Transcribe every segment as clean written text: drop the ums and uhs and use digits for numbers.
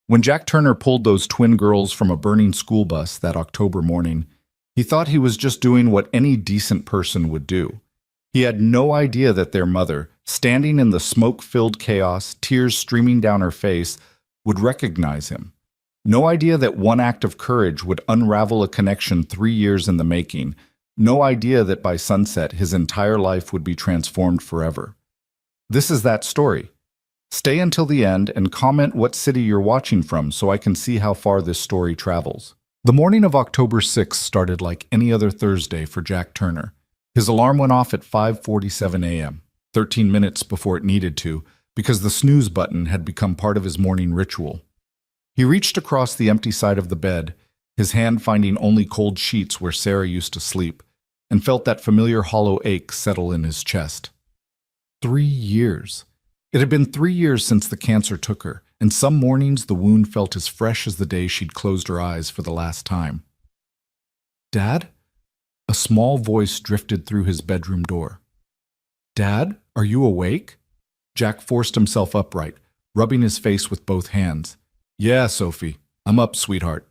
When Jack Turner pulled those twin girls from a burning school bus that October morning, he thought he was just doing what any decent person would do. He had no idea that their mother, standing in the smoke-filled chaos, tears streaming down her face, would recognize him. No idea that one act of courage would unravel a connection 3 years in the making. No idea that by sunset his entire life would be transformed forever. This is that story. Stay until the end and comment what city you're watching from so I can see how far this story travels. The morning of October 6th started like any other Thursday for Jack Turner. His alarm went off at 5:47 a.m., 13 minutes before it needed to, because the snooze button had become part of his morning ritual. He reached across the empty side of the bed, his hand finding only cold sheets where Sarah used to sleep, and felt that familiar hollow ache settle in his chest. 3 years. It had been 3 years since the cancer took her, and some mornings the wound felt as fresh as the day she'd closed her eyes for the last time. "Dad?" A small voice drifted through his bedroom door. "Dad, are you awake?" Jack forced himself upright, rubbing his face with both hands. "Yeah, Sophie, I'm up, sweetheart."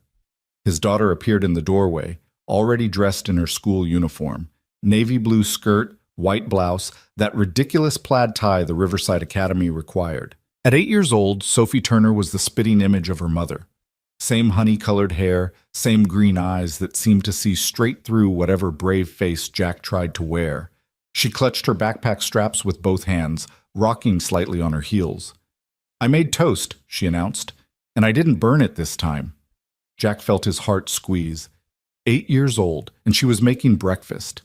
His daughter appeared in the doorway, already dressed in her school uniform. Navy blue skirt, white blouse, that ridiculous plaid tie the Riverside Academy required. At 8 years old, Sophie Turner was the spitting image of her mother. Same honey-colored hair, same green eyes that seemed to see straight through whatever brave face Jack tried to wear. She clutched her backpack straps with both hands, rocking slightly on her heels. "I made toast," she announced, "and I didn't burn it this time." Jack felt his heart squeeze. 8 years old, and she was making breakfast.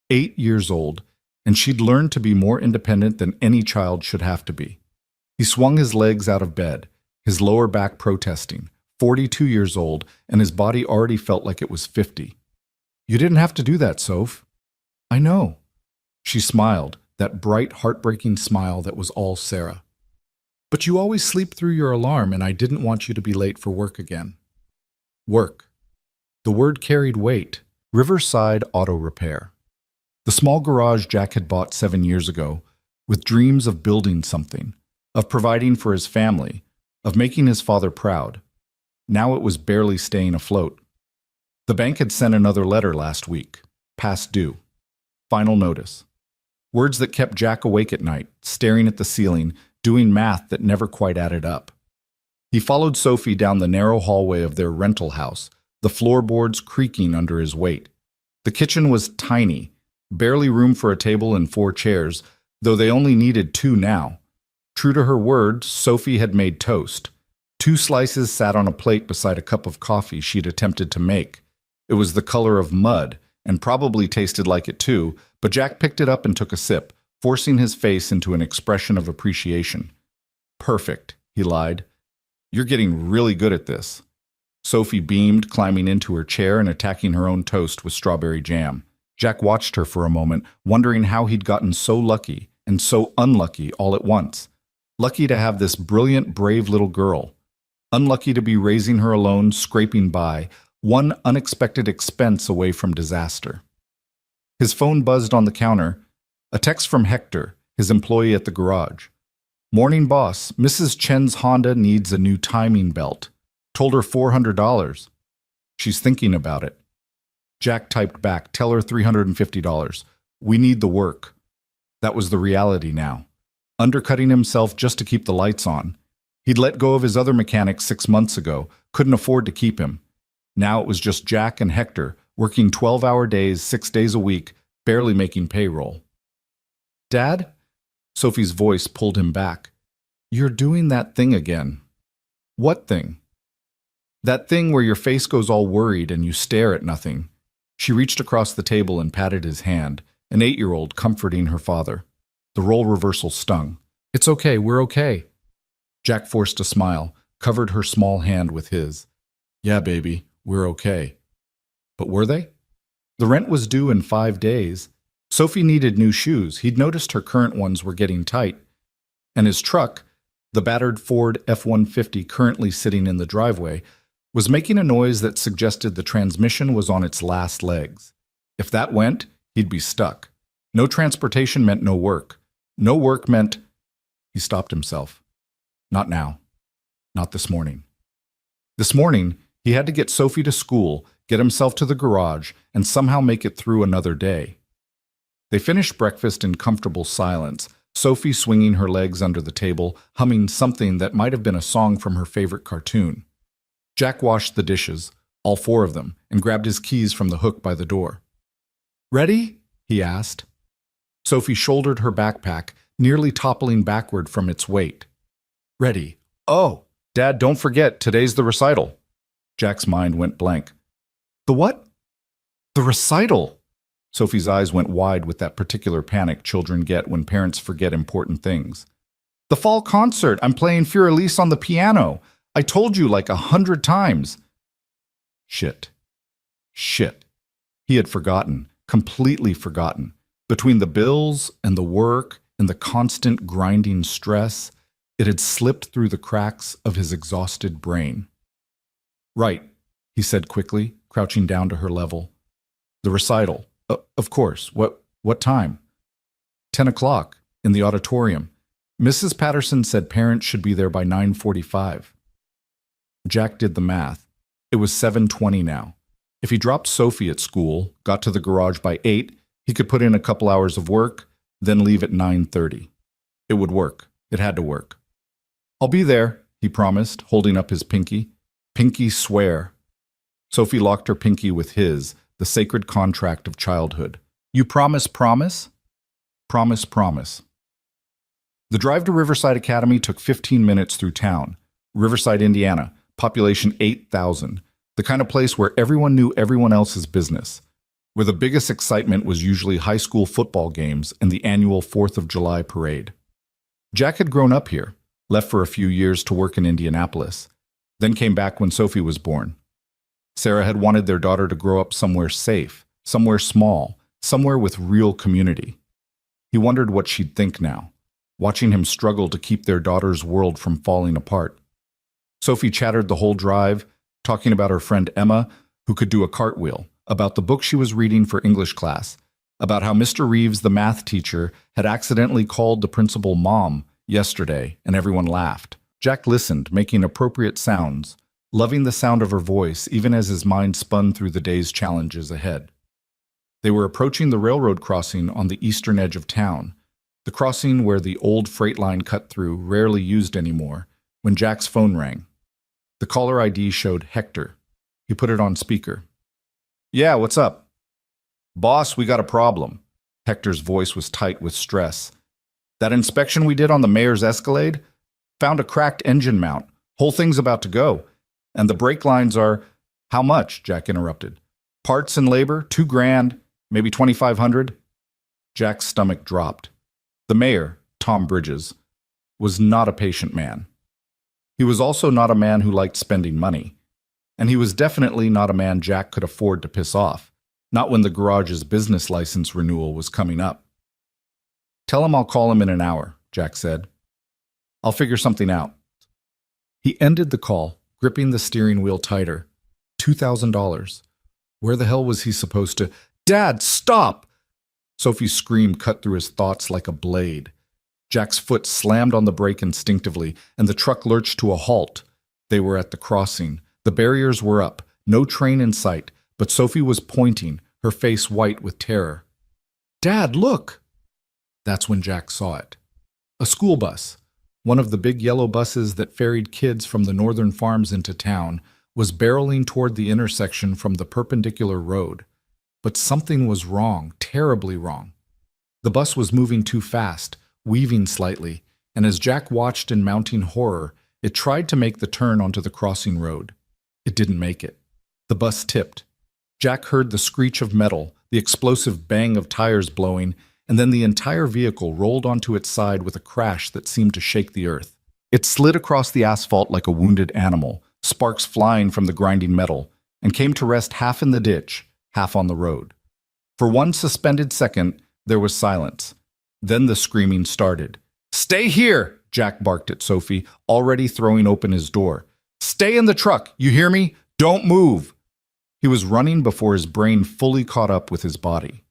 8 years old, and she'd learned to be more independent than any child should have to be. He swung his legs out of bed, his lower back protesting. 42 years old, and his body already felt like it was 50. "You didn't have to do that, Soph." "I know." She smiled, that bright, heartbreaking smile that was all Sarah. "But you always sleep through your alarm, and I didn't want you to be late for work again." Work. The word carried weight. Riverside Auto Repair. The small garage Jack had bought 7 years ago, with dreams of building something, of providing for his family, of making his father proud. Now it was barely staying afloat. The bank had sent another letter last week, past due. Final notice. Words that kept Jack awake at night, staring at the ceiling, doing math that never quite added up. He followed Sophie down the narrow hallway of their rental house, the floorboards creaking under his weight. The kitchen was tiny, barely room for a table and 4 chairs, though they only needed 2 now. True to her word, Sophie had made toast. 2 slices sat on a plate beside a cup of coffee she'd attempted to make. It was the color of mud, and probably tasted like it too, but Jack picked it up and took a sip, forcing his face into an expression of appreciation. "Perfect," he lied. "You're getting really good at this." Sophie beamed, climbing into her chair and attacking her own toast with strawberry jam. Jack watched her for a moment, wondering how he'd gotten so lucky and so unlucky all at once. Lucky to have this brilliant, brave little girl. Unlucky to be raising her alone, scraping by, one unexpected expense away from disaster. His phone buzzed on the counter. A text from Hector, his employee at the garage. "Morning, boss. Mrs. Chen's Honda needs a new timing belt. Told her $400. She's thinking about it." Jack typed back, "Tell her $350. We need the work." That was the reality now. Undercutting himself just to keep the lights on. He'd let go of his other mechanic 6 months ago, couldn't afford to keep him. Now it was just Jack and Hector, working 12-hour days, 6 days a week, barely making payroll. "Dad?" Sophie's voice pulled him back. "You're doing that thing again." "What thing?" "That thing where your face goes all worried and you stare at nothing." She reached across the table and patted his hand, an 8-year-old comforting her father. The role reversal stung. "It's okay, we're okay." Jack forced a smile, covered her small hand with his. "Yeah, baby, we're okay." But were they? The rent was due in 5 days. Sophie needed new shoes. He'd noticed her current ones were getting tight. And his truck, the battered Ford F-150 currently sitting in the driveway, was making a noise that suggested the transmission was on its last legs. If that went, he'd be stuck. No transportation meant no work. No work meant... He stopped himself. Not now. Not this morning. This morning, he had to get Sophie to school, get himself to the garage, and somehow make it through another day. They finished breakfast in comfortable silence, Sophie swinging her legs under the table, humming something that might have been a song from her favorite cartoon. Jack washed the dishes, all four of them, and grabbed his keys from the hook by the door. "Ready?" he asked. Sophie shouldered her backpack, nearly toppling backward from its weight. "Ready. Oh, Dad, don't forget, today's the recital." Jack's mind went blank. "The what?" "The recital." Sophie's eyes went wide with that particular panic children get when parents forget important things. "The fall concert. I'm playing Fur-Elise on the piano. I told you like 100 times." Shit. He had forgotten, completely forgotten. Between the bills and the work and the constant grinding stress, it had slipped through the cracks of his exhausted brain. "Right," he said quickly, crouching down to her level. "The recital. Of course. What time?" 10 o'clock, in the auditorium. Mrs. Patterson said parents should be there by 9:45. Jack did the math. It was 7:20 now. If he dropped Sophie at school, got to the garage by 8, he could put in a couple hours of work, then leave at 9:30. It would work. It had to work. "I'll be there," he promised, holding up his pinky. Pinky swear. Sophie locked her pinky with his, the sacred contract of childhood. "You promise, promise?" "Promise, promise." The drive to Riverside Academy took 15 minutes through town. Riverside, Indiana, population 8,000. The kind of place where everyone knew everyone else's business. Where the biggest excitement was usually high school football games and the annual 4th of July parade. Jack had grown up here, left for a few years to work in Indianapolis, then came back when Sophie was born. Sarah had wanted their daughter to grow up somewhere safe, somewhere small, somewhere with real community. He wondered what she'd think now, watching him struggle to keep their daughter's world from falling apart. Sophie chattered the whole drive, talking about her friend Emma, who could do a cartwheel, about the book she was reading for English class, about how Mr. Reeves, the math teacher, had accidentally called the principal Mom yesterday, and everyone laughed. Jack listened, making appropriate sounds, loving the sound of her voice even as his mind spun through the day's challenges ahead. They were approaching the railroad crossing on the eastern edge of town, the crossing where the old freight line cut through, rarely used anymore, when Jack's phone rang. The caller ID showed Hector. He put it on speaker. "Yeah, what's up?" "Boss, we got a problem." Hector's voice was tight with stress. "That inspection we did on the mayor's Escalade? Found a cracked engine mount. Whole thing's about to go. And the brake lines are—" "How much?" Jack interrupted. "Parts and labor, $2,000, maybe $2,500. Jack's stomach dropped. The mayor, Tom Bridges, was not a patient man. He was also not a man who liked spending money. And he was definitely not a man Jack could afford to piss off, not when the garage's business license renewal was coming up. "Tell him I'll call him in an hour," Jack said. "I'll figure something out." He ended the call, gripping the steering wheel tighter. $2,000. Where the hell was he supposed to— "Dad, stop!" Sophie's scream cut through his thoughts like a blade. Jack's foot slammed on the brake instinctively, and the truck lurched to a halt. They were at the crossing. The barriers were up, no train in sight, but Sophie was pointing, her face white with terror. "Dad, look!" That's when Jack saw it. A school bus, one of the big yellow buses that ferried kids from the northern farms into town, was barreling toward the intersection from the perpendicular road. But something was wrong, terribly wrong. The bus was moving too fast, weaving slightly, and as Jack watched in mounting horror, it tried to make the turn onto the crossing road. It didn't make it. The bus tipped. Jack heard the screech of metal, the explosive bang of tires blowing, and then the entire vehicle rolled onto its side with a crash that seemed to shake the earth. It slid across the asphalt like a wounded animal, sparks flying from the grinding metal, and came to rest half in the ditch, half on the road. For one suspended second, there was silence. Then the screaming started. "Stay here!" Jack barked at Sophie, already throwing open his door. "Stay in the truck, you hear me? Don't move!" He was running before his brain fully caught up with his body.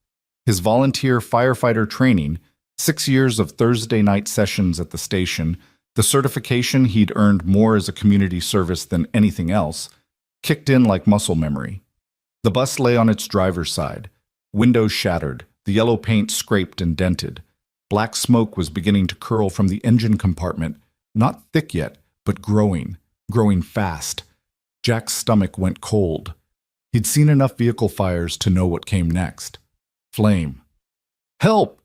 His volunteer firefighter training, 6 years of Thursday night sessions at the station, The certification he'd earned more as a community service than anything else kicked in like muscle memory. The bus lay on its driver's side, windows shattered, the yellow paint scraped and dented. Black smoke was beginning to curl from the engine compartment, not thick yet, but growing fast. Jack's stomach went cold. He'd seen enough vehicle fires to know what came next. Flame. Help!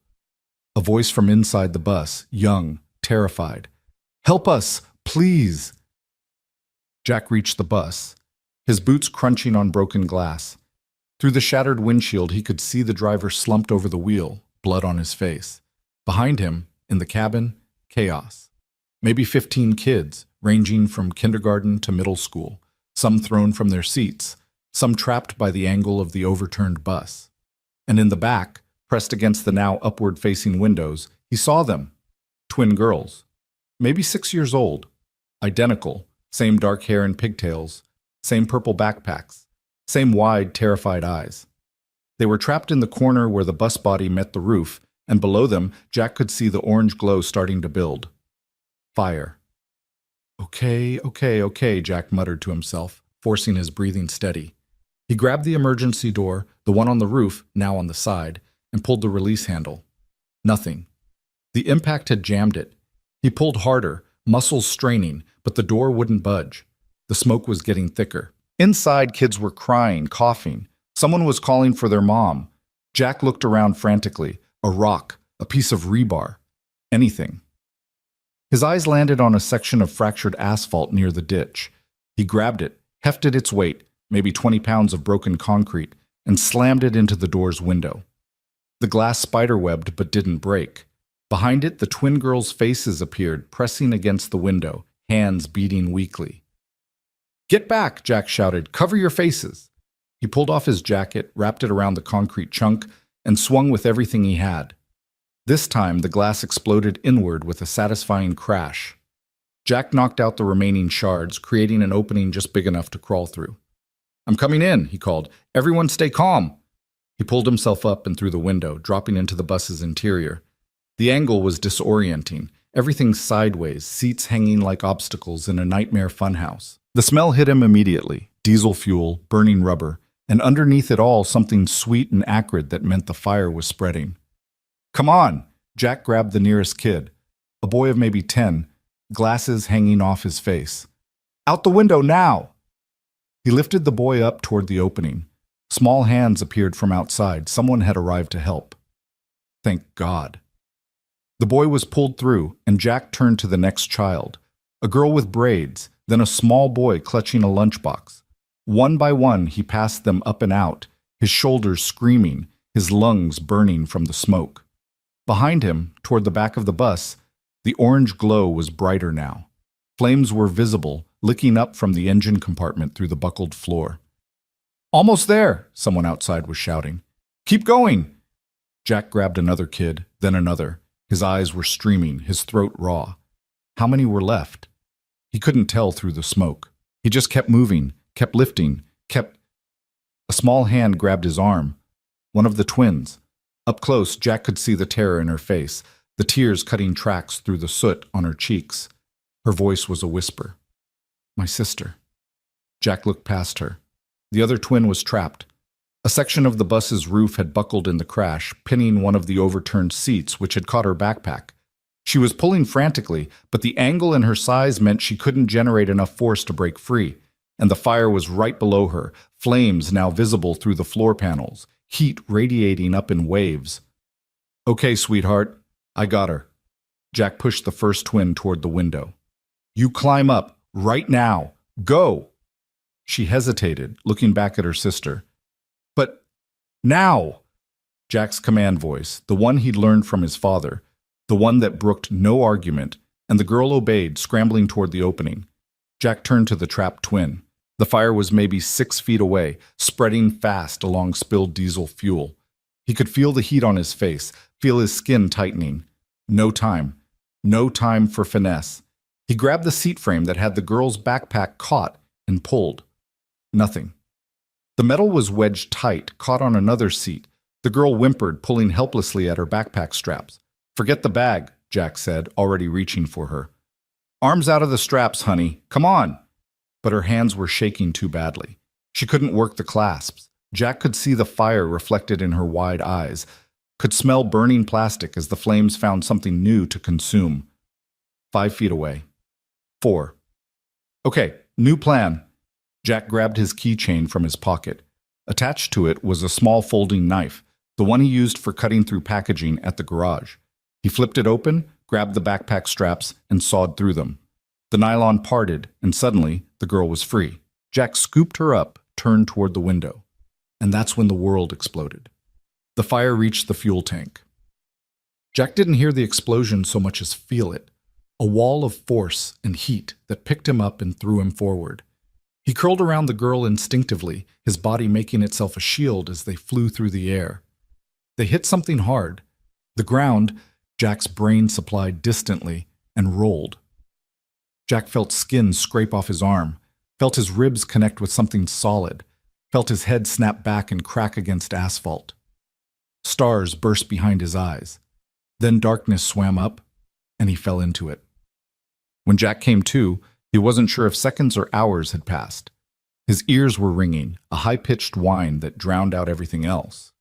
A voice from inside the bus, young, terrified. Help us, please! Jack reached the bus, his boots crunching on broken glass. Through the shattered windshield, he could see the driver slumped over the wheel, blood on his face. Behind him, in the cabin, chaos. Maybe 15 kids, ranging from kindergarten to middle school, some thrown from their seats, some trapped by the angle of the overturned bus. And in the back, pressed against the now upward-facing windows, he saw them. Twin girls. Maybe 6 years old. Identical, same dark hair and pigtails, same purple backpacks, same wide, terrified eyes. They were trapped in the corner where the bus body met the roof, and below them, Jack could see the orange glow starting to build. Fire. Okay, Jack muttered to himself, forcing his breathing steady. He grabbed the emergency door, the one on the roof, now on the side, and pulled the release handle. Nothing. The impact had jammed it. He pulled harder, muscles straining, but the door wouldn't budge. The smoke was getting thicker. Inside, kids were crying, coughing. Someone was calling for their mom. Jack looked around frantically. A rock, a piece of rebar, anything. His eyes landed on a section of fractured asphalt near the ditch. He grabbed it, hefted its weight, maybe 20 pounds of broken concrete, and slammed it into the door's window. The glass spiderwebbed but didn't break. Behind it, the twin girls' faces appeared, pressing against the window, hands beating weakly. "Get back!" Jack shouted. "Cover your faces!" He pulled off his jacket, wrapped it around the concrete chunk, and swung with everything he had. This time, the glass exploded inward with a satisfying crash. Jack knocked out the remaining shards, creating an opening just big enough to crawl through. "I'm coming in," he called. "Everyone stay calm." He pulled himself up and through the window, dropping into the bus's interior. The angle was disorienting, everything sideways, seats hanging like obstacles in a nightmare funhouse. The smell hit him immediately, diesel fuel, burning rubber, and underneath it all something sweet and acrid that meant the fire was spreading. "Come on!" Jack grabbed the nearest kid, a boy of maybe 10, glasses hanging off his face. "Out the window now!" He lifted the boy up toward the opening. Small hands appeared from outside. Someone had arrived to help. Thank God. The boy was pulled through, and Jack turned to the next child, a girl with braids, then a small boy clutching a lunchbox. One by one, he passed them up and out, his shoulders screaming, his lungs burning from the smoke. Behind him, toward the back of the bus, the orange glow was brighter now. Flames were visible, licking up from the engine compartment through the buckled floor. "Almost there!" someone outside was shouting. "Keep going!" Jack grabbed another kid, then another. His eyes were streaming, his throat raw. How many were left? He couldn't tell through the smoke. He just kept moving, kept lifting, kept... A small hand grabbed his arm. One of the twins. Up close, Jack could see the terror in her face, the tears cutting tracks through the soot on her cheeks. Her voice was a whisper. "My sister." Jack looked past her. The other twin was trapped. A section of the bus's roof had buckled in the crash, pinning one of the overturned seats, which had caught her backpack. She was pulling frantically, but the angle and her size meant she couldn't generate enough force to break free. And the fire was right below her, flames now visible through the floor panels, heat radiating up in waves. "Okay, sweetheart, I got her." Jack pushed the first twin toward the window. "You climb up, right now. Go!" She hesitated, looking back at her sister. "But now!" Jack's command voice, the one he'd learned from his father, the one that brooked no argument, and the girl obeyed, scrambling toward the opening. Jack turned to the trapped twin. The fire was maybe 6 feet away, spreading fast along spilled diesel fuel. He could feel the heat on his face, feel his skin tightening. No time. No time for finesse. He grabbed the seat frame that had the girl's backpack caught and pulled. Nothing. The metal was wedged tight, caught on another seat. The girl whimpered, pulling helplessly at her backpack straps. "Forget the bag," Jack said, already reaching for her. Arms out of the straps, honey. Come on. But her hands were shaking too badly. She couldn't work the clasps. Jack could see the fire reflected in her wide eyes, could smell burning plastic as the flames found something new to consume. 5 feet away. 4. Okay, new plan. Jack grabbed his keychain from his pocket. Attached to it was a small folding knife, the one he used for cutting through packaging at the garage. He flipped it open, grabbed the backpack straps, and sawed through them. The nylon parted, and suddenly, the girl was free. Jack scooped her up, turned toward the window. And that's when the world exploded. The fire reached the fuel tank. Jack didn't hear the explosion so much as feel it, a wall of force and heat that picked him up and threw him forward. He curled around the girl instinctively, his body making itself a shield as they flew through the air. They hit something hard. The ground, Jack's brain supplied distantly, and rolled. Jack felt skin scrape off his arm, felt his ribs connect with something solid, felt his head snap back and crack against asphalt. Stars burst behind his eyes. Then darkness swam up, and he fell into it. When Jack came to, he wasn't sure if seconds or hours had passed. His ears were ringing, a high-pitched whine that drowned out everything else.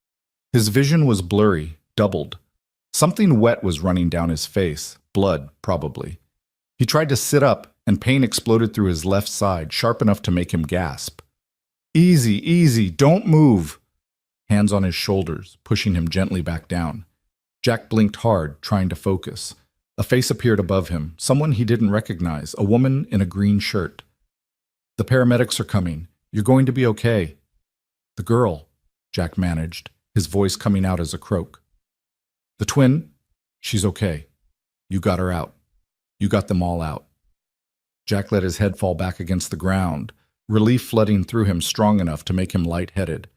His vision was blurry, doubled. Something wet was running down his face, blood, probably. He tried to sit up, and pain exploded through his left side, sharp enough to make him gasp. Easy, easy, don't move. Hands on his shoulders, pushing him gently back down. Jack blinked hard, trying to focus. A face appeared above him, someone he didn't recognize, a woman in a green shirt. The paramedics are coming. You're going to be okay. The girl, Jack managed, his voice coming out as a croak. The twin, she's okay. You got her out. You got them all out. Jack let his head fall back against the ground, relief flooding through him strong enough to make him lightheaded.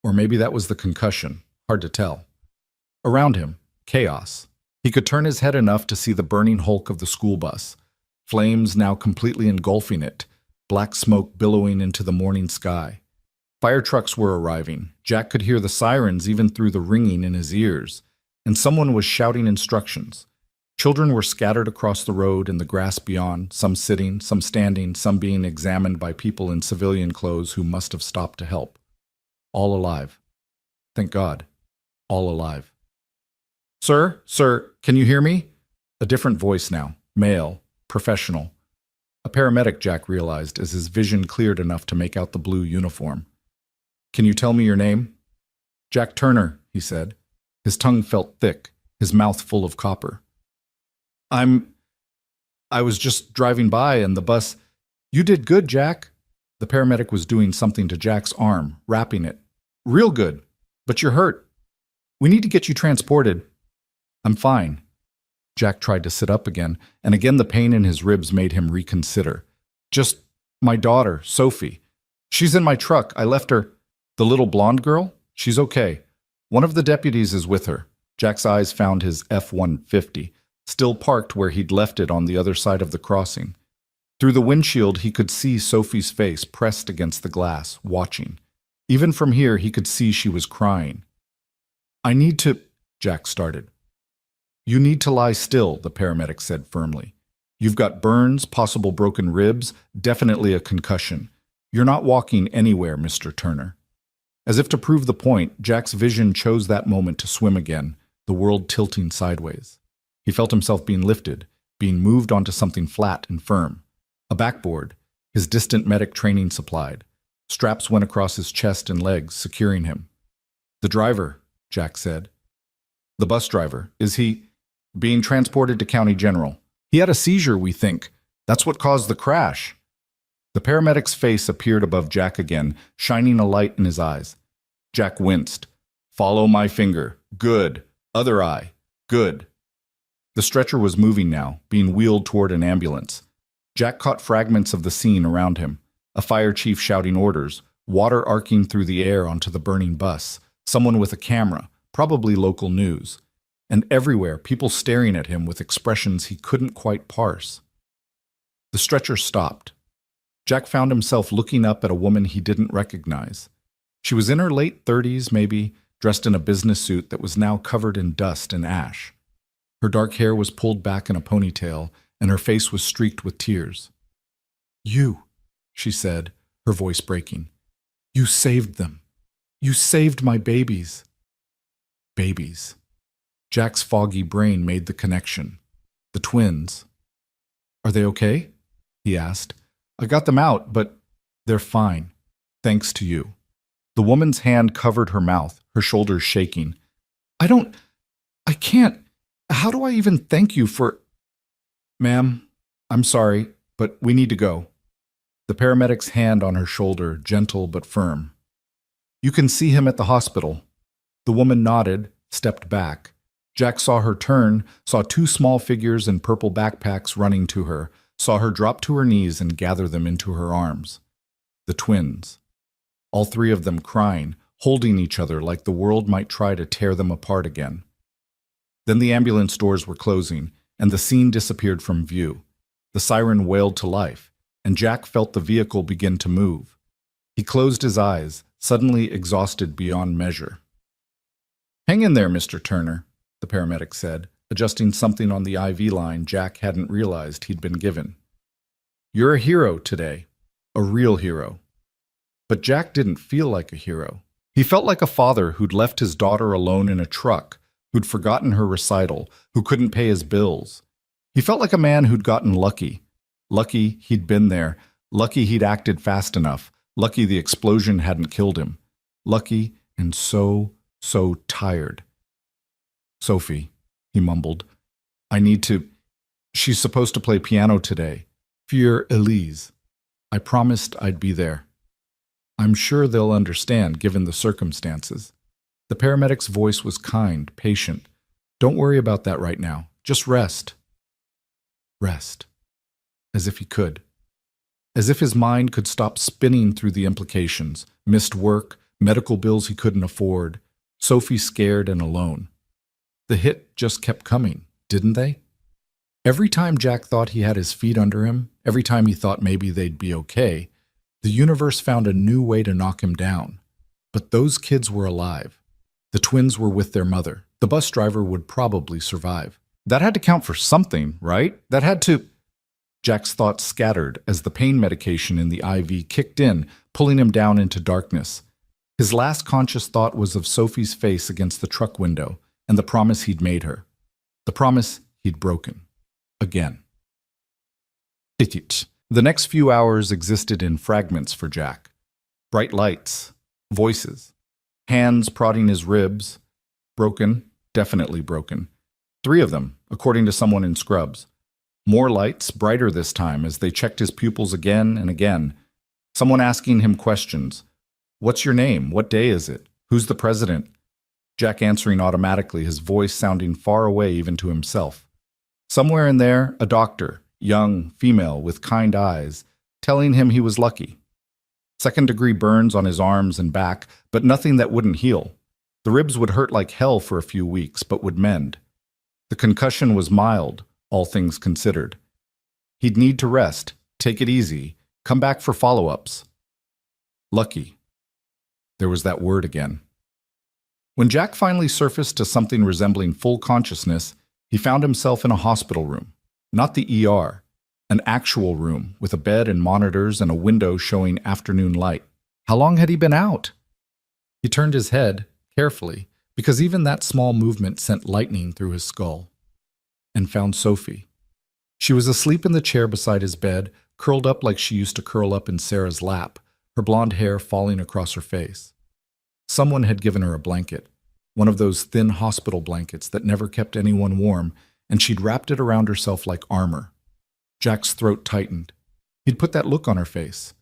Or maybe that was the concussion, hard to tell. Around him, chaos. He could turn his head enough to see the burning hulk of the school bus, flames now completely engulfing it, black smoke billowing into the morning sky. Fire trucks were arriving. Jack could hear the sirens even through the ringing in his ears, and someone was shouting instructions. Children were scattered across the road and the grass beyond, some sitting, some standing, some being examined by people in civilian clothes who must have stopped to help. All alive. Thank God. All alive. Sir, can you hear me? A different voice now. Male. Professional. A paramedic, Jack realized, as his vision cleared enough to make out the blue uniform. Can you tell me your name? Jack Turner, he said. His tongue felt thick, his mouth full of copper. I was just driving by and the bus... You did good, Jack. The paramedic was doing something to Jack's arm, wrapping it. Real good. But you're hurt. We need to get you transported. I'm fine. Jack tried to sit up again, and again the pain in his ribs made him reconsider. Just my daughter, Sophie. She's in my truck. I left her. The little blonde girl? She's okay. One of the deputies is with her. Jack's eyes found his F-150, still parked where he'd left it on the other side of the crossing. Through the windshield, he could see Sophie's face pressed against the glass, watching. Even from here, he could see she was crying. I need to... Jack started. You need to lie still, the paramedic said firmly. You've got burns, possible broken ribs, definitely a concussion. You're not walking anywhere, Mr. Turner. As if to prove the point, Jack's vision chose that moment to swim again, the world tilting sideways. He felt himself being lifted, being moved onto something flat and firm. A backboard, his distant medic training supplied. Straps went across his chest and legs, securing him. The driver, Jack said. The bus driver, is he... Being transported to County General. He had a seizure, we think. That's what caused the crash. The paramedic's face appeared above Jack again, shining a light in his eyes. Jack winced. Follow my finger. Good. Other eye. Good. The stretcher was moving now, being wheeled toward an ambulance. Jack caught fragments of the scene around him. A fire chief shouting orders, water arcing through the air onto the burning bus, someone with a camera, probably local news. And everywhere, people staring at him with expressions he couldn't quite parse. The stretcher stopped. Jack found himself looking up at a woman he didn't recognize. She was in her late 30s, maybe, dressed in a business suit that was now covered in dust and ash. Her dark hair was pulled back in a ponytail, and her face was streaked with tears. "You," she said, her voice breaking. "You saved them. You saved my babies." Babies. Jack's foggy brain made the connection. The twins. "Are they okay?" he asked. "I got them out, but they're fine, thanks to you." The woman's hand covered her mouth, her shoulders shaking. I can't. How do I even thank you for—" "Ma'am, I'm sorry, but we need to go." The paramedic's hand on her shoulder, gentle but firm. "You can see him at the hospital." The woman nodded, stepped back. Jack saw her turn, saw two small figures in purple backpacks running to her, saw her drop to her knees and gather them into her arms. The twins. All three of them crying, holding each other like the world might try to tear them apart again. Then the ambulance doors were closing, and the scene disappeared from view. The siren wailed to life, and Jack felt the vehicle begin to move. He closed his eyes, suddenly exhausted beyond measure. "Hang in there, Mr. Turner," the paramedic said, adjusting something on the IV line Jack hadn't realized he'd been given. "You're a hero today, a real hero." But Jack didn't feel like a hero. He felt like a father who'd left his daughter alone in a truck, who'd forgotten her recital, who couldn't pay his bills. He felt like a man who'd gotten lucky. Lucky he'd been there, lucky he'd acted fast enough, lucky the explosion hadn't killed him. Lucky and so tired. "Sophie," he mumbled, "I need to— She's supposed to play piano today. For Elise. I promised I'd be there. I'm sure they'll understand given the circumstances." The paramedic's voice was kind, patient. "Don't worry about that right now. Just rest." Rest. As if he could. As if his mind could stop spinning through the implications. Missed work, medical bills he couldn't afford. Sophie scared and alone. The hit just kept coming, didn't they? Every time Jack thought he had his feet under him, every time he thought maybe they'd be okay, the universe found a new way to knock him down. But those kids were alive. The twins were with their mother. The bus driver would probably survive. That had to count for something, right? That had to— Jack's thoughts scattered as the pain medication in the IV kicked in, pulling him down into darkness. His last conscious thought was of Sophie's face against the truck window and the promise he'd made her. The promise he'd broken. Again. The next few hours existed in fragments for Jack. Bright lights, voices, hands prodding his ribs. Broken, definitely broken. 3 of them, according to someone in Scrubs. More lights, brighter this time, as they checked his pupils again and again. Someone asking him questions. "What's your name? What day is it? Who's the president?" Jack answering automatically, his voice sounding far away even to himself. Somewhere in there, a doctor, young, female, with kind eyes, telling him he was lucky. Second-degree burns on his arms and back, but nothing that wouldn't heal. The ribs would hurt like hell for a few weeks, but would mend. The concussion was mild, all things considered. He'd need to rest, take it easy, come back for follow-ups. Lucky. There was that word again. When Jack finally surfaced to something resembling full consciousness, he found himself in a hospital room. Not the ER, an actual room with a bed and monitors and a window showing afternoon light. How long had he been out? He turned his head, carefully, because even that small movement sent lightning through his skull, and found Sophie. She was asleep in the chair beside his bed, curled up like she used to curl up in Sarah's lap, her blonde hair falling across her face. Someone had given her a blanket, one of those thin hospital blankets that never kept anyone warm, and she'd wrapped it around herself like armor. Jack's throat tightened. He'd put that look on her face,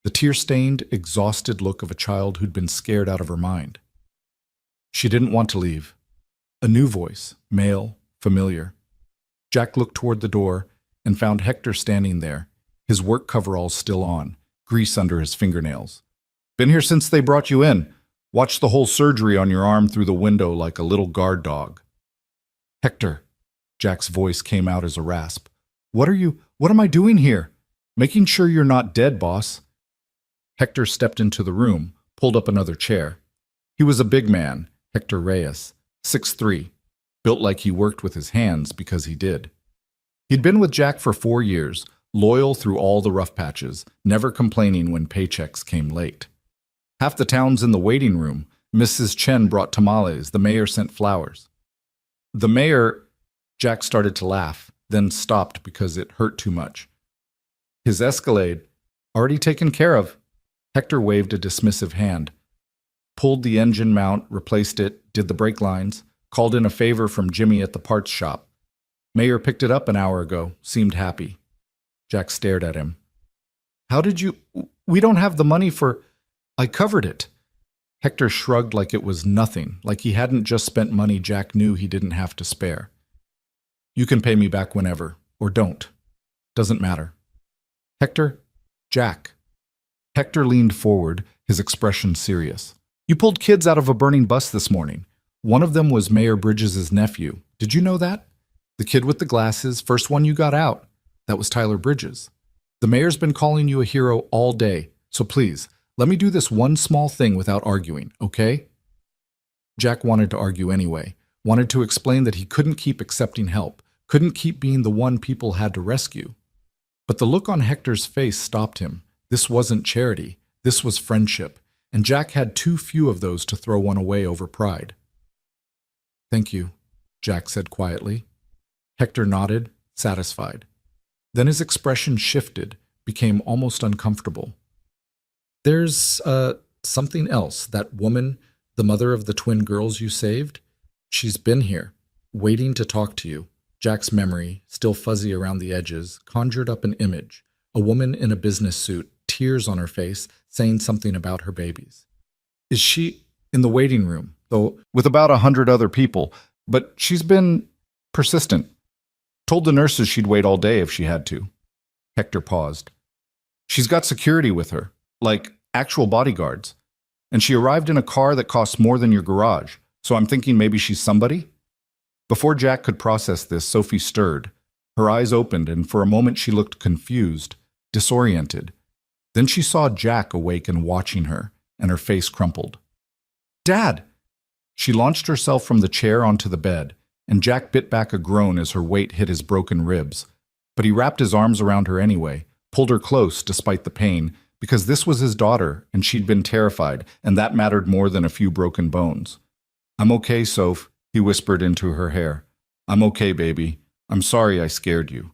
the tear-stained, exhausted look of a child who'd been scared out of her mind. She didn't want to leave. A new voice, male, familiar. Jack looked toward the door and found Hector standing there, his work coveralls still on, grease under his fingernails. "Been here since they brought you in. Watched the whole surgery on your arm through the window like a little guard dog." "Hector," Jack's voice came out as a rasp. What am I doing here? Making sure you're not dead, boss." Hector stepped into the room, pulled up another chair. He was a big man, Hector Reyes, 6'3", built like he worked with his hands because he did. He'd been with Jack for 4 years, loyal through all the rough patches, never complaining when paychecks came late. Half the town's in the waiting room. Mrs. Chen brought tamales. The mayor sent flowers. The mayor... Jack started to laugh, then stopped because it hurt too much. His Escalade, already taken care of. Hector waved a dismissive hand. Pulled the engine mount, replaced it, did the brake lines, called in a favor from Jimmy at the parts shop. Mayor picked it up an hour ago, seemed happy. Jack stared at him. How did you... We don't have the money for... I covered it. Hector shrugged like it was nothing, like he hadn't just spent money Jack knew he didn't have to spare. You can pay me back whenever, or don't. Doesn't matter. Hector? Jack. Hector leaned forward, his expression serious. You pulled kids out of a burning bus this morning. One of them was Mayor Bridges' nephew. Did you know that? The kid with the glasses, first one you got out. That was Tyler Bridges. The mayor's been calling you a hero all day, so please, let me do this one small thing without arguing, okay? Jack wanted to argue anyway, wanted to explain that he couldn't keep accepting help, couldn't keep being the one people had to rescue. But the look on Hector's face stopped him. This wasn't charity, this was friendship, and Jack had too few of those to throw one away over pride. Thank you, Jack said quietly. Hector nodded, satisfied. Then his expression shifted, became almost uncomfortable. There's, something else. That woman, the mother of the twin girls you saved, she's been here, waiting to talk to you. Jack's memory, still fuzzy around the edges, conjured up an image. A woman in a business suit, tears on her face, saying something about her babies. Is she in the waiting room, though, with about 100 other people, but she's been persistent. Told the nurses she'd wait all day if she had to. Hector paused. She's got security with her, like actual bodyguards. And she arrived in a car that costs more than your garage, so I'm thinking maybe she's somebody? Before Jack could process this, Sophie stirred. Her eyes opened, and for a moment she looked confused, disoriented. Then she saw Jack awake and watching her, and her face crumpled. Dad! She launched herself from the chair onto the bed, and Jack bit back a groan as her weight hit his broken ribs. But he wrapped his arms around her anyway, pulled her close despite the pain, because this was his daughter, and she'd been terrified, and that mattered more than a few broken bones. I'm okay, Soph, he whispered into her hair. I'm okay, baby. I'm sorry I scared you.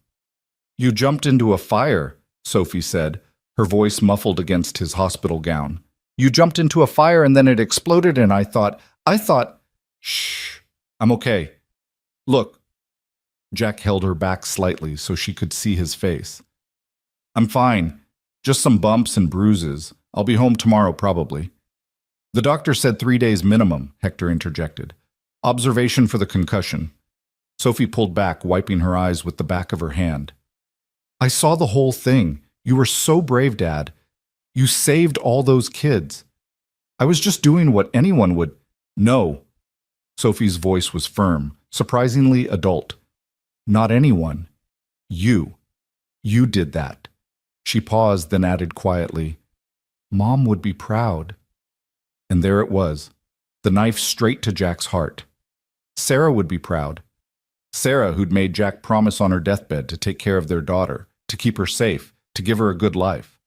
You jumped into a fire, Sophie said, her voice muffled against his hospital gown. You jumped into a fire and then it exploded and I thought... Shh, I'm okay. Look. Jack held her back slightly so she could see his face. I'm fine. Just some bumps and bruises. I'll be home tomorrow probably. The doctor said 3 days minimum, Hector interjected. Observation for the concussion. Sophie pulled back, wiping her eyes with the back of her hand. I saw the whole thing. You were so brave, Dad. You saved all those kids. I was just doing what anyone would... No. Sophie's voice was firm, surprisingly adult. Not anyone. You. You did that. She paused, then added quietly, Mom would be proud. And there it was, the knife straight to Jack's heart. Sarah would be proud. Sarah, who'd made Jack promise on her deathbed to take care of their daughter, to keep her safe, to give her a good life.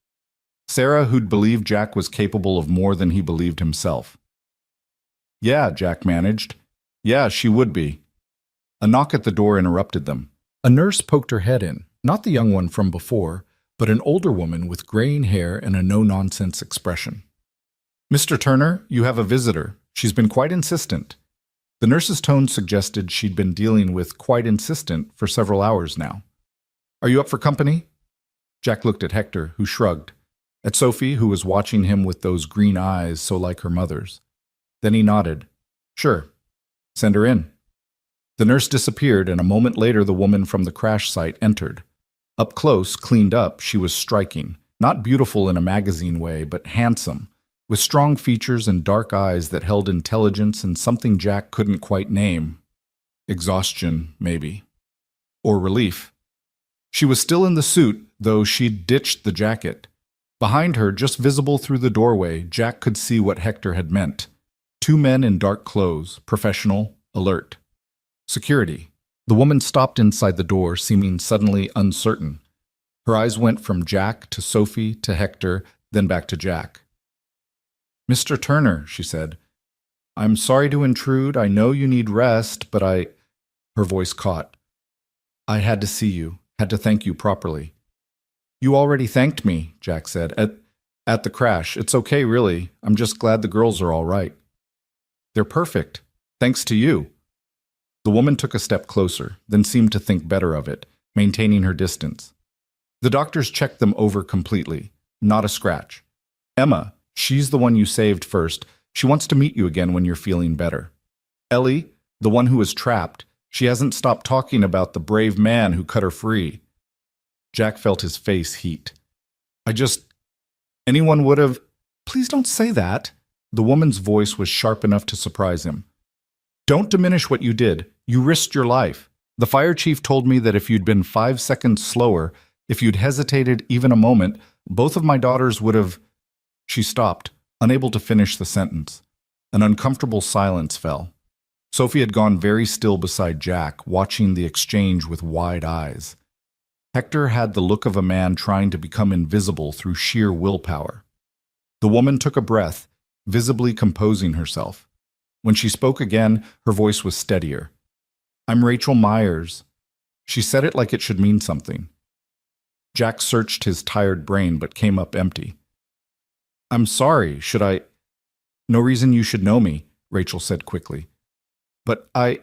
Sarah, who'd believed Jack was capable of more than he believed himself. Yeah, Jack managed. Yeah, she would be. A knock at the door interrupted them. A nurse poked her head in, not the young one from before, but an older woman with graying hair and a no-nonsense expression. Mr. Turner, you have a visitor. She's been quite insistent. The nurse's tone suggested she'd been dealing with quite insistent for several hours now. Are you up for company? Jack looked at Hector, who shrugged. At Sophie, who was watching him with those green eyes so like her mother's. Then he nodded. Sure. Send her in. The nurse disappeared, and a moment later the woman from the crash site entered. Up close, cleaned up, she was striking. Not beautiful in a magazine way, but handsome, with strong features and dark eyes that held intelligence and something Jack couldn't quite name. Exhaustion, maybe. Or relief. She was still in the suit, though she'd ditched the jacket. Behind her, just visible through the doorway, Jack could see what Hector had meant. 2 men in dark clothes, professional, alert. Security. The woman stopped inside the door, seeming suddenly uncertain. Her eyes went from Jack to Sophie to Hector, then back to Jack. "Mr. Turner," she said, "I'm sorry to intrude. I know you need rest, but I—" Her voice caught. "I had to see you, had to thank you properly." "You already thanked me," Jack said, at the crash. "It's okay, really. I'm just glad the girls are all right." "They're perfect. Thanks to you." The woman took a step closer, then seemed to think better of it, maintaining her distance. "The doctors checked them over completely. Not a scratch. Emma, she's the one you saved first. She wants to meet you again when you're feeling better. Ellie, the one who was trapped, she hasn't stopped talking about the brave man who cut her free." Jack felt his face heat. Anyone would have—" "Please don't say that." The woman's voice was sharp enough to surprise him. "Don't diminish what you did. You risked your life. The fire chief told me that if you'd been 5 seconds slower, if you'd hesitated even a moment, both of my daughters would have—" She stopped, unable to finish the sentence. An uncomfortable silence fell. Sophie had gone very still beside Jack, watching the exchange with wide eyes. Hector had the look of a man trying to become invisible through sheer willpower. The woman took a breath, visibly composing herself. When she spoke again, her voice was steadier. "I'm Rachel Myers." She said it like it should mean something. Jack searched his tired brain but came up empty. "I'm sorry, should I—" "No reason you should know me," Rachel said quickly. "But I—"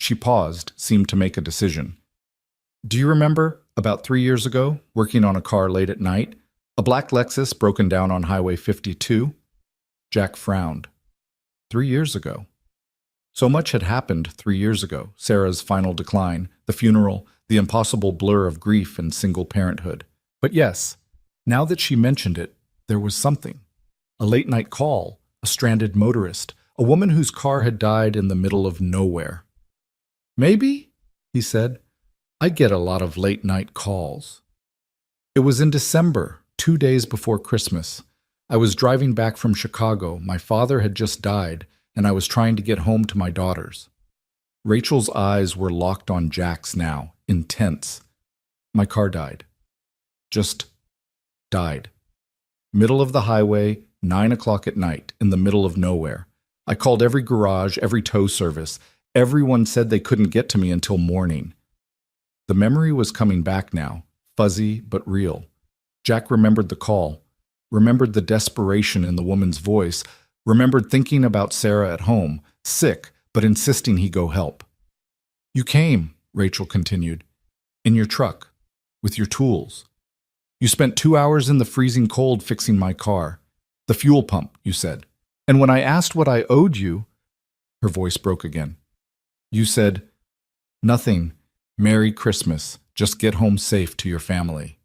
She paused, seemed to make a decision. "Do you remember, about 3 years ago, working on a car late at night? A black Lexus broken down on Highway 52? Jack frowned. 3 years ago. So much had happened 3 years ago. Sarah's final decline, the funeral, the impossible blur of grief and single parenthood. But yes, now that she mentioned it, there was something. A late-night call, a stranded motorist, a woman whose car had died in the middle of nowhere. "Maybe," he said. "I get a lot of late-night calls." It was in December, 2 days before Christmas. I was driving back from Chicago. My father had just died, and I was trying to get home to my daughters. Rachel's eyes were locked on Jack's now, intense. My car died. Just died. Middle of the highway, 9 o'clock at night, in the middle of nowhere. I called every garage, every tow service. Everyone said they couldn't get to me until morning. The memory was coming back now, fuzzy but real. Jack remembered the call, remembered the desperation in the woman's voice, remembered thinking about Sarah at home, sick, but insisting he go help. "You came," Rachel continued, "in your truck, with your tools. You spent 2 hours in the freezing cold fixing my car. The fuel pump, you said. And when I asked what I owed you—" Her voice broke again. "You said, 'Nothing. Merry Christmas. Just get home safe to your family.'"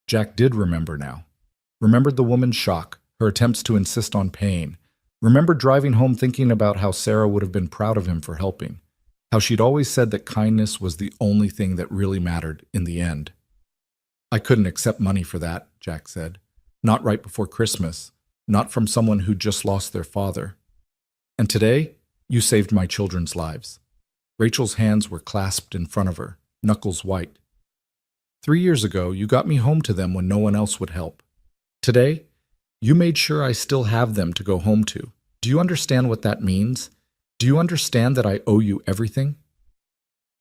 Jack did remember now. Remembered the woman's shock, her attempts to insist on paying. Remembered driving home thinking about how Sarah would have been proud of him for helping. How she'd always said that kindness was the only thing that really mattered in the end. "I couldn't accept money for that," Jack said. "Not right before Christmas. Not from someone who just lost their father. And today, you saved my children's lives." Rachel's hands were clasped in front of her, knuckles white. 3 years ago, you got me home to them when no one else would help. Today, you made sure I still have them to go home to. Do you understand what that means? Do you understand that I owe you everything?"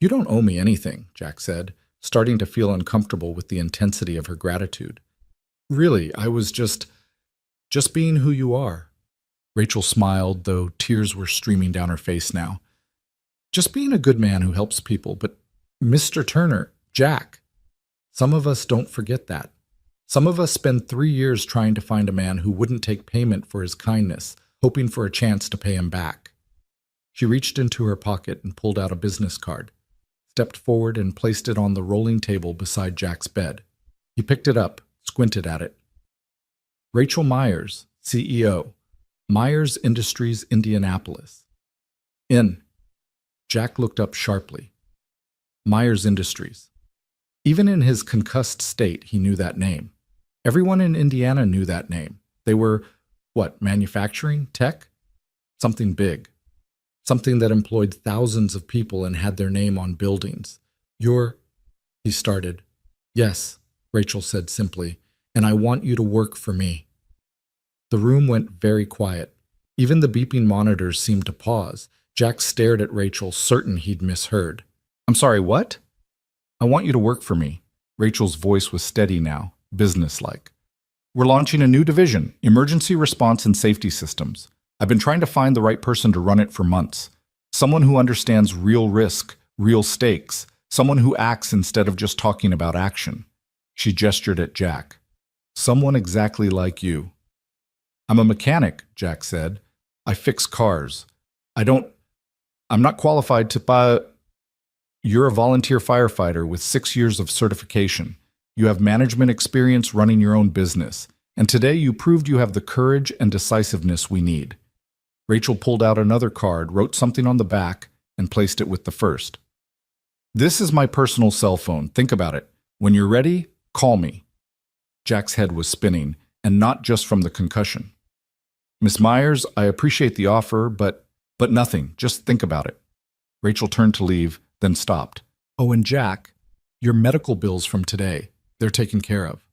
"You don't owe me anything," Jack said, starting to feel uncomfortable with the intensity of her gratitude. "Really, I was just being who you are." Rachel smiled, though tears were streaming down her face now. "Just being a good man who helps people, but Mr. Turner, Jack, some of us don't forget that. Some of us spend 3 years trying to find a man who wouldn't take payment for his kindness, hoping for a chance to pay him back." She reached into her pocket and pulled out a business card, stepped forward and placed it on the rolling table beside Jack's bed. He picked it up, squinted at it. "Rachel Myers, CEO, Myers Industries, Indianapolis." "In." Jack looked up sharply. Myers Industries. Even in his concussed state, he knew that name. Everyone in Indiana knew that name. They were, manufacturing? Tech? Something big. something that employed thousands of people and had their name on buildings. You're, he started. Yes, Rachel said simply, and I want you to work for me. The room went very quiet. Even the beeping monitors seemed to pause. Jack stared at Rachel, certain he'd misheard. I'm sorry, what? I want you to work for me. Rachel's voice was steady now, businesslike. We're launching a new division, Emergency Response and Safety Systems. I've been trying to find the right person to run it for months. Someone who understands real risk, real stakes, someone who acts instead of just talking about action. She gestured at Jack. Someone exactly like you. I'm a mechanic, Jack said. I fix cars. I'm not qualified to buy. You're a volunteer firefighter with 6 years of certification. You have management experience running your own business. And today you proved you have the courage and decisiveness we need. Rachel pulled out another card, wrote something on the back, and placed it with the first. This is my personal cell phone. Think about it. When you're ready, call me. Jack's head was spinning, and not just from the concussion. Miss Myers, I appreciate the offer, but nothing. Just think about it. Rachel turned to leave, then stopped. Oh, and Jack, your medical bills from today, they're taken care of.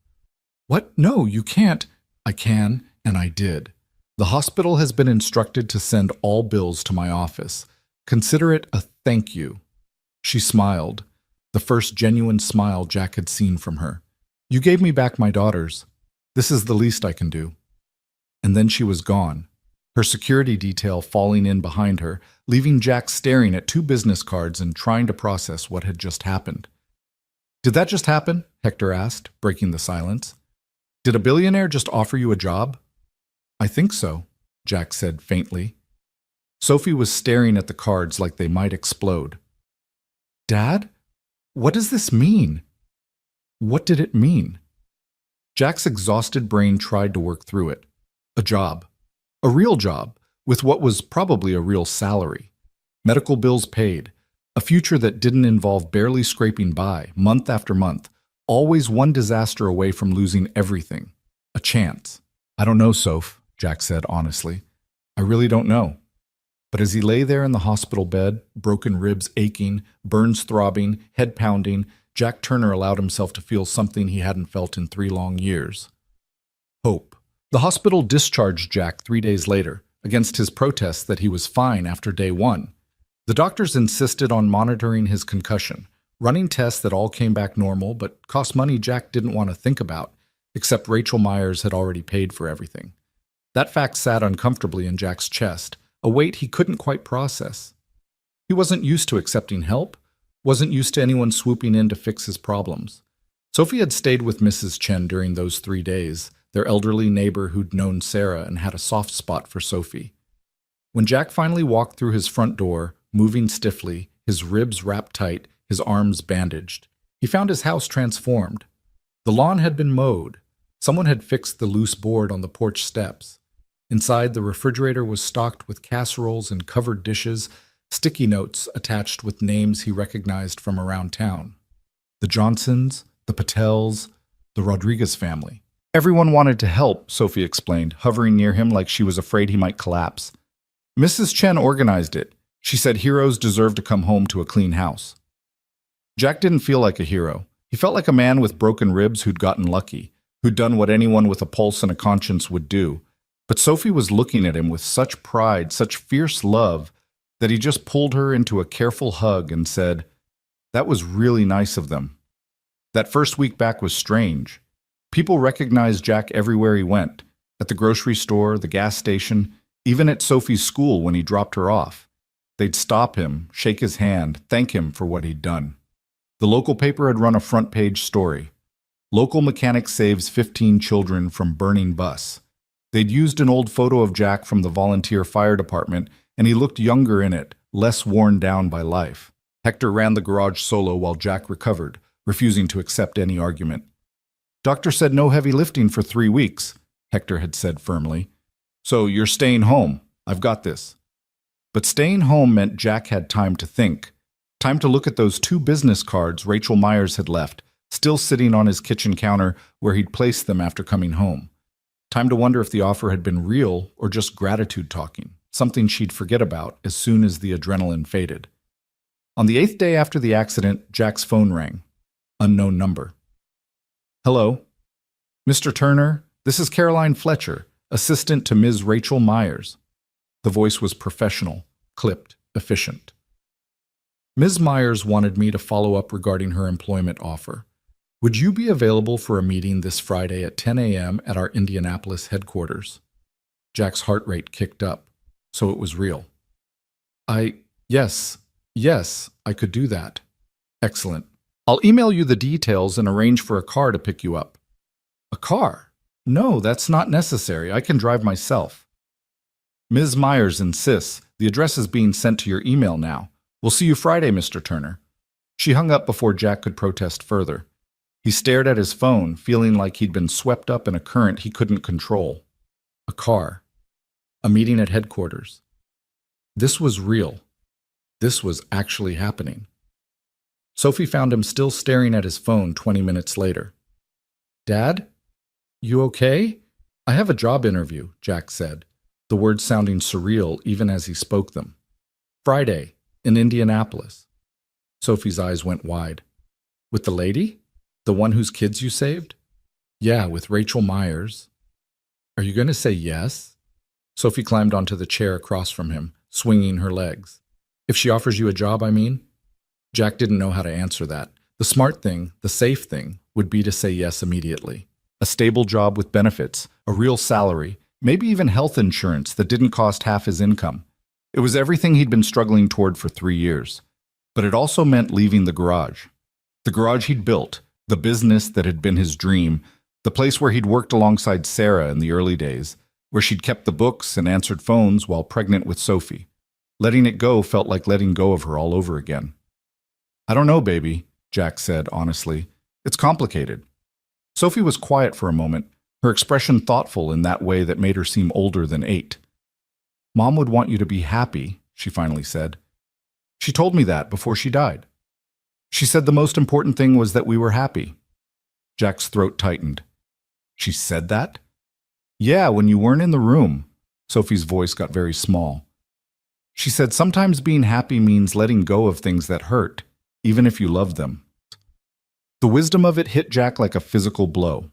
What? No, you can't. I can, and I did. The hospital has been instructed to send all bills to my office. Consider it a thank you. She smiled, the first genuine smile Jack had seen from her. You gave me back my daughters. This is the least I can do. And then she was gone, her security detail falling in behind her, leaving Jack staring at 2 business cards and trying to process what had just happened. Did that just happen? Hector asked, breaking the silence. Did a billionaire just offer you a job? I think so, Jack said faintly. Sophie was staring at the cards like they might explode. Dad? What does this mean? What did it mean? Jack's exhausted brain tried to work through it. A job. A real job, with what was probably a real salary. Medical bills paid. A future that didn't involve barely scraping by, month after month. Always one disaster away from losing everything. A chance. I don't know, Soph, Jack said honestly. I really don't know. But as he lay there in the hospital bed, broken ribs aching, burns throbbing, head pounding, Jack Turner allowed himself to feel something he hadn't felt in 3 long years. Hope. The hospital discharged Jack 3 days later, against his protests that he was fine after day 1. The doctors insisted on monitoring his concussion, running tests that all came back normal but cost money Jack didn't want to think about, except Rachel Myers had already paid for everything. That fact sat uncomfortably in Jack's chest, a weight he couldn't quite process. He wasn't used to accepting help, wasn't used to anyone swooping in to fix his problems. Sophie had stayed with Mrs. Chen during those 3 days, their elderly neighbor who'd known Sarah and had a soft spot for Sophie. When Jack finally walked through his front door, moving stiffly, his ribs wrapped tight, his arms bandaged, he found his house transformed. The lawn had been mowed. Someone had fixed the loose board on the porch steps. Inside, the refrigerator was stocked with casseroles and covered dishes, sticky notes attached with names he recognized from around town. The Johnsons, the Patels, the Rodriguez family. Everyone wanted to help, Sophie explained, hovering near him like she was afraid he might collapse. Mrs. Chen organized it. She said heroes deserve to come home to a clean house. Jack didn't feel like a hero. He felt like a man with broken ribs who'd gotten lucky, who'd done what anyone with a pulse and a conscience would do. But Sophie was looking at him with such pride, such fierce love, that he just pulled her into a careful hug and said, "That was really nice of them." That first week back was strange. People recognized Jack everywhere he went, at the grocery store, the gas station, even at Sophie's school when he dropped her off. They'd stop him, shake his hand, thank him for what he'd done. The local paper had run a front-page story. Local mechanic saves 15 children from burning bus. They'd used an old photo of Jack from the volunteer fire department, and he looked younger in it, less worn down by life. Hector ran the garage solo while Jack recovered, refusing to accept any argument. Doctor said no heavy lifting for 3 weeks, Hector had said firmly. So you're staying home. I've got this. But staying home meant Jack had time to think. Time to look at those 2 business cards Rachel Myers had left, still sitting on his kitchen counter where he'd placed them after coming home. Time to wonder if the offer had been real or just gratitude talking. something she'd forget about as soon as the adrenaline faded. On the 8th day after the accident, Jack's phone rang. Unknown number. Hello? Mr. Turner, this is Caroline Fletcher, assistant to Ms. Rachel Myers. The voice was professional, clipped, efficient. Ms. Myers wanted me to follow up regarding her employment offer. Would you be available for a meeting this Friday at 10 a.m. at our Indianapolis headquarters? Jack's heart rate kicked up, so it was real. Yes, I could do that. Excellent. I'll email you the details and arrange for a car to pick you up. A car? No, that's not necessary. I can drive myself. Ms. Myers insists. The address is being sent to your email now. We'll see you Friday, Mr. Turner. She hung up before Jack could protest further. He stared at his phone, feeling like he'd been swept up in a current he couldn't control. A car. A meeting at headquarters. This was real. This was actually happening. Sophie found him still staring at his phone 20 minutes later. Dad? You okay? I have a job interview, Jack said, the words sounding surreal even as he spoke them. Friday, in Indianapolis. Sophie's eyes went wide. With the lady? The one whose kids you saved? Yeah, with Rachel Myers. Are you going to say yes? Sophie climbed onto the chair across from him, swinging her legs. If she offers you a job, I mean? Jack didn't know how to answer that. The smart thing, the safe thing, would be to say yes immediately. A stable job with benefits, a real salary, maybe even health insurance that didn't cost half his income. It was everything he'd been struggling toward for 3 years. But it also meant leaving the garage. The garage he'd built, the business that had been his dream, the place where he'd worked alongside Sarah in the early days, where she'd kept the books and answered phones while pregnant with Sophie. Letting it go felt like letting go of her all over again. I don't know, baby, Jack said honestly. It's complicated. Sophie was quiet for a moment, her expression thoughtful in that way that made her seem older than 8. Mom would want you to be happy, she finally said. She told me that before she died. She said the most important thing was that we were happy. Jack's throat tightened. She said that? Yeah, when you weren't in the room. Sophie's voice got very small. She said sometimes being happy means letting go of things that hurt, even if you love them. The wisdom of it hit Jack like a physical blow.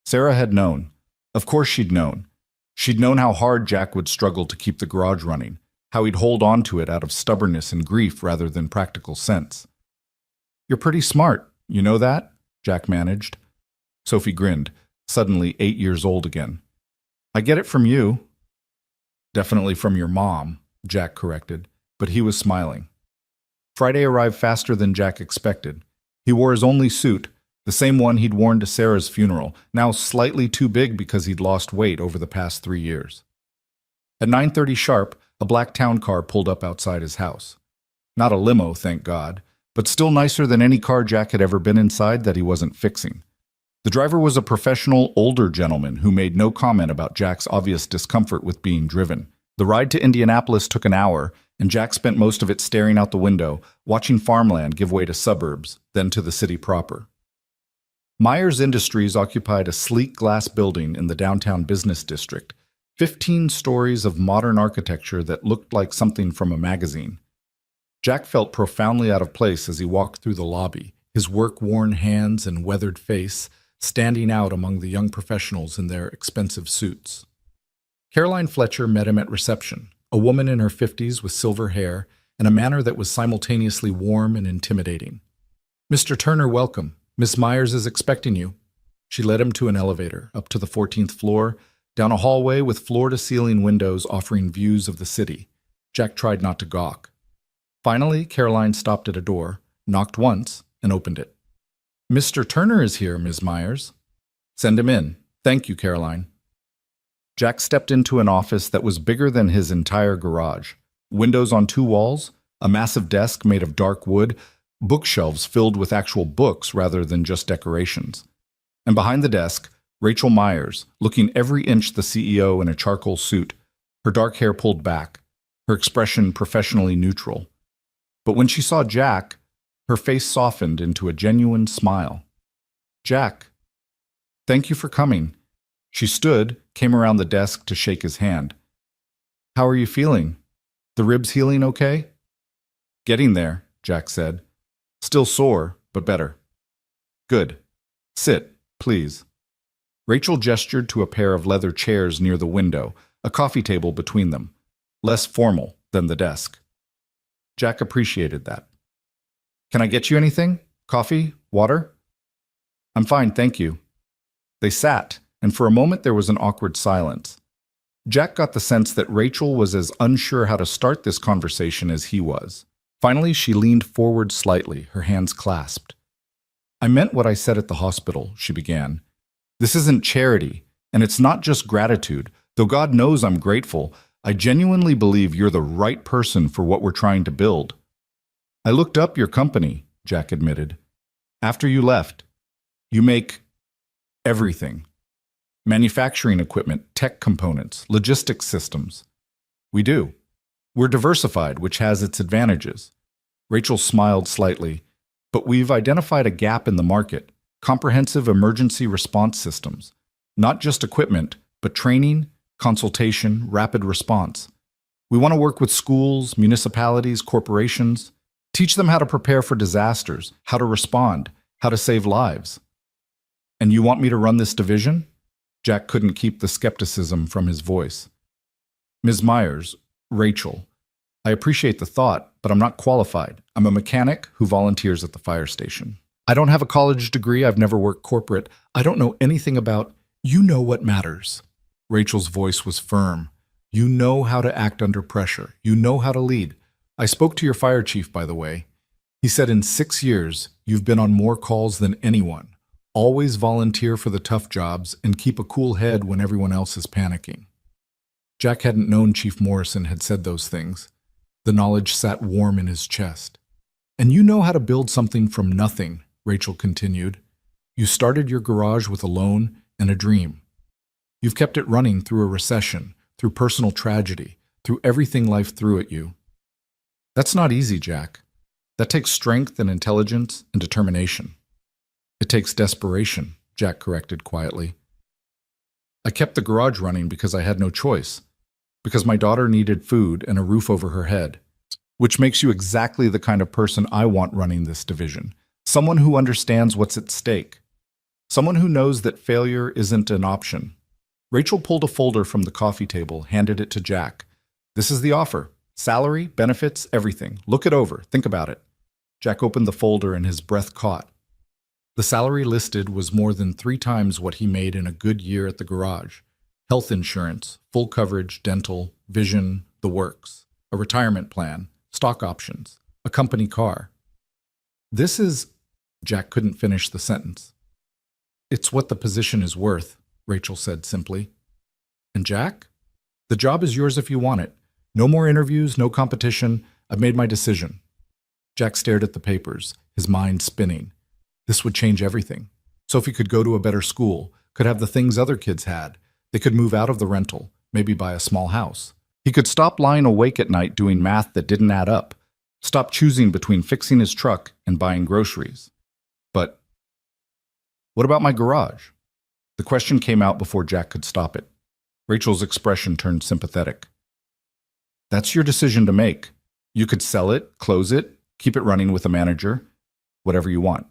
Sarah had known. Of course she'd known. She'd known how hard Jack would struggle to keep the garage running, how he'd hold on to it out of stubbornness and grief rather than practical sense. You're pretty smart, you know that? Jack managed. Sophie grinned, suddenly 8 years old again. I get it from you. Definitely from your mom, Jack corrected, but he was smiling. Friday arrived faster than Jack expected. He wore his only suit, the same one he'd worn to Sarah's funeral, now slightly too big because he'd lost weight over the past 3 years. At 9:30 sharp, a black town car pulled up outside his house. Not a limo, thank God, but still nicer than any car Jack had ever been inside that he wasn't fixing. The driver was a professional, older gentleman who made no comment about Jack's obvious discomfort with being driven. The ride to Indianapolis took an hour, and Jack spent most of it staring out the window, watching farmland give way to suburbs, then to the city proper. Myers Industries occupied a sleek glass building in the downtown business district, 15 stories of modern architecture that looked like something from a magazine. Jack felt profoundly out of place as he walked through the lobby, his work-worn hands and weathered face standing out among the young professionals in their expensive suits. Caroline Fletcher met him at reception, a woman in her 50s with silver hair and a manner that was simultaneously warm and intimidating. Mr. Turner, welcome. Miss Myers is expecting you. She led him to an elevator, up to the 14th floor, down a hallway with floor-to-ceiling windows offering views of the city. Jack tried not to gawk. Finally, Caroline stopped at a door, knocked once, and opened it. Mr. Turner is here, Ms. Myers. Send him in. Thank you, Caroline. Jack stepped into an office that was bigger than his entire garage. Windows on 2 walls, a massive desk made of dark wood, bookshelves filled with actual books rather than just decorations. And behind the desk, Rachel Myers, looking every inch the CEO in a charcoal suit, her dark hair pulled back, her expression professionally neutral. But when she saw Jack, her face softened into a genuine smile. Jack, thank you for coming. She stood, came around the desk to shake his hand. How are you feeling? The ribs healing okay? Getting there, Jack said. Still sore, but better. Good. Sit, please. Rachel gestured to a pair of leather chairs near the window, a coffee table between them, less formal than the desk. Jack appreciated that. Can I get you anything? Coffee? Water? I'm fine, thank you. They sat, and for a moment there was an awkward silence. Jack got the sense that Rachel was as unsure how to start this conversation as he was. Finally, she leaned forward slightly, her hands clasped. I meant what I said at the hospital, she began. This isn't charity, and it's not just gratitude. Though God knows I'm grateful, I genuinely believe you're the right person for what we're trying to build. I looked up your company, Jack admitted. After you left, you make everything. Manufacturing equipment, tech components, logistics systems. We do. We're diversified, which has its advantages. Rachel smiled slightly. But we've identified a gap in the market, comprehensive emergency response systems. Not just equipment, but training, consultation, rapid response. We want to work with schools, municipalities, corporations, teach them how to prepare for disasters, how to respond, how to save lives. And you want me to run this division? Jack couldn't keep the skepticism from his voice. Ms. Myers, Rachel, I appreciate the thought, but I'm not qualified. I'm a mechanic who volunteers at the fire station. I don't have a college degree. I've never worked corporate. I don't know anything about... You know what matters. Rachel's voice was firm. You know how to act under pressure. You know how to lead. I spoke to your fire chief, by the way. He said in 6 years, you've been on more calls than anyone. Always volunteer for the tough jobs and keep a cool head when everyone else is panicking. Jack hadn't known Chief Morrison had said those things. The knowledge sat warm in his chest. And you know how to build something from nothing, Rachel continued. You started your garage with a loan and a dream. You've kept it running through a recession, through personal tragedy, through everything life threw at you. That's not easy, Jack. That takes strength and intelligence and determination. It takes desperation, Jack corrected quietly. I kept the garage running because I had no choice. Because my daughter needed food and a roof over her head, which makes you exactly the kind of person I want running this division. Someone who understands what's at stake. Someone who knows that failure isn't an option. Rachel pulled a folder from the coffee table, handed it to Jack. This is the offer. Salary, benefits, everything. Look it over. Think about it. Jack opened the folder and his breath caught. The salary listed was more than 3 times what he made in a good year at the garage. Health insurance, full coverage, dental, vision, the works, a retirement plan, stock options, a company car. This is... Jack couldn't finish the sentence. It's what the position is worth, Rachel said simply. And Jack? The job is yours if you want it. No more interviews, no competition. I've made my decision. Jack stared at the papers, his mind spinning. This would change everything. Sophie could go to a better school, could have the things other kids had. They could move out of the rental, maybe buy a small house. He could stop lying awake at night doing math that didn't add up, stop choosing between fixing his truck and buying groceries. But what about my garage? The question came out before Jack could stop it. Rachel's expression turned sympathetic. That's your decision to make. You could sell it, close it, keep it running with a manager, whatever you want.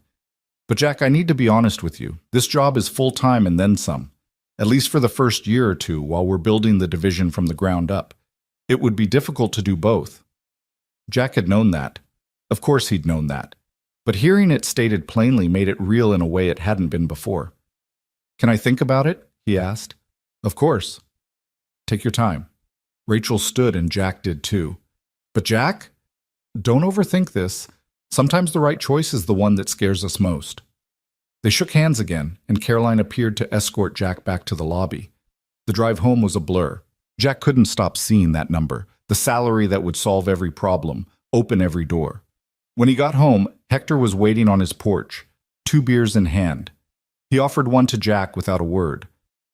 But Jack, I need to be honest with you. This job is full-time and then some. At least for the first year or two while we're building the division from the ground up. It would be difficult to do both. Jack had known that. Of course he'd known that. But hearing it stated plainly made it real in a way it hadn't been before. Can I think about it? He asked. Of course. Take your time. Rachel stood and Jack did too. But Jack, don't overthink this. Sometimes the right choice is the one that scares us most. They shook hands again, and Caroline appeared to escort Jack back to the lobby. The drive home was a blur. Jack couldn't stop seeing that number, the salary that would solve every problem, open every door. When he got home, Hector was waiting on his porch, 2 beers in hand. He offered one to Jack without a word.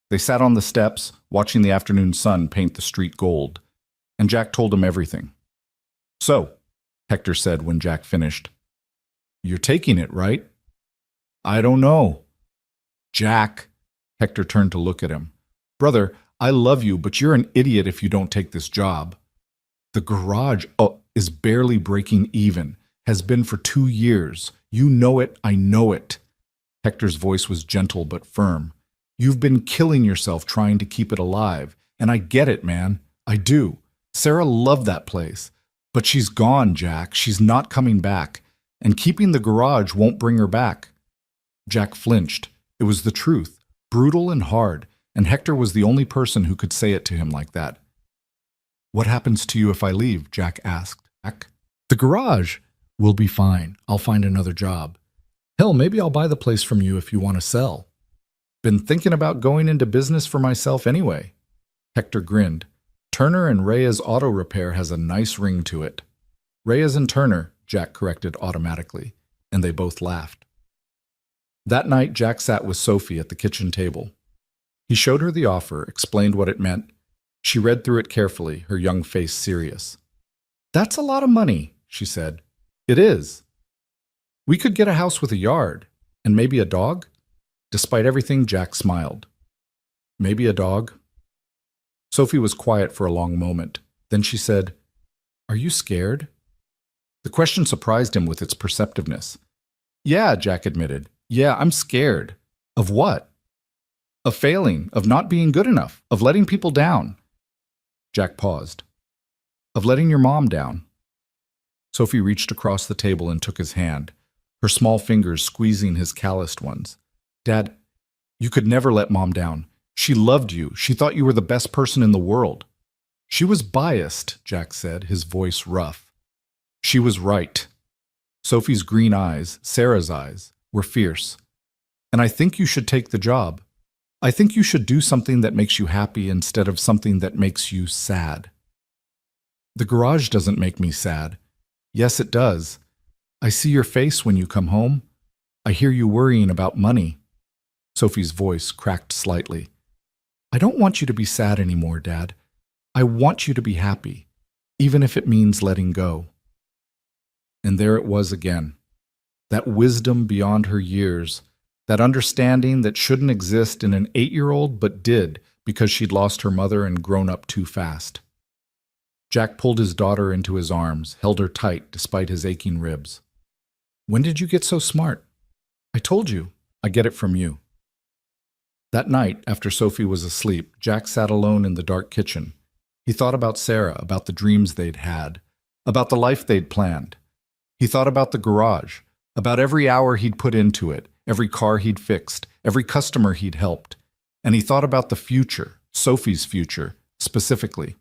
They sat on the steps, watching the afternoon sun paint the street gold, and Jack told him everything. So, Hector said when Jack finished, you're taking it, right? I don't know. Jack, Hector turned to look at him. Brother, I love you, but you're an idiot if you don't take this job. The garage is barely breaking even, has been for 2 years. You know it, I know it. Hector's voice was gentle but firm. You've been killing yourself trying to keep it alive, and I get it, man. I do. Sarah loved that place. But she's gone, Jack. She's not coming back. And keeping the garage won't bring her back. Jack flinched. It was the truth, brutal and hard, and Hector was the only person who could say it to him like that. What happens to you if I leave? Jack asked. The garage. We'll be fine. I'll find another job. Hell, maybe I'll buy the place from you if you want to sell. Been thinking about going into business for myself anyway. Hector grinned. Turner and Reyes Auto Repair has a nice ring to it. Reyes and Turner, Jack corrected automatically, and they both laughed. That night, Jack sat with Sophie at the kitchen table. He showed her the offer, explained what it meant. She read through it carefully, her young face serious. That's a lot of money, she said. It is. We could get a house with a yard, and maybe a dog? Despite everything, Jack smiled. Maybe a dog? Sophie was quiet for a long moment. Then she said, Are you scared? The question surprised him with its perceptiveness. Yeah, Jack admitted. Yeah, I'm scared. Of what? Of failing, of not being good enough, of letting people down. Jack paused. Of letting your mom down. Sophie reached across the table and took his hand, her small fingers squeezing his calloused ones. Dad, you could never let Mom down. She loved you. She thought you were the best person in the world. She was biased, Jack said, his voice rough. She was right. Sophie's green eyes, Sarah's eyes, were fierce. And I think you should take the job. I think you should do something that makes you happy instead of something that makes you sad. The garage doesn't make me sad. Yes, it does. I see your face when you come home. I hear you worrying about money. Sophie's voice cracked slightly. I don't want you to be sad anymore, Dad. I want you to be happy, even if it means letting go. And there it was again. That wisdom beyond her years, that understanding that shouldn't exist in an 8-year-old but did because she'd lost her mother and grown up too fast. Jack pulled his daughter into his arms, held her tight despite his aching ribs. When did you get so smart? I told you. I get it from you. That night, after Sophie was asleep, Jack sat alone in the dark kitchen. He thought about Sarah, about the dreams they'd had, about the life they'd planned. He thought about the garage, about every hour he'd put into it, every car he'd fixed, every customer he'd helped. And he thought about the future, Sophie's future, specifically.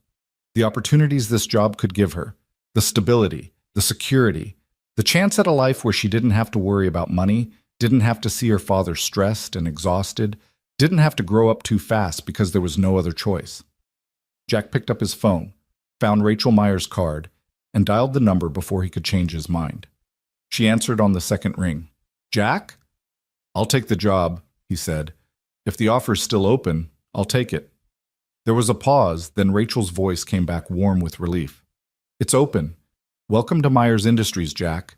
The opportunities this job could give her, the stability, the security, the chance at a life where she didn't have to worry about money, didn't have to see her father stressed and exhausted, didn't have to grow up too fast because there was no other choice. Jack picked up his phone, found Rachel Meyer's card, and dialed the number before he could change his mind. She answered on the second ring. Jack? I'll take the job, he said. If the offer's still open, I'll take it. There was a pause, then Rachel's voice came back warm with relief. It's open. Welcome to Myers Industries, Jack.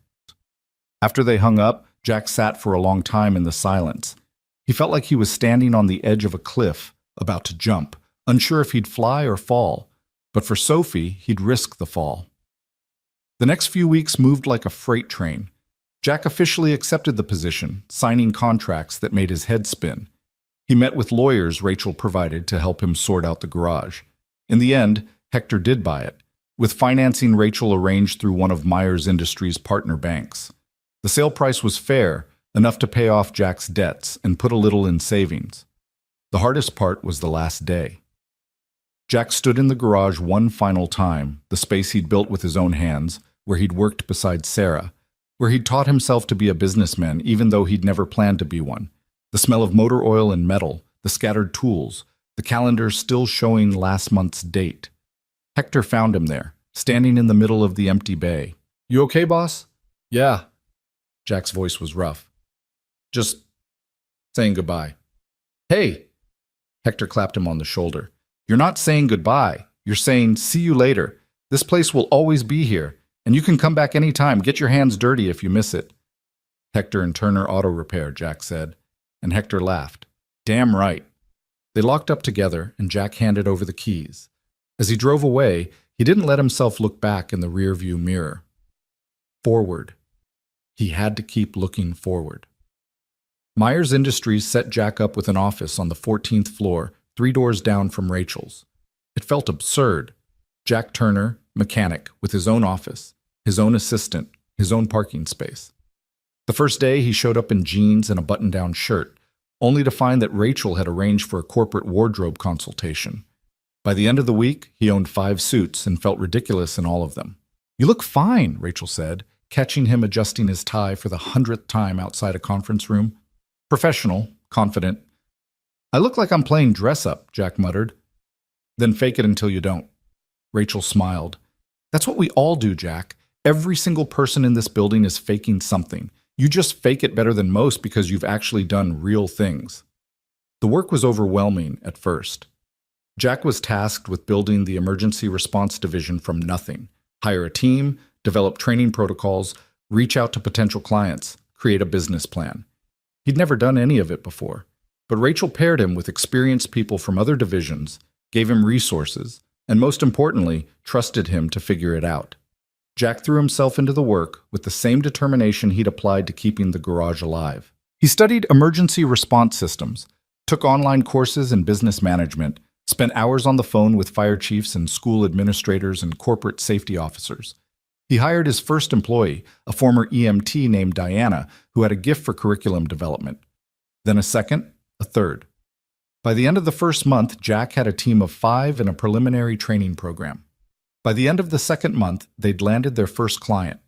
After they hung up, Jack sat for a long time in the silence. He felt like he was standing on the edge of a cliff, about to jump, unsure if he'd fly or fall. But for Sophie, he'd risk the fall. The next few weeks moved like a freight train. Jack officially accepted the position, signing contracts that made his head spin. He met with lawyers Rachel provided to help him sort out the garage. In the end, Hector did buy it, with financing Rachel arranged through one of Myers Industries' partner banks. The sale price was fair, enough to pay off Jack's debts and put a little in savings. The hardest part was the last day. Jack stood in the garage one final time, the space he'd built with his own hands, where he'd worked beside Sarah, where he'd taught himself to be a businessman even though he'd never planned to be one. The smell of motor oil and metal, the scattered tools, the calendar still showing last month's date. Hector found him there, standing in the middle of the empty bay. You okay, boss? Yeah. Jack's voice was rough. Just saying goodbye. Hey! Hector clapped him on the shoulder. You're not saying goodbye. You're saying, see you later. This place will always be here, and you can come back anytime. Get your hands dirty if you miss it. Hector and Turner Auto Repair, Jack said, and Hector laughed. Damn right. They locked up together, and Jack handed over the keys. As he drove away, he didn't let himself look back in the rearview mirror. Forward. He had to keep looking forward. Myers Industries set Jack up with an office on the 14th floor, 3 doors down from Rachel's. It felt absurd. Jack Turner, mechanic, with his own office, his own assistant, his own parking space. The first day, he showed up in jeans and a button-down shirt, only to find that Rachel had arranged for a corporate wardrobe consultation. By the end of the week, he owned 5 suits and felt ridiculous in all of them. "You look fine," Rachel said, catching him adjusting his tie for the 100th time outside a conference room. Professional, confident. "I look like I'm playing dress-up," Jack muttered. "Then fake it until you don't." Rachel smiled. "That's what we all do, Jack. Every single person in this building is faking something. You just fake it better than most because you've actually done real things." The work was overwhelming at first. Jack was tasked with building the emergency response division from nothing. Hire a team, develop training protocols, reach out to potential clients, create a business plan. He'd never done any of it before, but Rachel paired him with experienced people from other divisions, gave him resources, and most importantly, trusted him to figure it out. Jack threw himself into the work with the same determination he'd applied to keeping the garage alive. He studied emergency response systems, took online courses in business management, spent hours on the phone with fire chiefs and school administrators and corporate safety officers. He hired his first employee, a former EMT named Diana, who had a gift for curriculum development. Then a second, a third. By the end of the first month, Jack had a team of 5 in a preliminary training program. By the end of the second month, they'd landed their first client,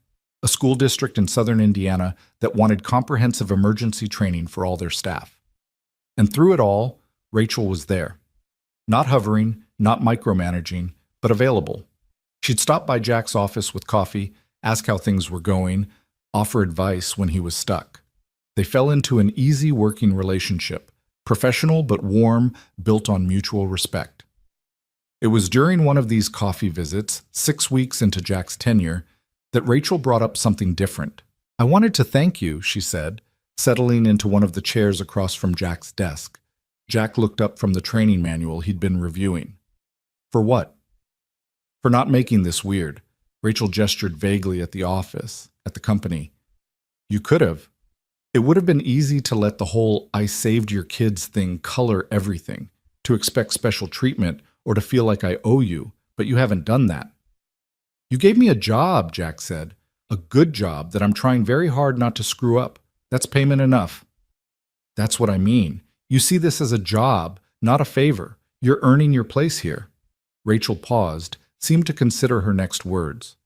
a school district in southern Indiana that wanted comprehensive emergency training for all their staff. And through it all, Rachel was there. Not hovering, not micromanaging, but available. She'd stop by Jack's office with coffee, ask how things were going, offer advice when he was stuck. They fell into an easy working relationship, professional but warm, built on mutual respect. It was during one of these coffee visits, 6 weeks into Jack's tenure, that Rachel brought up something different. "I wanted to thank you," she said, settling into one of the chairs across from Jack's desk. Jack looked up from the training manual he'd been reviewing. "For what?" "For not making this weird." Rachel gestured vaguely at the office, at the company. "You could have. It would have been easy to let the whole 'I saved your kids' thing color everything, to expect special treatment, or to feel like I owe you, but you haven't done that." "You gave me a job," Jack said. "A good job that I'm trying very hard not to screw up. That's payment enough." "That's what I mean. You see this as a job, not a favor. You're earning your place here." Rachel paused, seemed to consider her next words.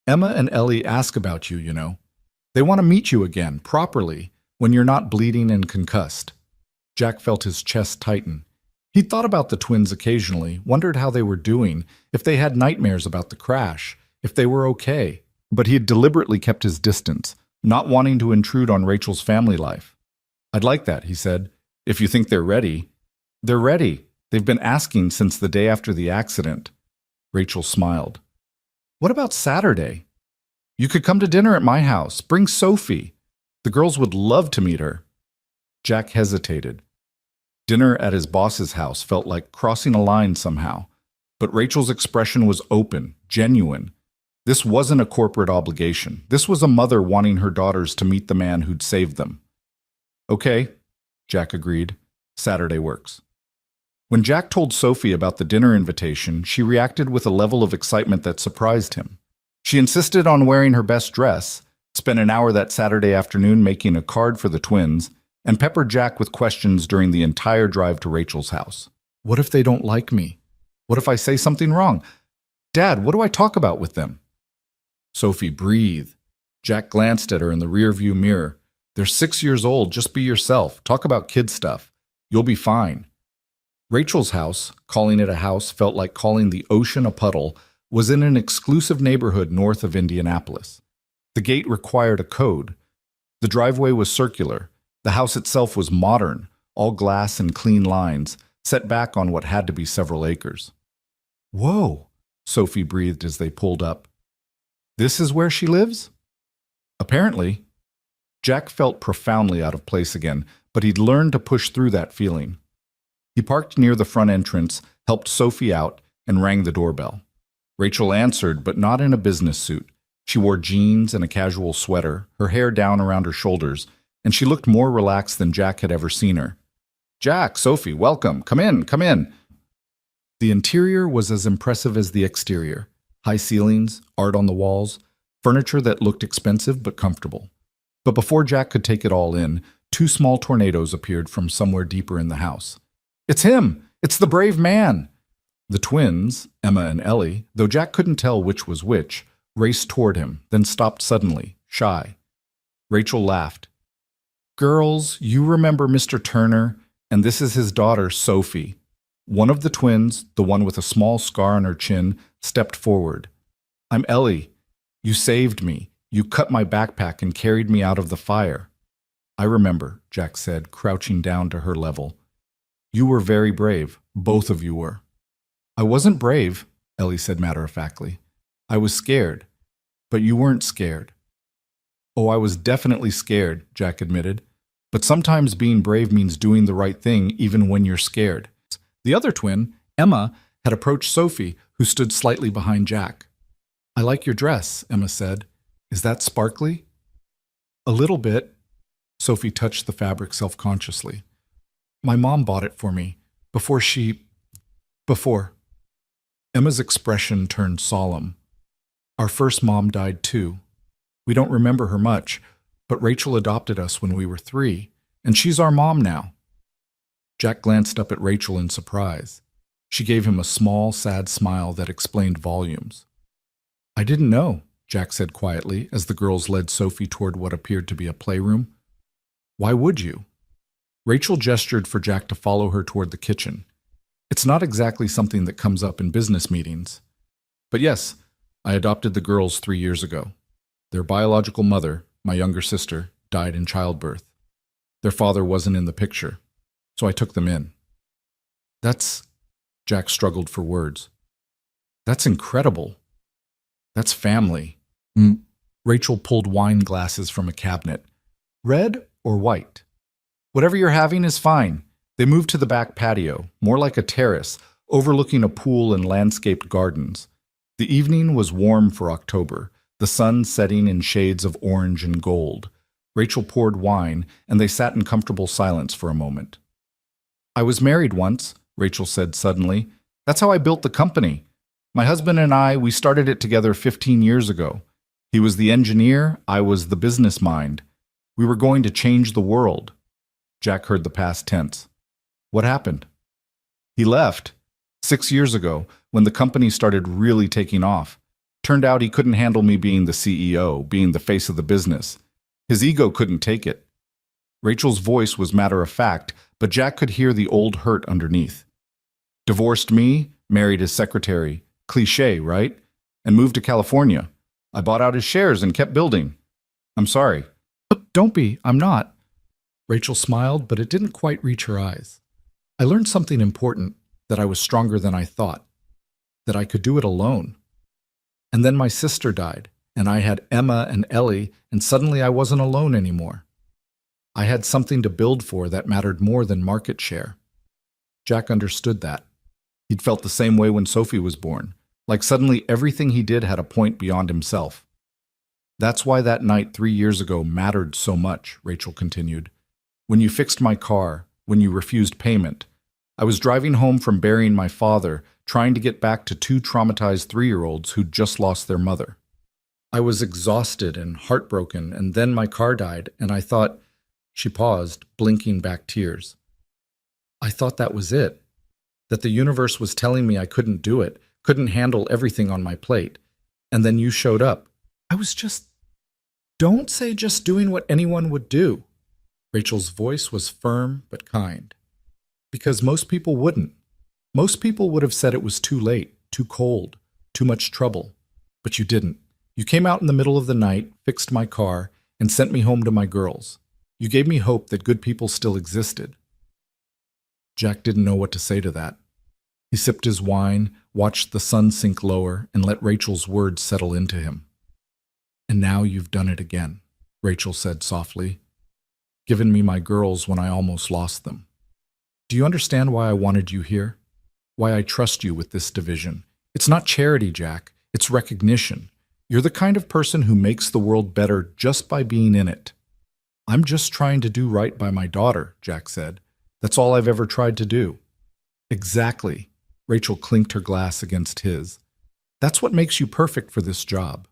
"Emma and Ellie ask about you, you know. They want to meet you again, properly, when you're not bleeding and concussed." Jack felt his chest tighten. He'd thought about the twins occasionally, wondered how they were doing, if they had nightmares about the crash, if they were okay. But he had deliberately kept his distance, not wanting to intrude on Rachel's family life. "I'd like that," he said. "If you think they're ready." "They're ready. They've been asking since the day after the accident." Rachel smiled. "What about Saturday? You could come to dinner at my house. Bring Sophie. The girls would love to meet her." Jack hesitated. Dinner at his boss's house felt like crossing a line somehow, but Rachel's expression was open, genuine. This wasn't a corporate obligation. This was a mother wanting her daughters to meet the man who'd saved them. "Okay," Jack agreed. "Saturday works." When Jack told Sophie about the dinner invitation, she reacted with a level of excitement that surprised him. She insisted on wearing her best dress, spent an hour that Saturday afternoon making a card for the twins, and peppered Jack with questions during the entire drive to Rachel's house. "What if they don't like me? What if I say something wrong? Dad, what do I talk about with them?" Sophie breathed. Jack glanced at her in the rearview mirror. "They're 6 years old. Just be yourself. Talk about kid stuff. You'll be fine." Rachel's house, calling it a house felt like calling the ocean a puddle, was in an exclusive neighborhood north of Indianapolis. The gate required a code. The driveway was circular. The house itself was modern, all glass and clean lines, set back on what had to be several acres. "Whoa," Sophie breathed as they pulled up. "This is where she lives?" "Apparently." Jack felt profoundly out of place again, but he'd learned to push through that feeling. He parked near the front entrance, helped Sophie out, and rang the doorbell. Rachel answered, but not in a business suit. She wore jeans and a casual sweater, her hair down around her shoulders, and she looked more relaxed than Jack had ever seen her. "Jack, Sophie, welcome. Come in, come in." The interior was as impressive as the exterior. High ceilings, art on the walls, furniture that looked expensive but comfortable. But before Jack could take it all in, two small tornadoes appeared from somewhere deeper in the house. "It's him! It's the brave man!" The twins, Emma and Ellie, though Jack couldn't tell which was which, raced toward him, then stopped suddenly, shy. Rachel laughed. "Girls, you remember Mr. Turner, and this is his daughter, Sophie." One of the twins, the one with a small scar on her chin, stepped forward. "I'm Ellie. You saved me. You cut my backpack and carried me out of the fire." "I remember," Jack said, crouching down to her level. "You were very brave. Both of you were." "I wasn't brave," Ellie said matter-of-factly. "I was scared. But you weren't scared." "Oh, I was definitely scared," Jack admitted. "But sometimes being brave means doing the right thing even when you're scared." The other twin, Emma, had approached Sophie, who stood slightly behind Jack. "I like your dress," Emma said. "Is that sparkly?" "A little bit." Sophie touched the fabric self-consciously. "My mom bought it for me, before. Emma's expression turned solemn. "Our first mom died too. We don't remember her much, but Rachel adopted us when we were 3, and she's our mom now." Jack glanced up at Rachel in surprise. She gave him a small, sad smile that explained volumes. "I didn't know," Jack said quietly as the girls led Sophie toward what appeared to be a playroom. "Why would you?" Rachel gestured for Jack to follow her toward the kitchen. "It's not exactly something that comes up in business meetings. But yes, I adopted the girls 3 years ago. Their biological mother, my younger sister, died in childbirth. Their father wasn't in the picture, so I took them in." "That's..." Jack struggled for words. "That's incredible. That's family." Rachel pulled wine glasses from a cabinet. "Red or white?" "Whatever you're having is fine." They moved to the back patio, more like a terrace, overlooking a pool and landscaped gardens. The evening was warm for October, the sun setting in shades of orange and gold. Rachel poured wine, and they sat in comfortable silence for a moment. "I was married once," Rachel said suddenly. "That's how I built the company. My husband and we started it together 15 years ago. He was the engineer, I was the business mind. We were going to change the world." Jack heard the past tense. "What happened?" "He left. 6 years ago, when the company started really taking off. Turned out he couldn't handle me being the CEO, being the face of the business. His ego couldn't take it." Rachel's voice was matter-of-fact, but Jack could hear the old hurt underneath. "Divorced me, married his secretary. Cliché, right? And moved to California. I bought out his shares and kept building. I'm sorry." "Don't be, I'm not." Rachel smiled, but it didn't quite reach her eyes. "I learned something important, that I was stronger than I thought. That I could do it alone. And then my sister died, and I had Emma and Ellie, and suddenly I wasn't alone anymore. I had something to build for that mattered more than market share." Jack understood that. He'd felt the same way when Sophie was born, like suddenly everything he did had a point beyond himself. "That's why that night 3 years ago mattered so much," Rachel continued. "When you fixed my car, when you refused payment. I was driving home from burying my father, trying to get back to 2 traumatized 3-year-olds who'd just lost their mother. I was exhausted and heartbroken, and then my car died, and I thought..." She paused, blinking back tears. "I thought that was it. That the universe was telling me I couldn't do it, couldn't handle everything on my plate. And then you showed up. I was just..." "Don't say just doing what anyone would do." Rachel's voice was firm but kind. "Because most people wouldn't. Most people would have said it was too late, too cold, too much trouble. But you didn't. You came out in the middle of the night, fixed my car, and sent me home to my girls. You gave me hope that good people still existed." Jack didn't know what to say to that. He sipped his wine, watched the sun sink lower, and let Rachel's words settle into him. "And now you've done it again," Rachel said softly. "Given me my girls when I almost lost them. Do you understand why I wanted you here? Why I trust you with this division? It's not charity, Jack. It's recognition. You're the kind of person who makes the world better just by being in it. I'm just trying to do right by my daughter, Jack said. That's all I've ever tried to do. Exactly. Rachel clinked her glass against his. That's what makes you perfect for this job.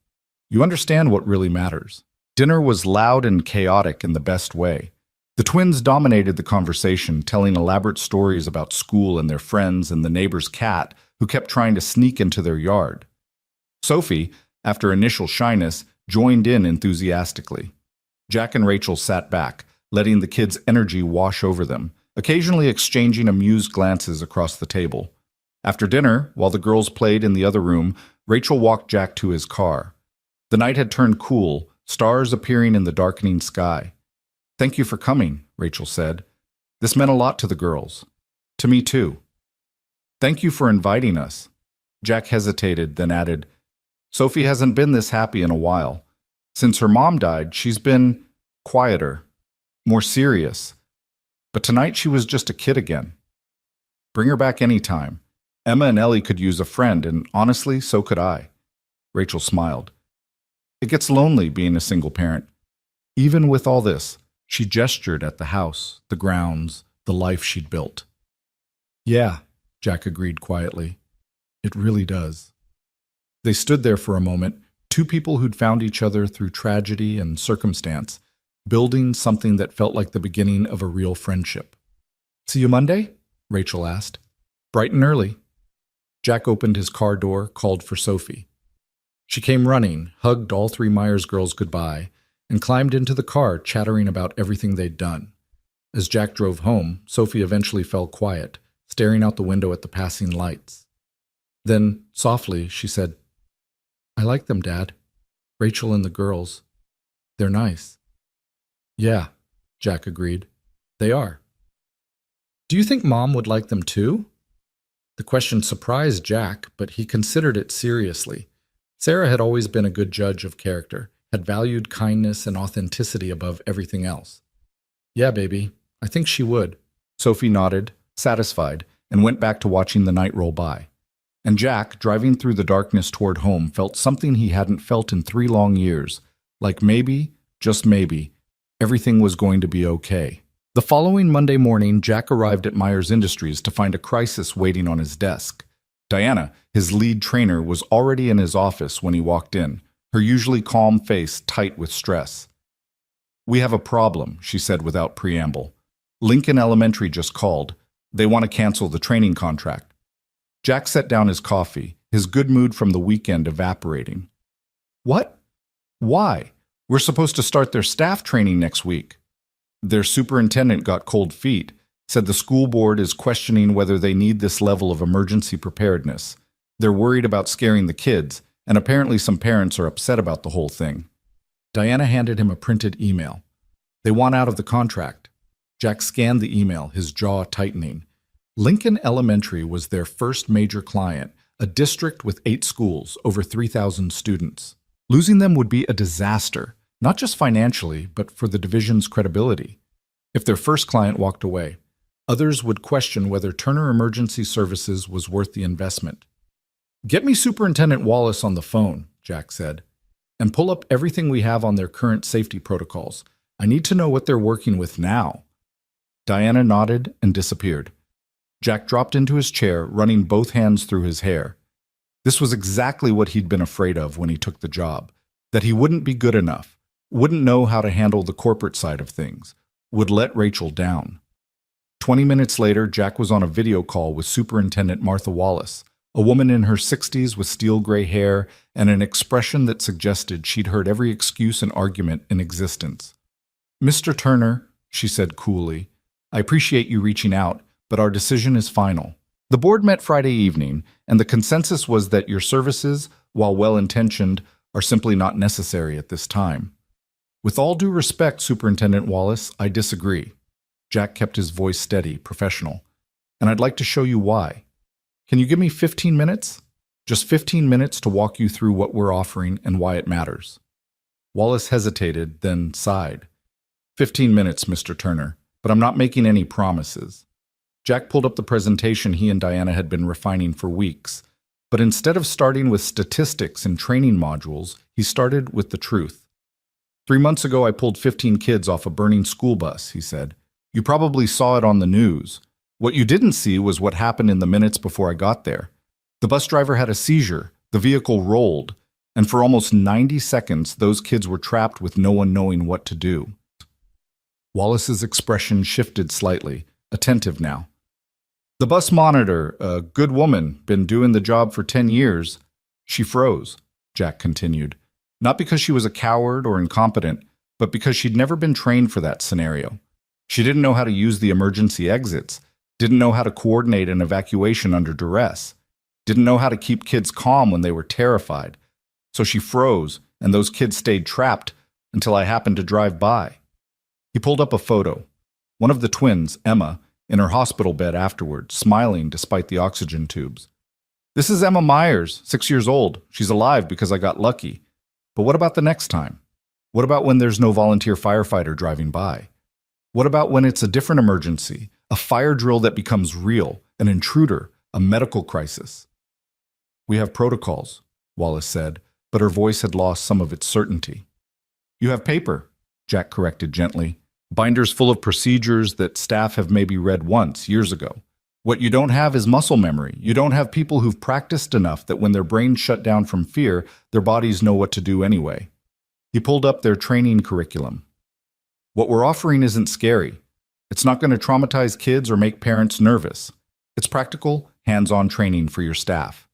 You understand what really matters. Dinner was loud and chaotic in the best way. The twins dominated the conversation, telling elaborate stories about school and their friends and the neighbor's cat who kept trying to sneak into their yard. Sophie, after initial shyness, joined in enthusiastically. Jack and Rachel sat back, letting the kids' energy wash over them, occasionally exchanging amused glances across the table. After dinner, while the girls played in the other room, Rachel walked Jack to his car. The night had turned cool, stars appearing in the darkening sky. "Thank you for coming," Rachel said. "This meant a lot to the girls. To me, too." "Thank you for inviting us." Jack hesitated, then added, "Sophie hasn't been this happy in a while. Since her mom died, she's been quieter, more serious. But tonight she was just a kid again. Bring her back anytime. Emma and Ellie could use a friend, and honestly, so could I." Rachel smiled. "It gets lonely being a single parent. Even with all this," she gestured at the house, the grounds, the life she'd built. "Yeah," Jack agreed quietly. "It really does." They stood there for a moment, two people who'd found each other through tragedy and circumstance, building something that felt like the beginning of a real friendship. "See you Monday?" Rachel asked. "Bright and early." Jack opened his car door, called for Sophie. She came running, hugged all three Myers girls goodbye, and climbed into the car, chattering about everything they'd done. As Jack drove home, Sophie eventually fell quiet, staring out the window at the passing lights. Then, softly, she said, "I like them, Dad. Rachel and the girls. They're nice." "Yeah," Jack agreed. "They are." "Do you think Mom would like them too?" The question surprised Jack, but he considered it seriously. Sarah had always been a good judge of character, had valued kindness and authenticity above everything else. "Yeah, baby, I think she would." Sophie nodded, satisfied, and went back to watching the night roll by. And Jack, driving through the darkness toward home, felt something he hadn't felt in 3 long years, like maybe, just maybe, everything was going to be okay. The following Monday morning, Jack arrived at Myers Industries to find a crisis waiting on his desk. Diana, his lead trainer, was already in his office when he walked in, her usually calm face tight with stress. "We have a problem," she said without preamble. "Lincoln Elementary just called. They want to cancel the training contract." Jack set down his coffee, his good mood from the weekend evaporating. "What? Why? We're supposed to start their staff training next week." Their superintendent got cold feet, said the school board is questioning whether they need this level of emergency preparedness. They're worried about scaring the kids, and apparently some parents are upset about the whole thing. Diana handed him a printed email. "They want out of the contract." Jack scanned the email, his jaw tightening. Lincoln Elementary was their first major client, a district with 8 schools, over 3,000 students. Losing them would be a disaster, not just financially, but for the division's credibility. If their first client walked away, others would question whether Turner Emergency Services was worth the investment. "Get me Superintendent Wallace on the phone," Jack said, "and pull up everything we have on their current safety protocols. I need to know what they're working with now." Diana nodded and disappeared. Jack dropped into his chair, running both hands through his hair. This was exactly what he'd been afraid of when he took the job, that he wouldn't be good enough, wouldn't know how to handle the corporate side of things, would let Rachel down. 20 minutes later, Jack was on a video call with Superintendent Martha Wallace, a woman in her 60s with steel gray hair and an expression that suggested she'd heard every excuse and argument in existence. "Mr. Turner," she said coolly, "I appreciate you reaching out, but our decision is final. The board met Friday evening, and the consensus was that your services, while well-intentioned, are simply not necessary at this time. With all due respect, Superintendent Wallace, I disagree." Jack kept his voice steady, professional. "And I'd like to show you why. Can you give me 15 minutes? Just 15 minutes to walk you through what we're offering and why it matters." Wallace hesitated, then sighed. 15 minutes, Mr. Turner, but I'm not making any promises." Jack pulled up the presentation he and Diana had been refining for weeks. But instead of starting with statistics and training modules, he started with the truth. 3 months ago, I pulled 15 kids off a burning school bus, he said. You probably saw it on the news. What you didn't see was what happened in the minutes before I got there. The bus driver had a seizure, the vehicle rolled, and for almost 90 seconds, those kids were trapped with no one knowing what to do. Wallace's expression shifted slightly, attentive now. The bus monitor, a good woman, been doing the job for 10 years. She froze, Jack continued. Not because she was a coward or incompetent, but because she'd never been trained for that scenario. She didn't know how to use the emergency exits, didn't know how to coordinate an evacuation under duress, didn't know how to keep kids calm when they were terrified. So she froze, and those kids stayed trapped until I happened to drive by. He pulled up a photo. One of the twins, Emma, in her hospital bed afterward, smiling despite the oxygen tubes. This is Emma Myers, 6 years old. She's alive because I got lucky. But what about the next time? What about when there's no volunteer firefighter driving by? What about when it's a different emergency, a fire drill that becomes real, an intruder, a medical crisis? We have protocols, Wallace said, but her voice had lost some of its certainty. You have paper, Jack corrected gently. Binders full of procedures that staff have maybe read once, years ago. What you don't have is muscle memory. You don't have people who've practiced enough that when their brains shut down from fear, their bodies know what to do anyway. He pulled up their training curriculum. What we're offering isn't scary. It's not going to traumatize kids or make parents nervous. It's practical, hands-on training for your staff.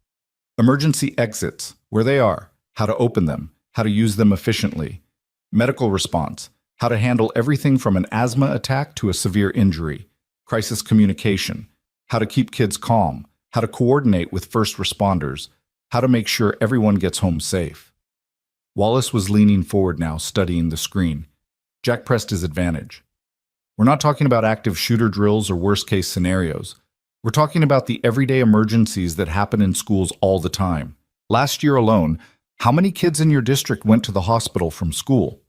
Emergency exits, where they are, how to open them, how to use them efficiently. Medical response, how to handle everything from an asthma attack to a severe injury. Crisis communication, how to keep kids calm, how to coordinate with first responders, how to make sure everyone gets home safe. Wallace was leaning forward now, studying the screen. Jack pressed his advantage. We're not talking about active shooter drills or worst-case scenarios. We're talking about the everyday emergencies that happen in schools all the time. Last year alone, how many kids in your district went to the hospital from school?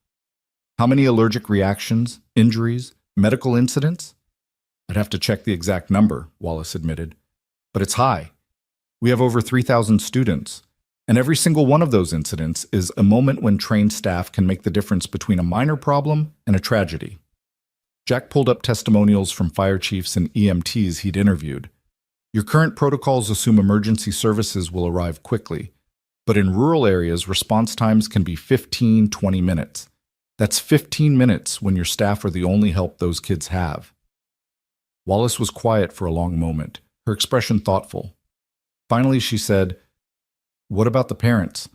How many allergic reactions, injuries, medical incidents? I'd have to check the exact number, Wallace admitted. But it's high. We have over 3,000 students, and every single one of those incidents is a moment when trained staff can make the difference between a minor problem and a tragedy. Jack pulled up testimonials from fire chiefs and EMTs he'd interviewed. Your current protocols assume emergency services will arrive quickly, but in rural areas, response times can be 15-20 minutes. That's 15 minutes when your staff are the only help those kids have. Wallace was quiet for a long moment, her expression thoughtful. Finally, she said, What about the parents?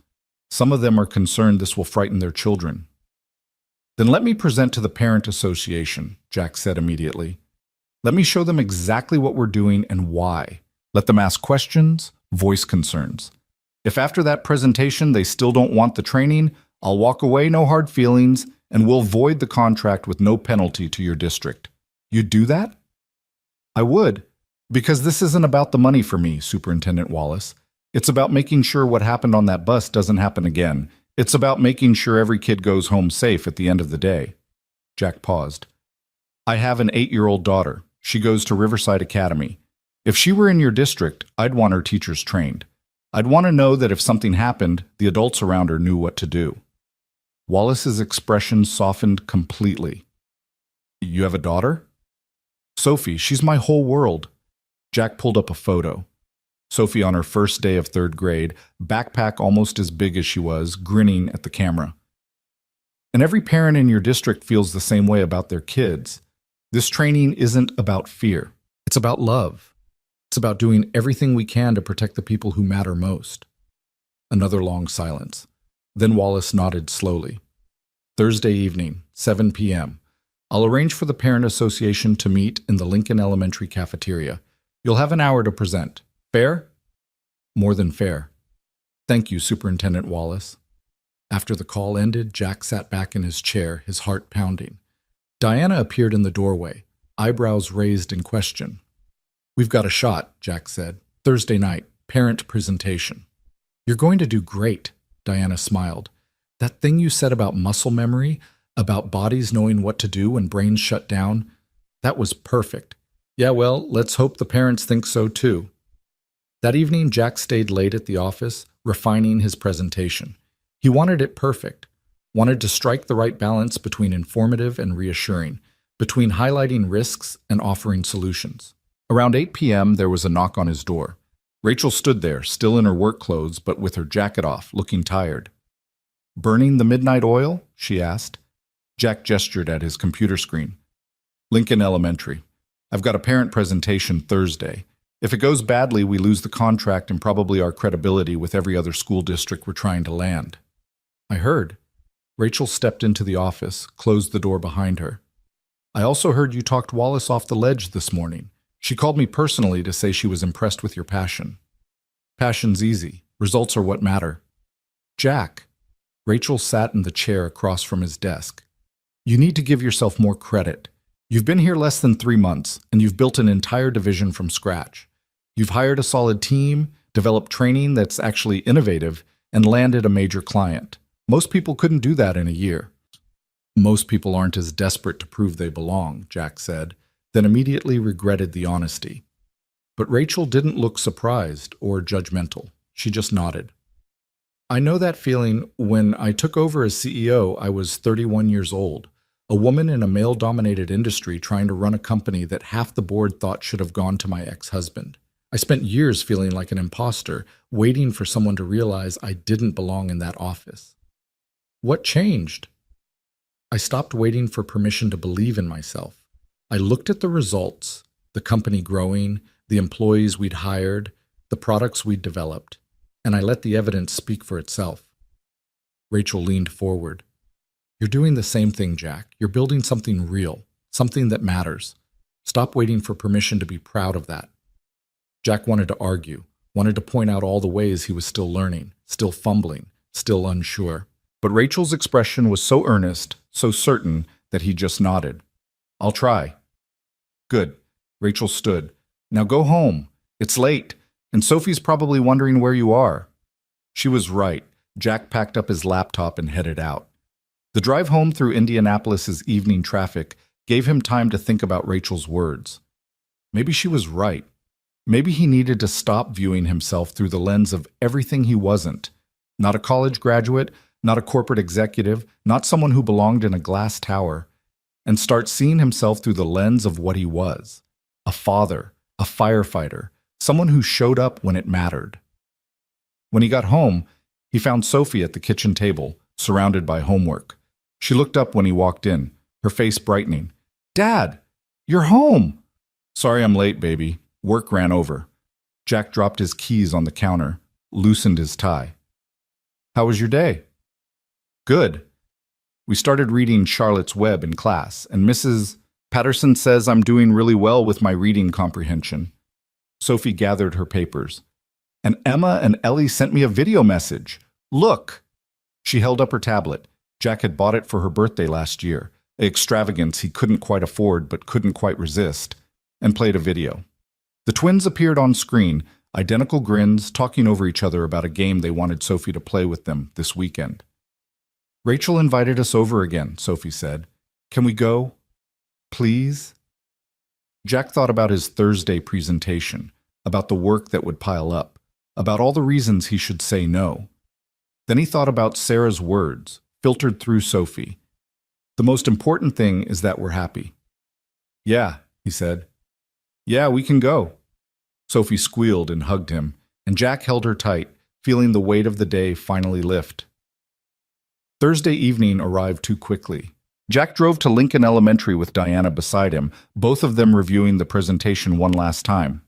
Some of them are concerned this will frighten their children. Then let me present to the Parent Association, Jack said immediately. Let me show them exactly what we're doing and why. Let them ask questions, voice concerns. If after that presentation they still don't want the training, I'll walk away, no hard feelings, and we'll void the contract with no penalty to your district. You'd do that? I would, because this isn't about the money for me, Superintendent Wallace. It's about making sure what happened on that bus doesn't happen again. It's about making sure every kid goes home safe at the end of the day. Jack paused. I have an 8-year-old daughter. She goes to Riverside Academy. If she were in your district, I'd want her teachers trained. I'd want to know that if something happened, the adults around her knew what to do. Wallace's expression softened completely. You have a daughter? Sophie, she's my whole world. Jack pulled up a photo. Sophie on her first day of 3rd grade, backpack almost as big as she was, grinning at the camera. And every parent in your district feels the same way about their kids. This training isn't about fear. It's about love. It's about doing everything we can to protect the people who matter most. Another long silence. Then Wallace nodded slowly. Thursday evening, 7 p.m. I'll arrange for the Parent Association to meet in the Lincoln Elementary cafeteria. You'll have an hour to present. Fair? More than fair. Thank you, Superintendent Wallace. After the call ended, Jack sat back in his chair, his heart pounding. Diana appeared in the doorway, eyebrows raised in question. We've got a shot, Jack said. Thursday night, parent presentation. You're going to do great, Diana smiled. That thing you said about muscle memory, about bodies knowing what to do when brains shut down, that was perfect. Yeah, well, let's hope the parents think so too. That evening, Jack stayed late at the office, refining his presentation. He wanted it perfect, wanted to strike the right balance between informative and reassuring, between highlighting risks and offering solutions. Around 8 p.m., there was a knock on his door. Rachel stood there, still in her work clothes, but with her jacket off, looking tired. "Burning the midnight oil?" she asked. Jack gestured at his computer screen. "Lincoln Elementary. I've got a parent presentation Thursday. If it goes badly, we lose the contract and probably our credibility with every other school district we're trying to land." "I heard." Rachel stepped into the office, closed the door behind her. "I also heard you talked Wallace off the ledge this morning. She called me personally to say she was impressed with your passion." "Passion's easy. Results are what matter." "Jack." Rachel sat in the chair across from his desk. "You need to give yourself more credit. You've been here less than 3 months, and you've built an entire division from scratch. You've hired a solid team, developed training that's actually innovative, and landed a major client. Most people couldn't do that in a year." "Most people aren't as desperate to prove they belong," Jack said, then immediately regretted the honesty. But Rachel didn't look surprised or judgmental. She just nodded. "I know that feeling. When I took over as CEO, I was 31 years old, a woman in a male-dominated industry trying to run a company that half the board thought should have gone to my ex-husband. I spent years feeling like an imposter, waiting for someone to realize I didn't belong in that office. What changed? I stopped waiting for permission to believe in myself. I looked at the results, the company growing, the employees we'd hired, the products we'd developed, and I let the evidence speak for itself." Rachel leaned forward. "You're doing the same thing, Jack. You're building something real, something that matters. Stop waiting for permission to be proud of that." Jack wanted to argue, wanted to point out all the ways he was still learning, still fumbling, still unsure. But Rachel's expression was so earnest, so certain, that he just nodded. "I'll try." "Good." Rachel stood. "Now go home. It's late, and Sophie's probably wondering where you are." She was right. Jack packed up his laptop and headed out. The drive home through Indianapolis's evening traffic gave him time to think about Rachel's words. Maybe she was right. Maybe he needed to stop viewing himself through the lens of everything he wasn't. Not a college graduate, not a corporate executive, not someone who belonged in a glass tower, and start seeing himself through the lens of what he was: a father, a firefighter, someone who showed up when it mattered. When he got home, he found Sophie at the kitchen table, surrounded by homework. She looked up when he walked in, her face brightening. "Dad, you're home!" "Sorry I'm late, baby. Work ran over." Jack dropped his keys on the counter, loosened his tie. "How was your day?" "Good. We started reading Charlotte's Web in class, and Mrs. Patterson says I'm doing really well with my reading comprehension." Sophie gathered her papers. "And Emma and Ellie sent me a video message. Look!" She held up her tablet. Jack had bought it for her birthday last year, an extravagance he couldn't quite afford but couldn't quite resist, and played a video. The twins appeared on screen, identical grins, talking over each other about a game they wanted Sophie to play with them this weekend. "Rachel invited us over again," Sophie said. "Can we go? Please?" Jack thought about his Thursday presentation, about the work that would pile up, about all the reasons he should say no. Then he thought about Sarah's words, filtered through Sophie. "The most important thing is that we're happy." "Yeah," he said. "Yeah, we can go." Sophie squealed and hugged him, and Jack held her tight, feeling the weight of the day finally lift. Thursday evening arrived too quickly. Jack drove to Lincoln Elementary with Diana beside him, both of them reviewing the presentation one last time.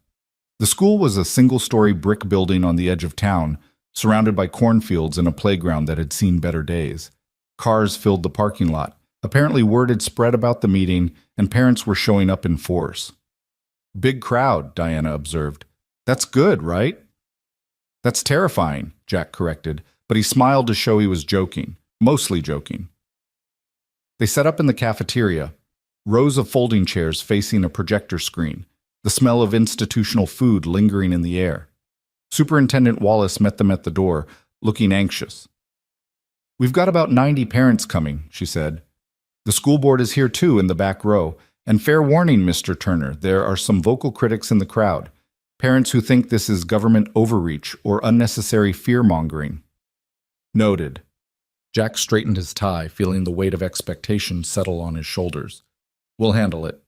The school was a single-story brick building on the edge of town, surrounded by cornfields and a playground that had seen better days. Cars filled the parking lot. Apparently word had spread about the meeting, and parents were showing up in force. "Big crowd," Diana observed. "That's good, right?" "That's terrifying," Jack corrected, but he smiled to show he was joking. Mostly joking. They set up in the cafeteria, rows of folding chairs facing a projector screen, the smell of institutional food lingering in the air. Superintendent Wallace met them at the door, looking anxious. "We've got about 90 parents coming," she said. "The school board is here too in the back row, And fair warning, Mr. Turner, there are some vocal critics in the crowd, parents who think this is government overreach or unnecessary fear-mongering. Noted. Jack straightened his tie, feeling the weight of expectation settle on his shoulders. We'll handle it.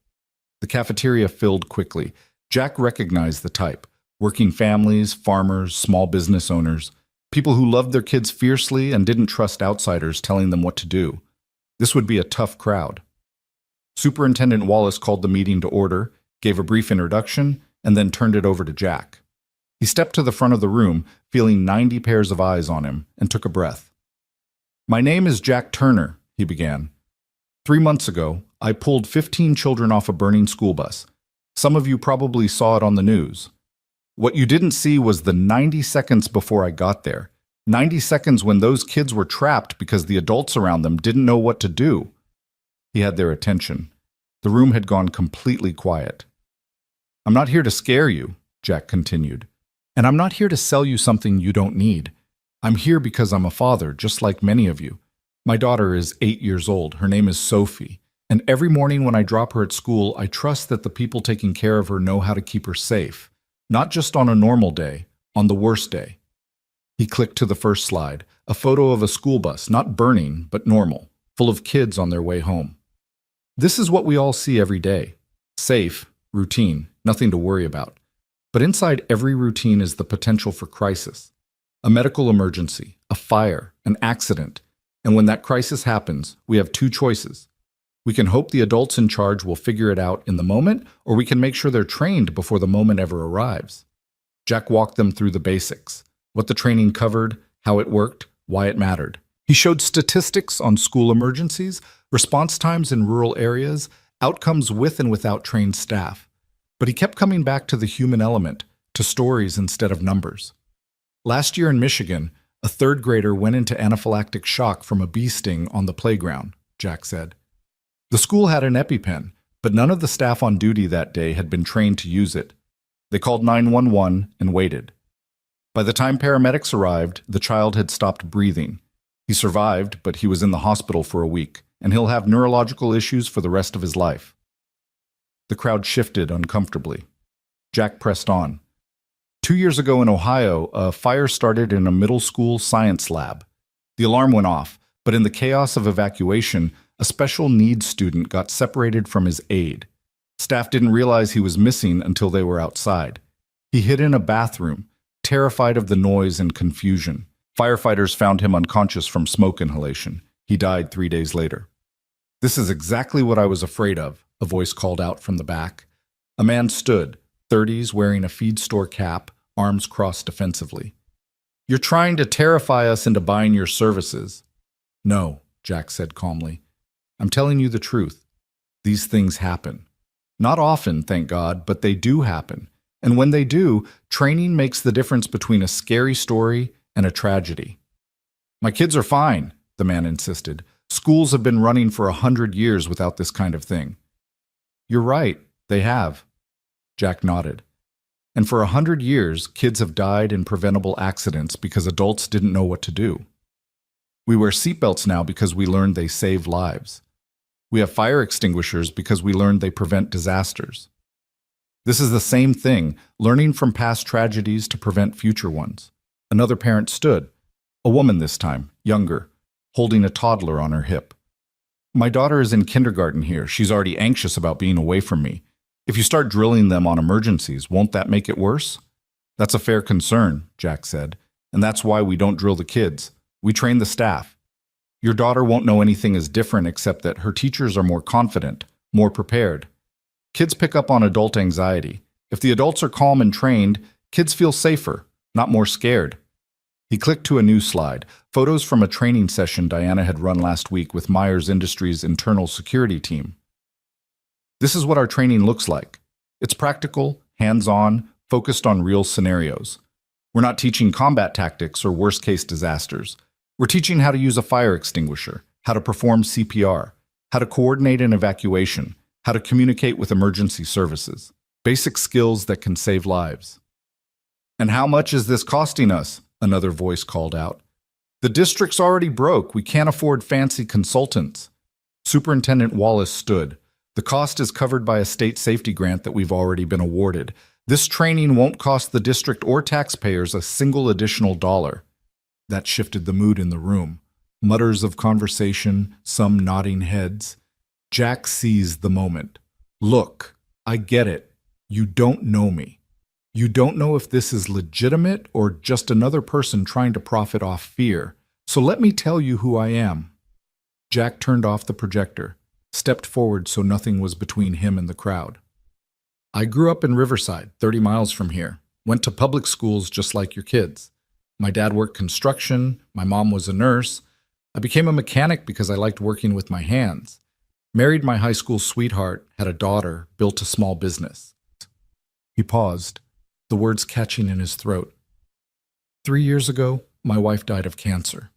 The cafeteria filled quickly. Jack recognized the type. Working families, farmers, small business owners, people who loved their kids fiercely and didn't trust outsiders telling them what to do. This would be a tough crowd. Superintendent Wallace called the meeting to order, gave a brief introduction, and then turned it over to Jack. He stepped to the front of the room, feeling 90 pairs of eyes on him, and took a breath. "My name is Jack Turner," he began. 3 months ago, I pulled 15 children off a burning school bus. Some of you probably saw it on the news. What you didn't see was the 90 seconds before I got there. 90 seconds when those kids were trapped because the adults around them didn't know what to do. He had their attention. The room had gone completely quiet. "I'm not here to scare you," Jack continued. "And I'm not here to sell you something you don't need. I'm here because I'm a father, just like many of you. My daughter is 8 years old. Her name is Sophie. And every morning when I drop her at school, I trust that the people taking care of her know how to keep her safe. Not just on a normal day, on the worst day." He clicked to the first slide, a photo of a school bus, not burning, but normal, full of kids on their way home. This is what we all see every day. Safe, routine, nothing to worry about. But inside every routine is the potential for crisis. A medical emergency, a fire, an accident. And when that crisis happens, we have two choices. We can hope the adults in charge will figure it out in the moment, or we can make sure they're trained before the moment ever arrives. Jack walked them through the basics, what the training covered, how it worked, why it mattered. He showed statistics on school emergencies, response times in rural areas, outcomes with and without trained staff. But he kept coming back to the human element, to stories instead of numbers. Last year in Michigan, a third grader went into anaphylactic shock from a bee sting on the playground, Jack said. The school had an EpiPen, but none of the staff on duty that day had been trained to use it. They called 911 and waited. By the time paramedics arrived, the child had stopped breathing. He survived, but he was in the hospital for a week, and he'll have neurological issues for the rest of his life. The crowd shifted uncomfortably. Jack pressed on. 2 years ago in Ohio, a fire started in a middle school science lab. The alarm went off, but in the chaos of evacuation, a special needs student got separated from his aide. Staff didn't realize he was missing until they were outside. He hid in a bathroom, terrified of the noise and confusion. Firefighters found him unconscious from smoke inhalation. He died 3 days later. "This is exactly what I was afraid of," a voice called out from the back. A man stood, 30s, wearing a feed store cap, arms crossed defensively. "You're trying to terrify us into buying your services." "No," Jack said calmly. "I'm telling you the truth. These things happen. Not often, thank God, but they do happen. And when they do, training makes the difference between a scary story and a tragedy." "My kids are fine," the man insisted. "Schools have been running for 100 years without this kind of thing." "You're right, they have." Jack nodded. "And for 100 years, kids have died in preventable accidents because adults didn't know what to do. We wear seatbelts now because we learned they save lives. We have fire extinguishers because we learned they prevent disasters. This is the same thing, learning from past tragedies to prevent future ones." Another parent stood, a woman this time, younger, holding a toddler on her hip. "My daughter is in kindergarten here. She's already anxious about being away from me. If you start drilling them on emergencies, won't that make it worse?" "That's a fair concern," Jack said, "and that's why we don't drill the kids. We train the staff. Your daughter won't know anything is different except that her teachers are more confident, more prepared. Kids pick up on adult anxiety. If the adults are calm and trained, kids feel safer, not more scared." He clicked to a new slide, photos from a training session Diana had run last week with Myers Industries' internal security team. "This is what our training looks like. It's practical, hands-on, focused on real scenarios. We're not teaching combat tactics or worst-case disasters. We're teaching how to use a fire extinguisher, how to perform CPR, how to coordinate an evacuation, how to communicate with emergency services. Basic skills that can save lives." "And how much is this costing us?" another voice called out. "The district's already broke. We can't afford fancy consultants." Superintendent Wallace stood. The cost is covered by a state safety grant that we've already been awarded. This training won't cost the district or taxpayers a single additional dollar. That shifted the mood in the room. Mutters of conversation, some nodding heads. Jack seized the moment. Look, I get it. You don't know me. You don't know if this is legitimate or just another person trying to profit off fear. So let me tell you who I am. Jack turned off the projector, stepped forward so nothing was between him and the crowd. I grew up in Riverside, 30 miles from here. Went to public schools just like your kids. My dad worked construction. My mom was a nurse. I became a mechanic because I liked working with my hands. Married my high school sweetheart, had a daughter, built a small business. He paused, the words catching in his throat. 3 years ago, my wife died of cancer.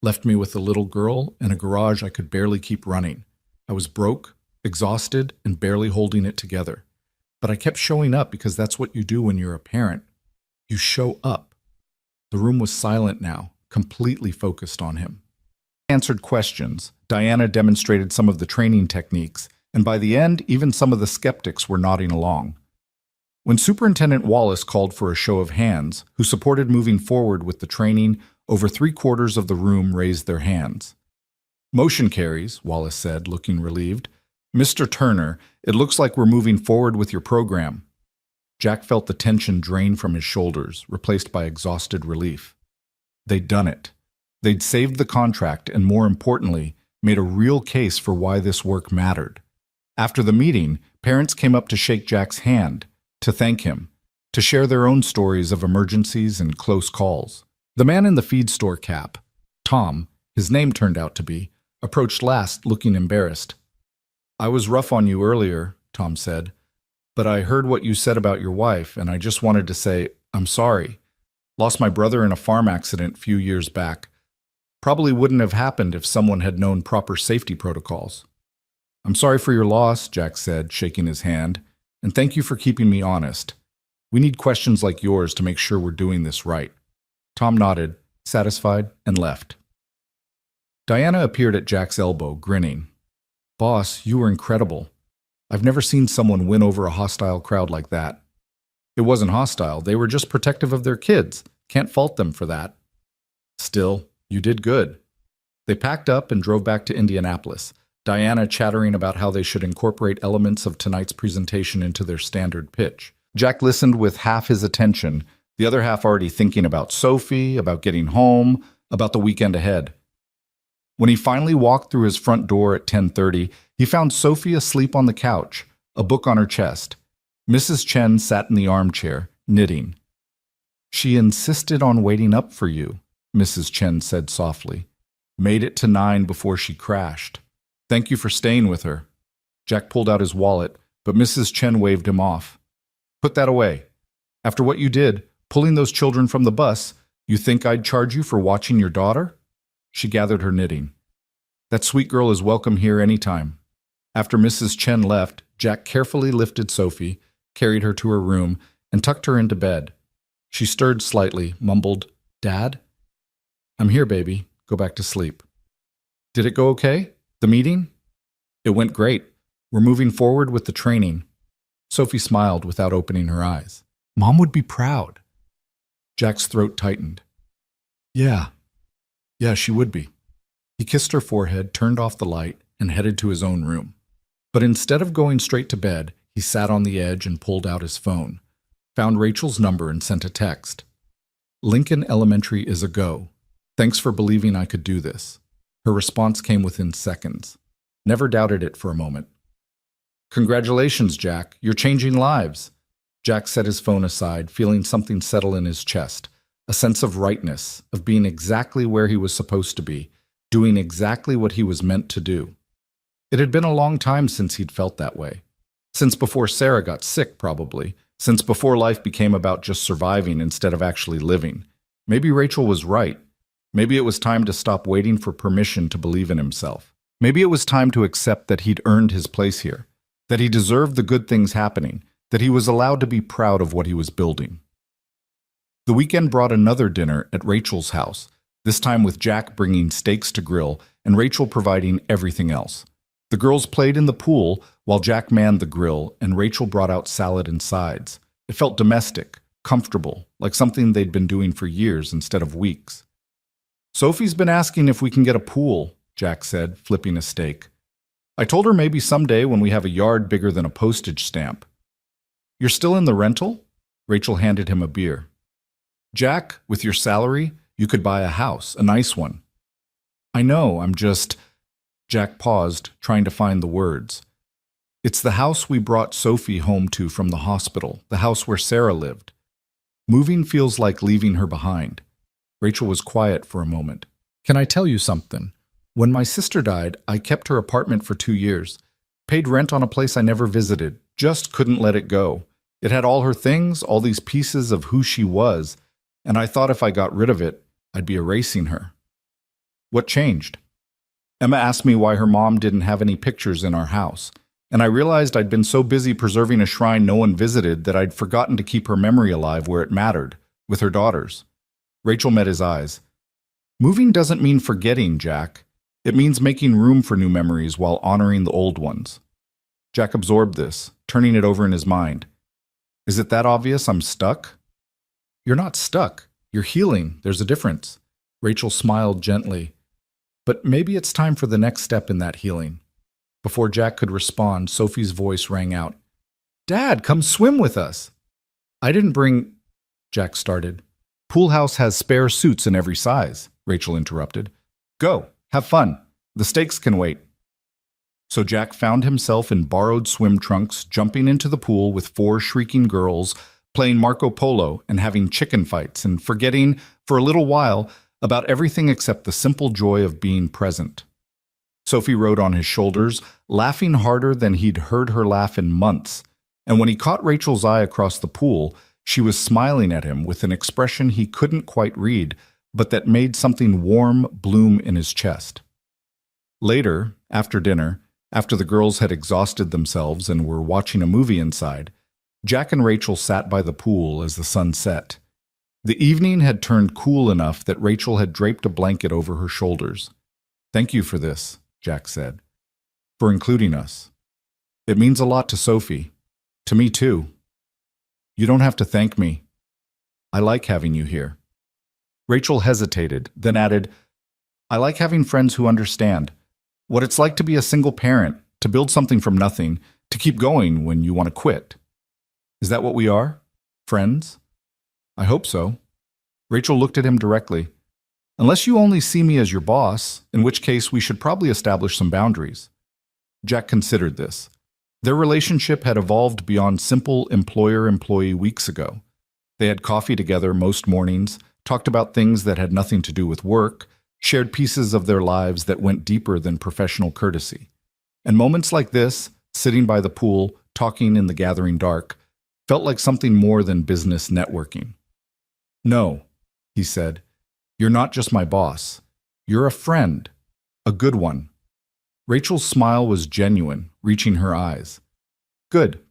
Left me with a little girl and a garage I could barely keep running. I was broke, exhausted, and barely holding it together. But I kept showing up because that's what you do when you're a parent. You show up. The room was silent now, completely focused on him. He answered questions. Diana demonstrated some of the training techniques, and by the end, even some of the skeptics were nodding along. When Superintendent Wallace called for a show of hands, who supported moving forward with the training, over 3/4 of the room raised their hands. Motion carries, Wallace said, looking relieved. Mr. Turner, it looks like we're moving forward with your program. Jack felt the tension drain from his shoulders, replaced by exhausted relief. They'd done it. They'd saved the contract and, more importantly, made a real case for why this work mattered. After the meeting, parents came up to shake Jack's hand, to thank him, to share their own stories of emergencies and close calls. The man in the feed store cap, Tom, his name turned out to be, approached last, looking embarrassed. I was rough on you earlier, Tom said, but I heard what you said about your wife, and I just wanted to say, I'm sorry. Lost my brother in a farm accident a few years back. Probably wouldn't have happened if someone had known proper safety protocols. I'm sorry for your loss, Jack said, shaking his hand, and thank you for keeping me honest. We need questions like yours to make sure we're doing this right. Tom nodded, satisfied, and left. Diana appeared at Jack's elbow, grinning. Boss, you were incredible. I've never seen someone win over a hostile crowd like that. It wasn't hostile, they were just protective of their kids. Can't fault them for that. Still, you did good. They packed up and drove back to Indianapolis, Diana chattering about how they should incorporate elements of tonight's presentation into their standard pitch. Jack listened with half his attention, the other half already thinking about Sophie, about getting home, about the weekend ahead. When he finally walked through his front door at 10:30, he found Sophie asleep on the couch, a book on her chest. Mrs. Chen sat in the armchair, knitting. She insisted on waiting up for you, Mrs. Chen said softly. Made it to 9 before she crashed. Thank you for staying with her. Jack pulled out his wallet, but Mrs. Chen waved him off. Put that away. After what you did, pulling those children from the bus, you think I'd charge you for watching your daughter? She gathered her knitting. That sweet girl is welcome here any time. After Mrs. Chen left, Jack carefully lifted Sophie, carried her to her room, and tucked her into bed. She stirred slightly, mumbled, Dad? I'm here, baby. Go back to sleep. Did it go okay? The meeting? It went great. We're moving forward with the training. Sophie smiled without opening her eyes. Mom would be proud. Jack's throat tightened. Yeah, she would be. He kissed her forehead, turned off the light, and headed to his own room. But instead of going straight to bed, he sat on the edge and pulled out his phone, found Rachel's number and sent a text. Lincoln Elementary is a go. Thanks for believing I could do this. Her response came within seconds. Never doubted it for a moment. Congratulations, Jack. You're changing lives. Jack set his phone aside, feeling something settle in his chest, a sense of rightness, of being exactly where he was supposed to be, doing exactly what he was meant to do. It had been a long time since he'd felt that way. Since before Sarah got sick, probably. Since before life became about just surviving instead of actually living. Maybe Rachel was right. Maybe it was time to stop waiting for permission to believe in himself. Maybe it was time to accept that he'd earned his place here, that he deserved the good things happening, that he was allowed to be proud of what he was building. The weekend brought another dinner at Rachel's house, this time with Jack bringing steaks to grill and Rachel providing everything else. The girls played in the pool while Jack manned the grill and Rachel brought out salad and sides. It felt domestic, comfortable, like something they'd been doing for years instead of weeks. "Sophie's been asking if we can get a pool," Jack said, flipping a steak. "I told her maybe someday when we have a yard bigger than a postage stamp." "You're still in the rental?" Rachel handed him a beer. "Jack, with your salary, you could buy a house, a nice one." "I know, I'm just—" Jack paused, trying to find the words. "It's the house we brought Sophie home to from the hospital, the house where Sarah lived. Moving feels like leaving her behind." Rachel was quiet for a moment. "Can I tell you something? When my sister died, I kept her apartment for 2 years. Paid rent on a place I never visited, just couldn't let it go. It had all her things, all these pieces of who she was, and I thought if I got rid of it, I'd be erasing her." "What changed?" "Emma asked me why her mom didn't have any pictures in our house, and I realized I'd been so busy preserving a shrine no one visited that I'd forgotten to keep her memory alive where it mattered, with her daughters." Rachel met his eyes. "Moving doesn't mean forgetting, Jack. It means making room for new memories while honoring the old ones." Jack absorbed this, turning it over in his mind. "Is it that obvious I'm stuck?" "You're not stuck. You're healing. There's a difference." Rachel smiled gently. "But maybe it's time for the next step in that healing." Before Jack could respond, Sophie's voice rang out. "Dad, come swim with us." "I didn't bring—" Jack started. "Pool house has spare suits in every size," Rachel interrupted. "Go, have fun. The steaks can wait." So Jack found himself in borrowed swim trunks, jumping into the pool with 4 shrieking girls, playing Marco Polo and having chicken fights, and forgetting, for a little while, about everything except the simple joy of being present. Sophie rode on his shoulders, laughing harder than he'd heard her laugh in months, and when he caught Rachel's eye across the pool, she was smiling at him with an expression he couldn't quite read, but that made something warm bloom in his chest. Later, after dinner, after the girls had exhausted themselves and were watching a movie inside, Jack and Rachel sat by the pool as the sun set. The evening had turned cool enough that Rachel had draped a blanket over her shoulders. "Thank you for this," Jack said, "for including us. It means a lot to Sophie. To me, too. You don't have to thank me. I like having you here." Rachel hesitated, then added, "I like having friends who understand what it's like to be a single parent, to build something from nothing, to keep going when you want to quit." "Is that what we are? Friends?" "I hope so." Rachel looked at him directly. "Unless you only see me as your boss, in which case we should probably establish some boundaries." Jack considered this. Their relationship had evolved beyond simple employer-employee weeks ago. They had coffee together most mornings, talked about things that had nothing to do with work, shared pieces of their lives that went deeper than professional courtesy. And moments like this, sitting by the pool, talking in the gathering dark, felt like something more than business networking. "No," he said, "you're not just my boss. You're a friend. A good one." Rachel's smile was genuine, reaching her eyes. "Good,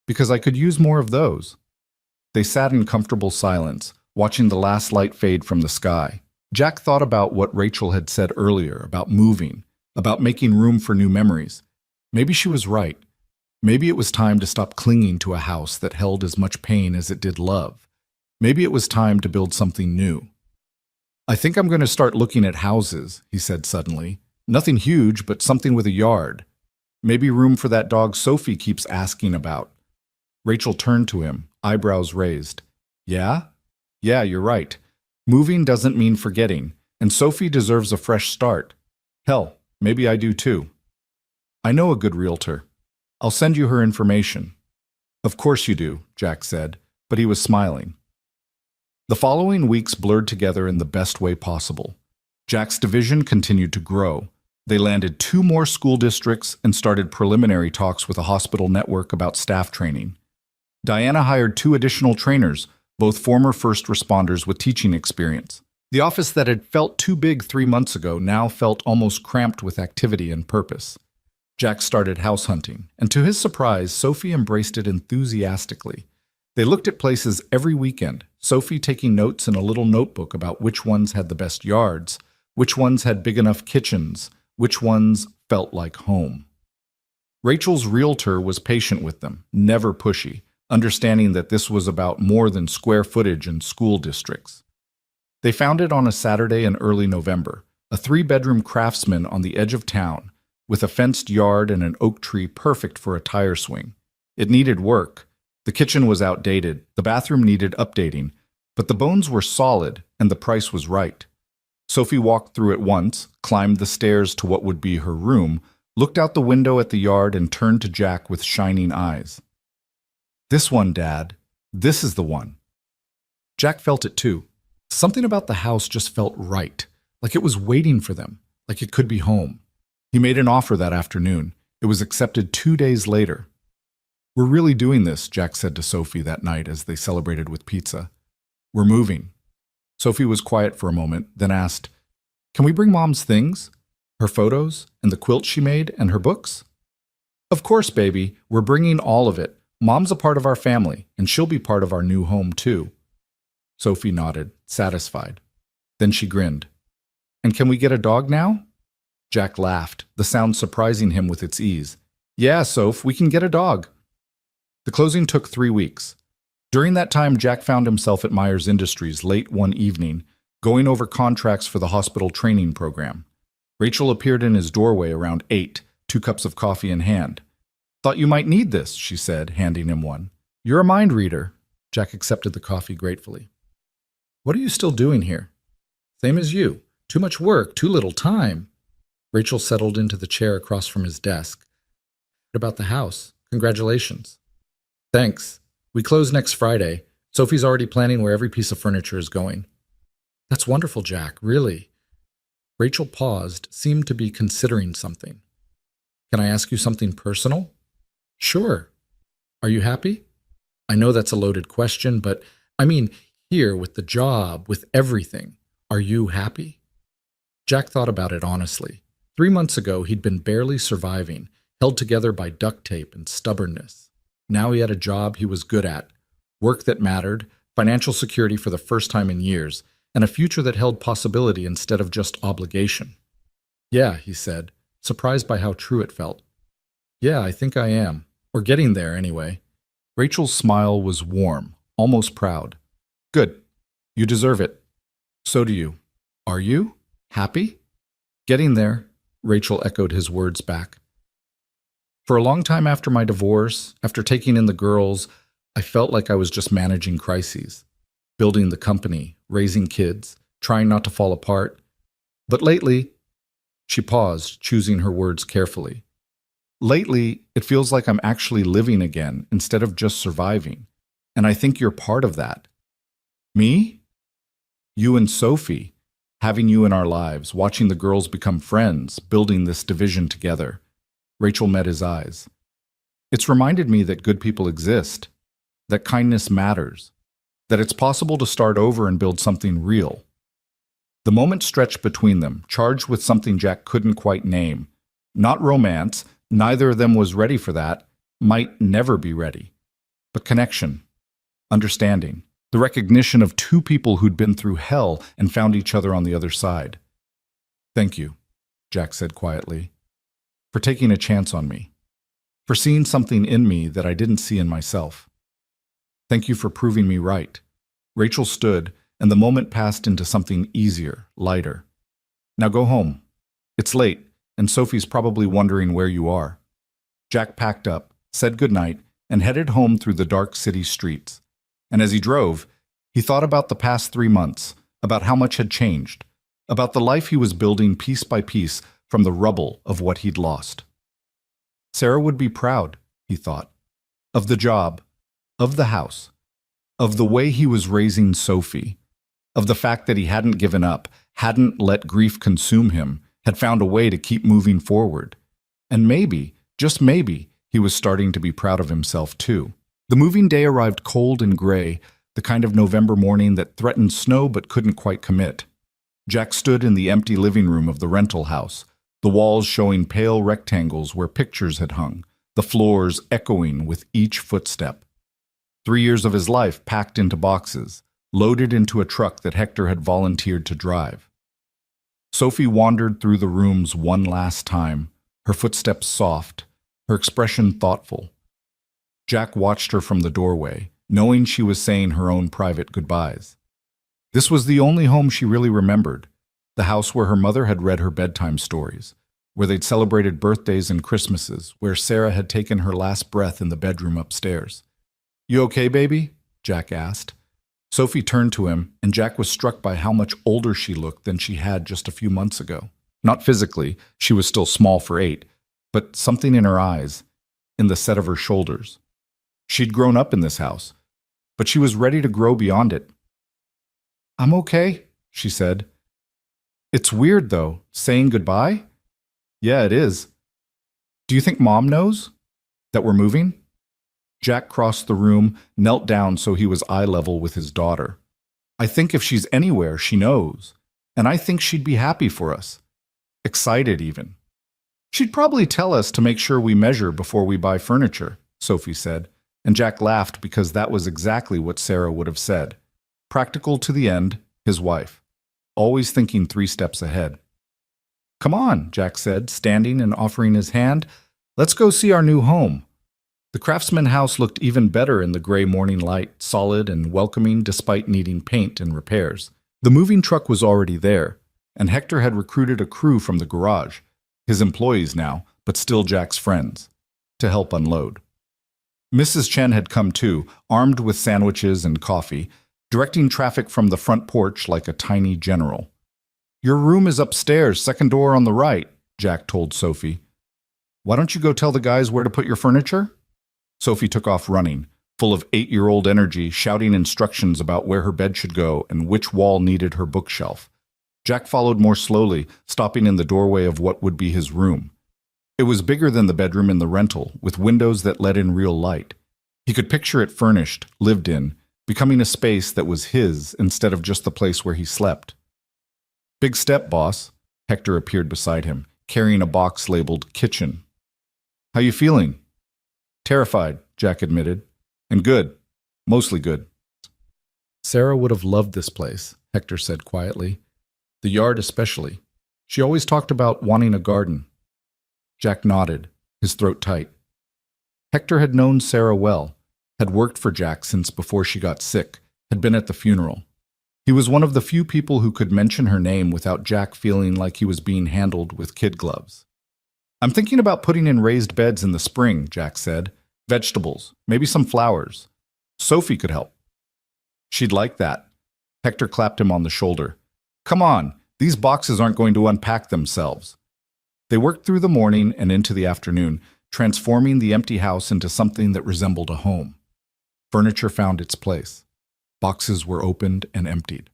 because I could use more of those." They sat in comfortable silence, watching the last light fade from the sky. Jack thought about what Rachel had said earlier about moving, about making room for new memories. Maybe she was right. Maybe it was time to stop clinging to a house that held as much pain as it did love. Maybe it was time to build something new. "I think I'm going to start looking at houses," he said suddenly. "Nothing huge, but something with a yard. Maybe room for that dog Sophie keeps asking about." Rachel turned to him, eyebrows raised. "Yeah? Yeah, you're right. Moving doesn't mean forgetting, and Sophie deserves a fresh start. Hell, maybe I do too. I know a good realtor. I'll send you her information." "Of course you do," Jack said, but he was smiling. The following weeks blurred together in the best way possible. Jack's division continued to grow. They landed 2 more school districts and started preliminary talks with a hospital network about staff training. Diana hired 2 additional trainers, both former first responders with teaching experience. The office that had felt too big 3 months ago now felt almost cramped with activity and purpose. Jack started house hunting, and to his surprise, Sophie embraced it enthusiastically. They looked at places every weekend, Sophie taking notes in a little notebook about which ones had the best yards, which ones had big enough kitchens, which ones felt like home. Rachel's realtor was patient with them, never pushy, understanding that this was about more than square footage and school districts. They found it on a Saturday in early November, a 3-bedroom craftsman on the edge of town, with a fenced yard and an oak tree perfect for a tire swing. It needed work. The kitchen was outdated, the bathroom needed updating, but the bones were solid and the price was right. Sophie walked through it once, climbed the stairs to what would be her room, looked out the window at the yard and turned to Jack with shining eyes. "This one, Dad. This is the one." Jack felt it too. Something about the house just felt right, like it was waiting for them, like it could be home. He made an offer that afternoon. It was accepted 2 days later. "We're really doing this," Jack said to Sophie that night as they celebrated with pizza. "We're moving." Sophie was quiet for a moment, then asked, "Can we bring Mom's things? Her photos, and the quilt she made, and her books?" "Of course, baby. We're bringing all of it. Mom's a part of our family, and she'll be part of our new home, too." Sophie nodded, satisfied. Then she grinned. "And can we get a dog now?" Jack laughed, the sound surprising him with its ease. "Yeah, Soph, we can get a dog." The closing took 3 weeks. During that time, Jack found himself at Myers Industries late one evening, going over contracts for the hospital training program. Rachel appeared in his doorway around 8, 2 cups of coffee in hand. "Thought you might need this," she said, handing him one. "You're a mind reader." Jack accepted the coffee gratefully. "What are you still doing here?" "Same as you. Too much work, too little time." Rachel settled into the chair across from his desk. "What about the house? Congratulations." "Thanks. We close next Friday. Sophie's already planning where every piece of furniture is going." "That's wonderful, Jack, really." Rachel paused, seemed to be considering something. "Can I ask you something personal?" "Sure." "Are you happy?" "I know that's a loaded question, but I mean, here, with the job, with everything, are you happy?" Jack thought about it honestly. 3 months ago, he'd been barely surviving, held together by duct tape and stubbornness. Now he had a job he was good at, work that mattered, financial security for the first time in years, and a future that held possibility instead of just obligation. "Yeah," he said, surprised by how true it felt. "Yeah, I think I am. Or getting there, anyway." Rachel's smile was warm, almost proud. "Good. You deserve it. So do you. Are you? Happy?" "Getting there," Rachel echoed his words back. "For a long time after my divorce, after taking in the girls, I felt like I was just managing crises, building the company, raising kids, trying not to fall apart. But lately," she paused, choosing her words carefully. "Lately, it feels like I'm actually living again instead of just surviving. And I think you're part of that." "Me?" "You and Sophie, having you in our lives, watching the girls become friends, building this division together." Rachel met his eyes. "It's reminded me that good people exist, that kindness matters, that it's possible to start over and build something real." The moment stretched between them, charged with something Jack couldn't quite name. Not romance, neither of them was ready for that, might never be ready. But connection, understanding, the recognition of 2 people who'd been through hell and found each other on the other side. "Thank you," Jack said quietly, "for taking a chance on me, for seeing something in me that I didn't see in myself. Thank you for proving me right." Rachel stood, and the moment passed into something easier, lighter. "Now go home. It's late, and Sophie's probably wondering where you are." Jack packed up, said goodnight, and headed home through the dark city streets. And as he drove, he thought about the past 3 months, about how much had changed, about the life he was building piece by piece from the rubble of what he'd lost. Sarah would be proud, he thought, of the job, of the house, of the way he was raising Sophie, of the fact that he hadn't given up, hadn't let grief consume him, had found a way to keep moving forward. And maybe, just maybe, he was starting to be proud of himself too. The moving day arrived cold and gray, the kind of November morning that threatened snow but couldn't quite commit. Jack stood in the empty living room of the rental house, the walls showing pale rectangles where pictures had hung, the floors echoing with each footstep. 3 years of his life packed into boxes, loaded into a truck that Hector had volunteered to drive. Sophie wandered through the rooms one last time, her footsteps soft, her expression thoughtful. Jack watched her from the doorway, knowing she was saying her own private goodbyes. This was the only home she really remembered, the house where her mother had read her bedtime stories, where they'd celebrated birthdays and Christmases, where Sarah had taken her last breath in the bedroom upstairs. "You okay, baby?" Jack asked. Sophie turned to him, and Jack was struck by how much older she looked than she had just a few months ago. Not physically, she was still small for 8, but something in her eyes, in the set of her shoulders. She'd grown up in this house, but she was ready to grow beyond it. "I'm okay," she said. "It's weird, though, saying goodbye." "Yeah, it is. Do you think Mom knows that we're moving?" Jack crossed the room, knelt down so he was eye level with his daughter. "I think if she's anywhere, she knows, and I think she'd be happy for us. Excited, even. She'd probably tell us to make sure we measure before we buy furniture," Sophie said, and Jack laughed because that was exactly what Sarah would have said. Practical to the end, his wife, always thinking 3 steps ahead. "Come on," Jack said, standing and offering his hand. "Let's go see our new home." The Craftsman house looked even better in the gray morning light, solid and welcoming despite needing paint and repairs. The moving truck was already there, and Hector had recruited a crew from the garage, his employees now, but still Jack's friends, to help unload. Mrs. Chen had come too, armed with sandwiches and coffee, directing traffic from the front porch like a tiny general. "Your room is upstairs, second door on the right," Jack told Sophie. "Why don't you go tell the guys where to put your furniture?" Sophie took off running, full of 8-year-old energy, shouting instructions about where her bed should go and which wall needed her bookshelf. Jack followed more slowly, stopping in the doorway of what would be his room. It was bigger than the bedroom in the rental, with windows that let in real light. He could picture it furnished, lived in, becoming a space that was his instead of just the place where he slept. "Big step, boss." Hector appeared beside him, carrying a box labeled kitchen. "How you feeling?" "Terrified," Jack admitted. "And good. Mostly good." "Sarah would have loved this place," Hector said quietly. "The yard especially. She always talked about wanting a garden." Jack nodded, his throat tight. Hector had known Sarah well, had worked for Jack since before she got sick, had been at the funeral. He was one of the few people who could mention her name without Jack feeling like he was being handled with kid gloves. "I'm thinking about putting in raised beds in the spring," Jack said. "Vegetables, maybe some flowers. Sophie could help." "She'd like that." Hector clapped him on the shoulder. "Come on, these boxes aren't going to unpack themselves." They worked through the morning and into the afternoon, transforming the empty house into something that resembled a home. Furniture found its place. Boxes were opened and emptied.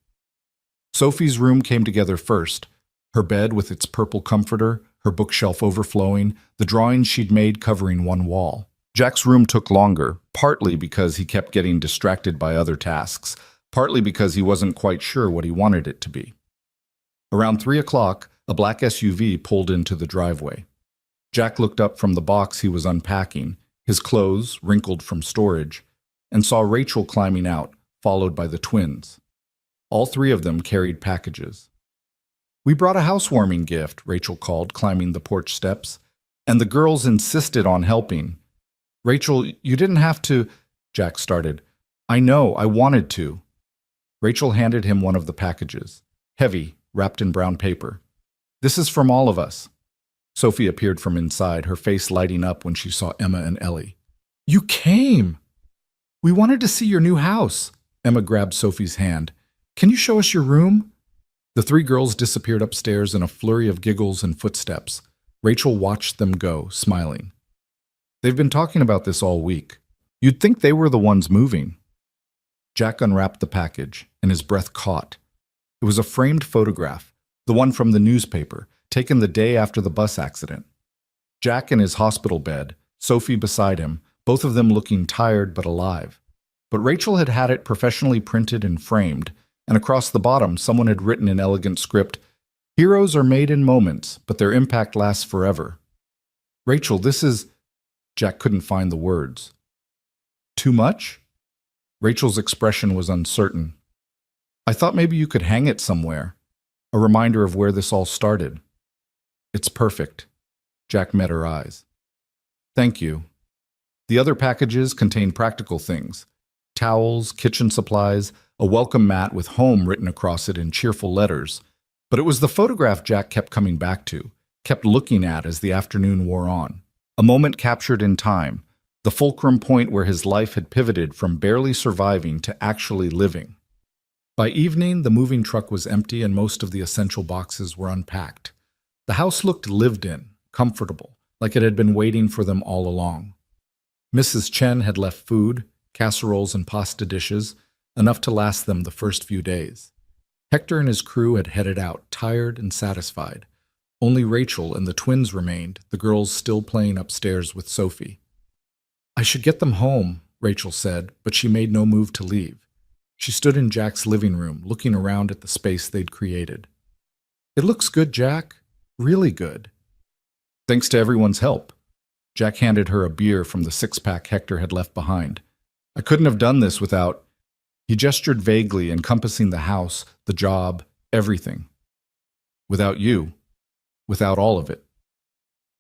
Sophie's room came together first, her bed with its purple comforter, her bookshelf overflowing, the drawings she'd made covering one wall. Jack's room took longer, partly because he kept getting distracted by other tasks, partly because he wasn't quite sure what he wanted it to be. Around 3 o'clock, a black SUV pulled into the driveway. Jack looked up from the box he was unpacking, his clothes wrinkled from storage, and saw Rachel climbing out, followed by the twins. All 3 of them carried packages. "We brought a housewarming gift," Rachel called, climbing the porch steps, and the girls insisted on helping. "Rachel, you didn't have to," Jack started. "I know, I wanted to." Rachel handed him one of the packages, heavy, wrapped in brown paper. "This is from all of us." Sophie appeared from inside, her face lighting up when she saw Emma and Ellie. "You came! We wanted to see your new house." Emma grabbed Sophie's hand. "Can you show us your room?" The 3 girls disappeared upstairs in a flurry of giggles and footsteps. Rachel watched them go, smiling. "They've been talking about this all week. You'd think they were the ones moving." Jack unwrapped the package, and his breath caught. It was a framed photograph, the one from the newspaper, taken the day after the bus accident. Jack in his hospital bed, Sophie beside him, both of them looking tired but alive. But Rachel had had it professionally printed and framed, and across the bottom someone had written in elegant script, "Heroes are made in moments, but their impact lasts forever." "Rachel, this is—" Jack couldn't find the words. "Too much?" Rachel's expression was uncertain. "I thought maybe you could hang it somewhere, a reminder of where this all started." "It's perfect." Jack met her eyes. Thank you. The other packages contained practical things: towels, kitchen supplies, a welcome mat with home written across it in cheerful letters. But it was the photograph Jack kept coming back to, kept looking at as the afternoon wore on. A moment captured in time, the fulcrum point where his life had pivoted from barely surviving to actually living. By evening, the moving truck was empty and most of the essential boxes were unpacked. The house looked lived in, comfortable, like it had been waiting for them all along. Mrs. Chen had left food, casseroles and pasta dishes, enough to last them the first few days. Hector and his crew had headed out, tired and satisfied. Only Rachel and the twins remained, the girls still playing upstairs with Sophie. "I should get them home," Rachel said, but she made no move to leave. She stood in Jack's living room, looking around at the space they'd created. "It looks good, Jack. Really good." "Thanks to everyone's help." Jack handed her a beer from the six-pack Hector had left behind. "I couldn't have done this without—" He gestured vaguely, encompassing the house, the job, everything. "Without you. Without all of it."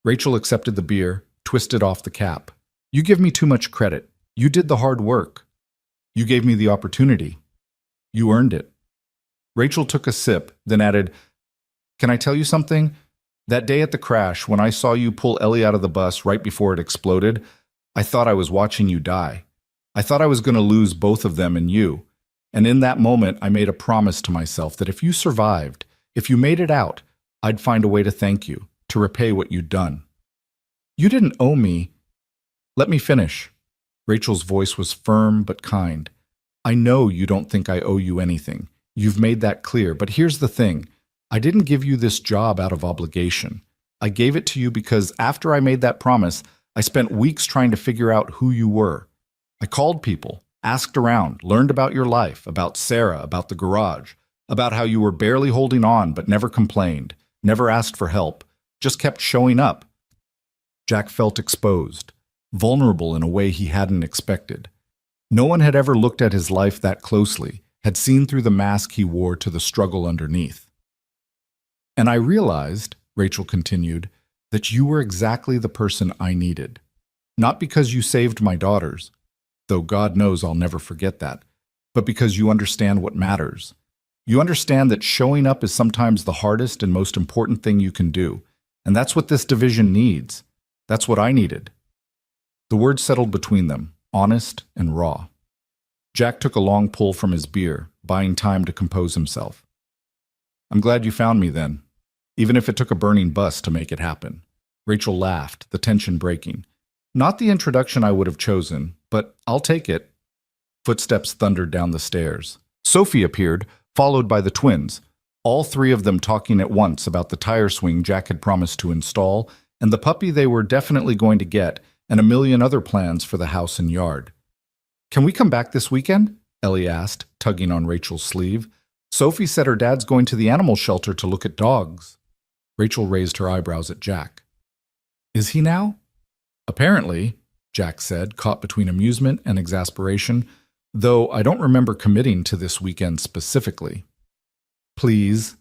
Rachel accepted the beer, twisted off the cap. "You give me too much credit. You did the hard work. You gave me the opportunity. You earned it." Rachel took a sip, then added, "Can I tell you something? That day at the crash, when I saw you pull Ellie out of the bus right before it exploded, I thought I was watching you die. I thought I was going to lose both of them and you. And in that moment, I made a promise to myself that if you survived, if you made it out, I'd find a way to thank you, to repay what you'd done. You didn't owe me—" "Let me finish." Rachel's voice was firm but kind. "I know you don't think I owe you anything. You've made that clear, but here's the thing. I didn't give you this job out of obligation. I gave it to you because after I made that promise, I spent weeks trying to figure out who you were. I called people, asked around, learned about your life, about Sarah, about the garage, about how you were barely holding on but never complained, never asked for help, just kept showing up." Jack felt exposed, vulnerable in a way he hadn't expected. No one had ever looked at his life that closely, had seen through the mask he wore to the struggle underneath. "And I realized," Rachel continued, "that you were exactly the person I needed. Not because you saved my daughters, though God knows I'll never forget that, but because you understand what matters. You understand that showing up is sometimes the hardest and most important thing you can do, and that's what this division needs. That's what I needed." The words settled between them, honest and raw. Jack took a long pull from his beer, buying time to compose himself. "I'm glad you found me then, even if it took a burning bus to make it happen." Rachel laughed, the tension breaking. "Not the introduction I would have chosen, but I'll take it." Footsteps thundered down the stairs. Sophie appeared, followed by the twins, all three of them talking at once about the tire swing Jack had promised to install, and the puppy they were definitely going to get, and a million other plans for the house and yard. "Can we come back this weekend?" Ellie asked, tugging on Rachel's sleeve. "Sophie said her dad's going to the animal shelter to look at dogs." Rachel raised her eyebrows at Jack. "Is he now?" "Apparently," Jack said, caught between amusement and exasperation, "though I don't remember committing to this weekend specifically." "Please."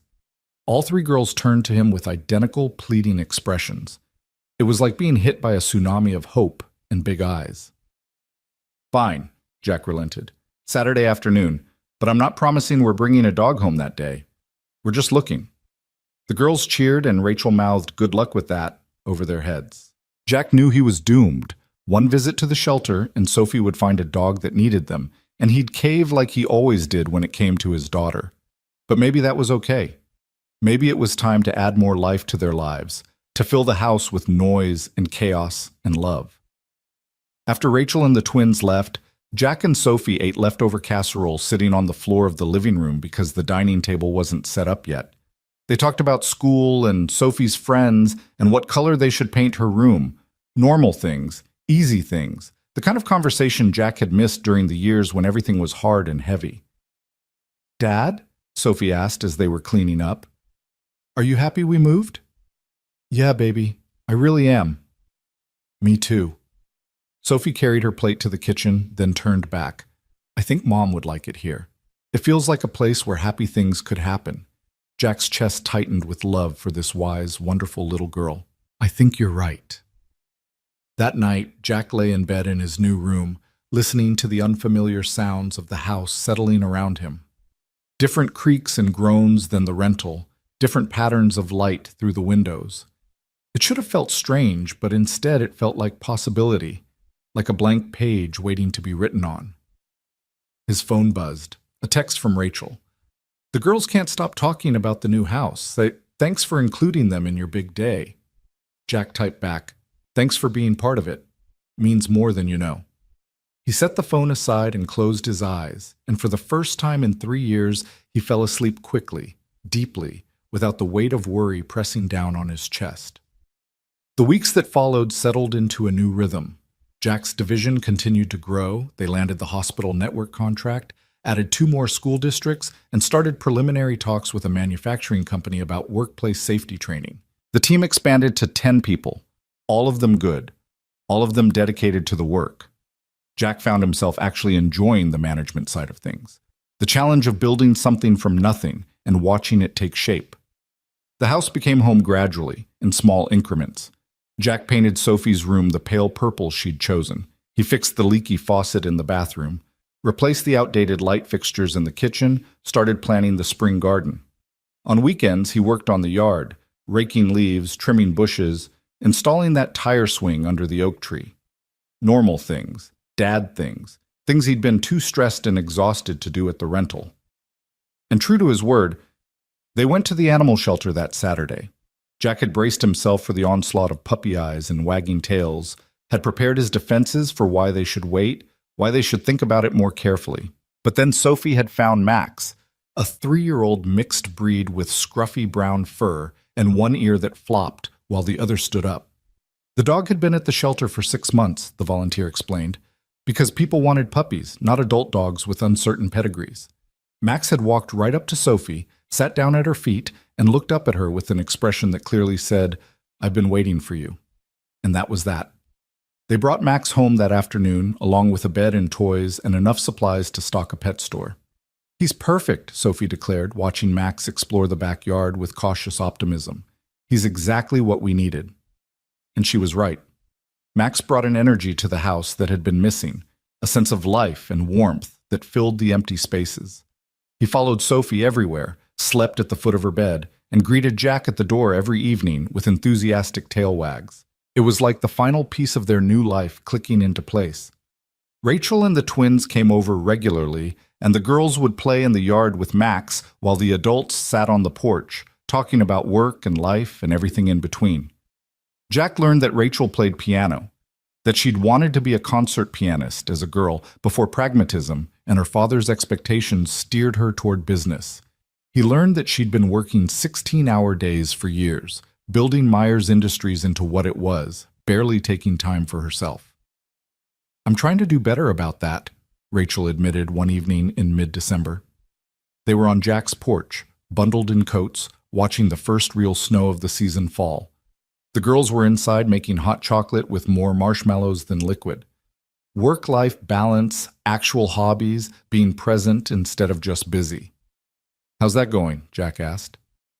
All three girls turned to him with identical, pleading expressions. It was like being hit by a tsunami of hope and big eyes. "Fine," Jack relented. "Saturday afternoon, but I'm not promising we're bringing a dog home that day. We're just looking." The girls cheered and Rachel mouthed "good luck with that" over their heads. Jack knew he was doomed. One visit to the shelter and Sophie would find a dog that needed them, and he'd cave like he always did when it came to his daughter. But maybe that was okay. Maybe it was time to add more life to their lives, to fill the house with noise and chaos and love. After Rachel and the twins left, Jack and Sophie ate leftover casserole sitting on the floor of the living room because the dining table wasn't set up yet. They talked about school and Sophie's friends and what color they should paint her room. Normal things, easy things, the kind of conversation Jack had missed during the years when everything was hard and heavy. "Dad?" Sophie asked as they were cleaning up. "Are you happy we moved?" "Yeah, baby, I really am." "Me too." Sophie carried her plate to the kitchen, then turned back. "I think Mom would like it here. It feels like a place where happy things could happen." Jack's chest tightened with love for this wise, wonderful little girl. "I think you're right." That night, Jack lay in bed in his new room, listening to the unfamiliar sounds of the house settling around him. Different creaks and groans than the rental, different patterns of light through the windows. It should have felt strange, but instead it felt like possibility, like a blank page waiting to be written on. His phone buzzed, a text from Rachel. "The girls can't stop talking about the new house. Thanks for including them in your big day." Jack typed back, "Thanks for being part of it. Means more than you know." He set the phone aside and closed his eyes, and for the first time in 3 years, he fell asleep quickly, deeply, without the weight of worry pressing down on his chest. The weeks that followed settled into a new rhythm. Jack's division continued to grow. They landed the hospital network contract, added 2 more school districts, and started preliminary talks with a manufacturing company about workplace safety training. The team expanded to 10 people, all of them good, all of them dedicated to the work. Jack found himself actually enjoying the management side of things, the challenge of building something from nothing and watching it take shape. The house became home gradually, in small increments. Jack painted Sophie's room the pale purple she'd chosen. He fixed the leaky faucet in the bathroom, replaced the outdated light fixtures in the kitchen, started planning the spring garden. On weekends, he worked on the yard, raking leaves, trimming bushes, installing that tire swing under the oak tree. Normal things, dad things, things he'd been too stressed and exhausted to do at the rental. And true to his word, they went to the animal shelter that Saturday. Jack had braced himself for the onslaught of puppy eyes and wagging tails, had prepared his defenses for why they should wait, why they should think about it more carefully. But then Sophie had found Max, a 3-year-old mixed breed with scruffy brown fur and one ear that flopped while the other stood up. The dog had been at the shelter for 6 months, the volunteer explained, because people wanted puppies, not adult dogs with uncertain pedigrees. Max had walked right up to Sophie, sat down at her feet, and looked up at her with an expression that clearly said, "I've been waiting for you." And that was that. They brought Max home that afternoon, along with a bed and toys and enough supplies to stock a pet store. "He's perfect," Sophie declared, watching Max explore the backyard with cautious optimism. "He's exactly what we needed." And she was right. Max brought an energy to the house that had been missing, a sense of life and warmth that filled the empty spaces. He followed Sophie everywhere, slept at the foot of her bed, and greeted Jack at the door every evening with enthusiastic tail wags. It was like the final piece of their new life clicking into place. Rachel and the twins came over regularly, and the girls would play in the yard with Max while the adults sat on the porch, talking about work and life and everything in between. Jack learned that Rachel played piano, that she'd wanted to be a concert pianist as a girl before pragmatism and her father's expectations steered her toward business. He learned that she'd been working 16-hour days for years, building Myers Industries into what it was, barely taking time for herself. "I'm trying to do better about that," Rachel admitted one evening in mid-December. They were on Jack's porch, bundled in coats, watching the first real snow of the season fall. The girls were inside making hot chocolate with more marshmallows than liquid. Work-life balance, actual hobbies, being present instead of just busy. "How's that going?" Jack asked.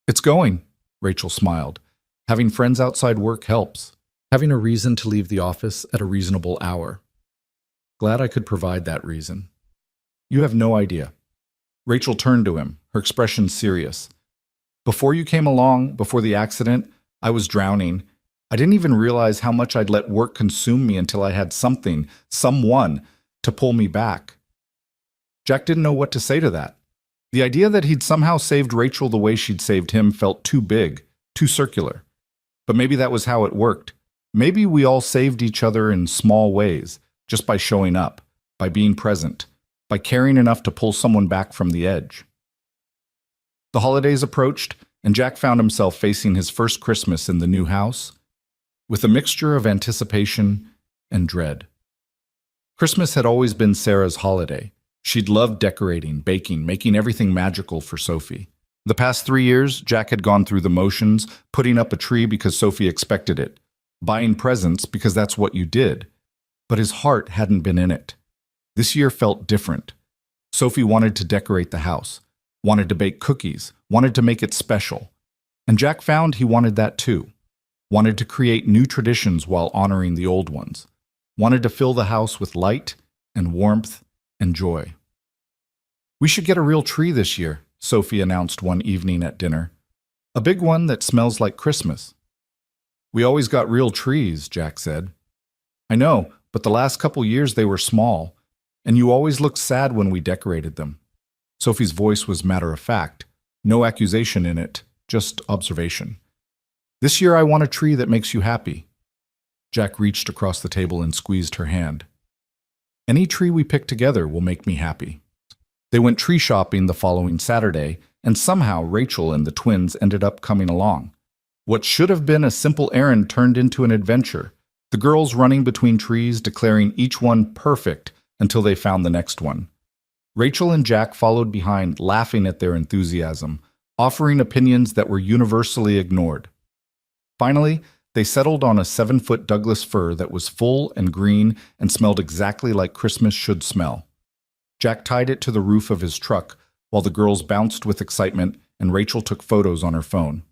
"It's going," Rachel smiled. "Having friends outside work helps. Having a reason to leave the office at a reasonable hour. Glad I could provide that reason." "You have no idea." Rachel turned to him, her expression serious. "Before you came along, before the accident, I was drowning. I didn't even realize how much I'd let work consume me until I had something, someone, to pull me back." Jack didn't know what to say to that. The idea that he'd somehow saved Rachel the way she'd saved him felt too big, too circular. But maybe that was how it worked. Maybe we all saved each other in small ways, just by showing up, by being present, by caring enough to pull someone back from the edge. The holidays approached, and Jack found himself facing his first Christmas in the new house with a mixture of anticipation and dread. Christmas had always been Sarah's holiday. She'd loved decorating, baking, making everything magical for Sophie. The past 3 years, Jack had gone through the motions, putting up a tree because Sophie expected it, buying presents because that's what you did. But his heart hadn't been in it. This year felt different. Sophie wanted to decorate the house, wanted to bake cookies, wanted to make it special. And Jack found he wanted that too. wanted to create new traditions while honoring the old ones, wanted to fill the house with light and warmth and joy. "We should get a real tree this year," Sophie announced one evening at dinner. "A big one that smells like Christmas." "We always got real trees," Jack said. "I know, but the last couple years they were small, and you always looked sad when we decorated them." Sophie's voice was matter-of-fact, no accusation in it, just observation. "This year I want a tree that makes you happy." Jack reached across the table and squeezed her hand. "Any tree we pick together will make me happy." They went tree shopping the following Saturday, and somehow Rachel and the twins ended up coming along. What should have been a simple errand turned into an adventure, the girls running between trees, declaring each one perfect until they found the next one. Rachel and Jack followed behind, laughing at their enthusiasm, offering opinions that were universally ignored. Finally, they settled on a 7-foot Douglas fir that was full and green and smelled exactly like Christmas should smell. Jack tied it to the roof of his truck while the girls bounced with excitement and Rachel took photos on her phone.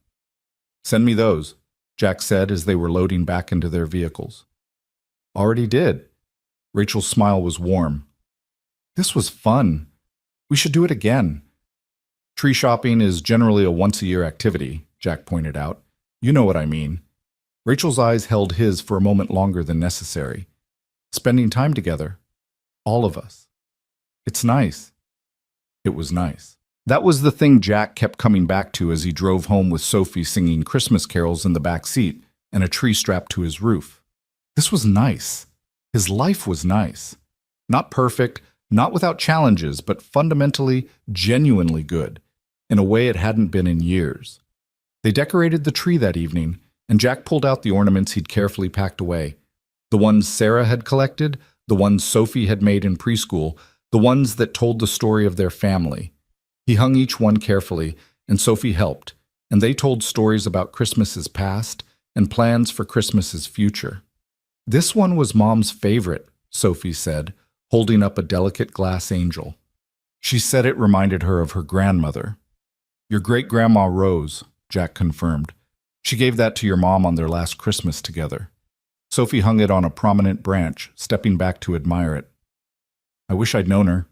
"Send me those," Jack said as they were loading back into their vehicles. "Already did." Rachel's smile was warm. "This was fun. We should do it again." "Tree shopping is generally a once-a-year activity," Jack pointed out. "You know what I mean." Rachel's eyes held his for a moment longer than necessary. "Spending time together. All of us. It's nice." It was nice. That was the thing Jack kept coming back to as he drove home with Sophie singing Christmas carols in the back seat and a tree strapped to his roof. This was nice. His life was nice. Not perfect, not without challenges, but fundamentally, genuinely good, in a way it hadn't been in years. They decorated the tree that evening, and Jack pulled out the ornaments he'd carefully packed away. The ones Sarah had collected, the ones Sophie had made in preschool, the ones that told the story of their family. He hung each one carefully, and Sophie helped, and they told stories about Christmas's past and plans for Christmas's future. "This one was Mom's favorite," Sophie said, holding up a delicate glass angel. She said it reminded her of her grandmother. "Your great-grandma Rose," Jack confirmed. "She gave that to your mom on their last Christmas together." Sophie hung it on a prominent branch, stepping back to admire it. "I wish I'd known her.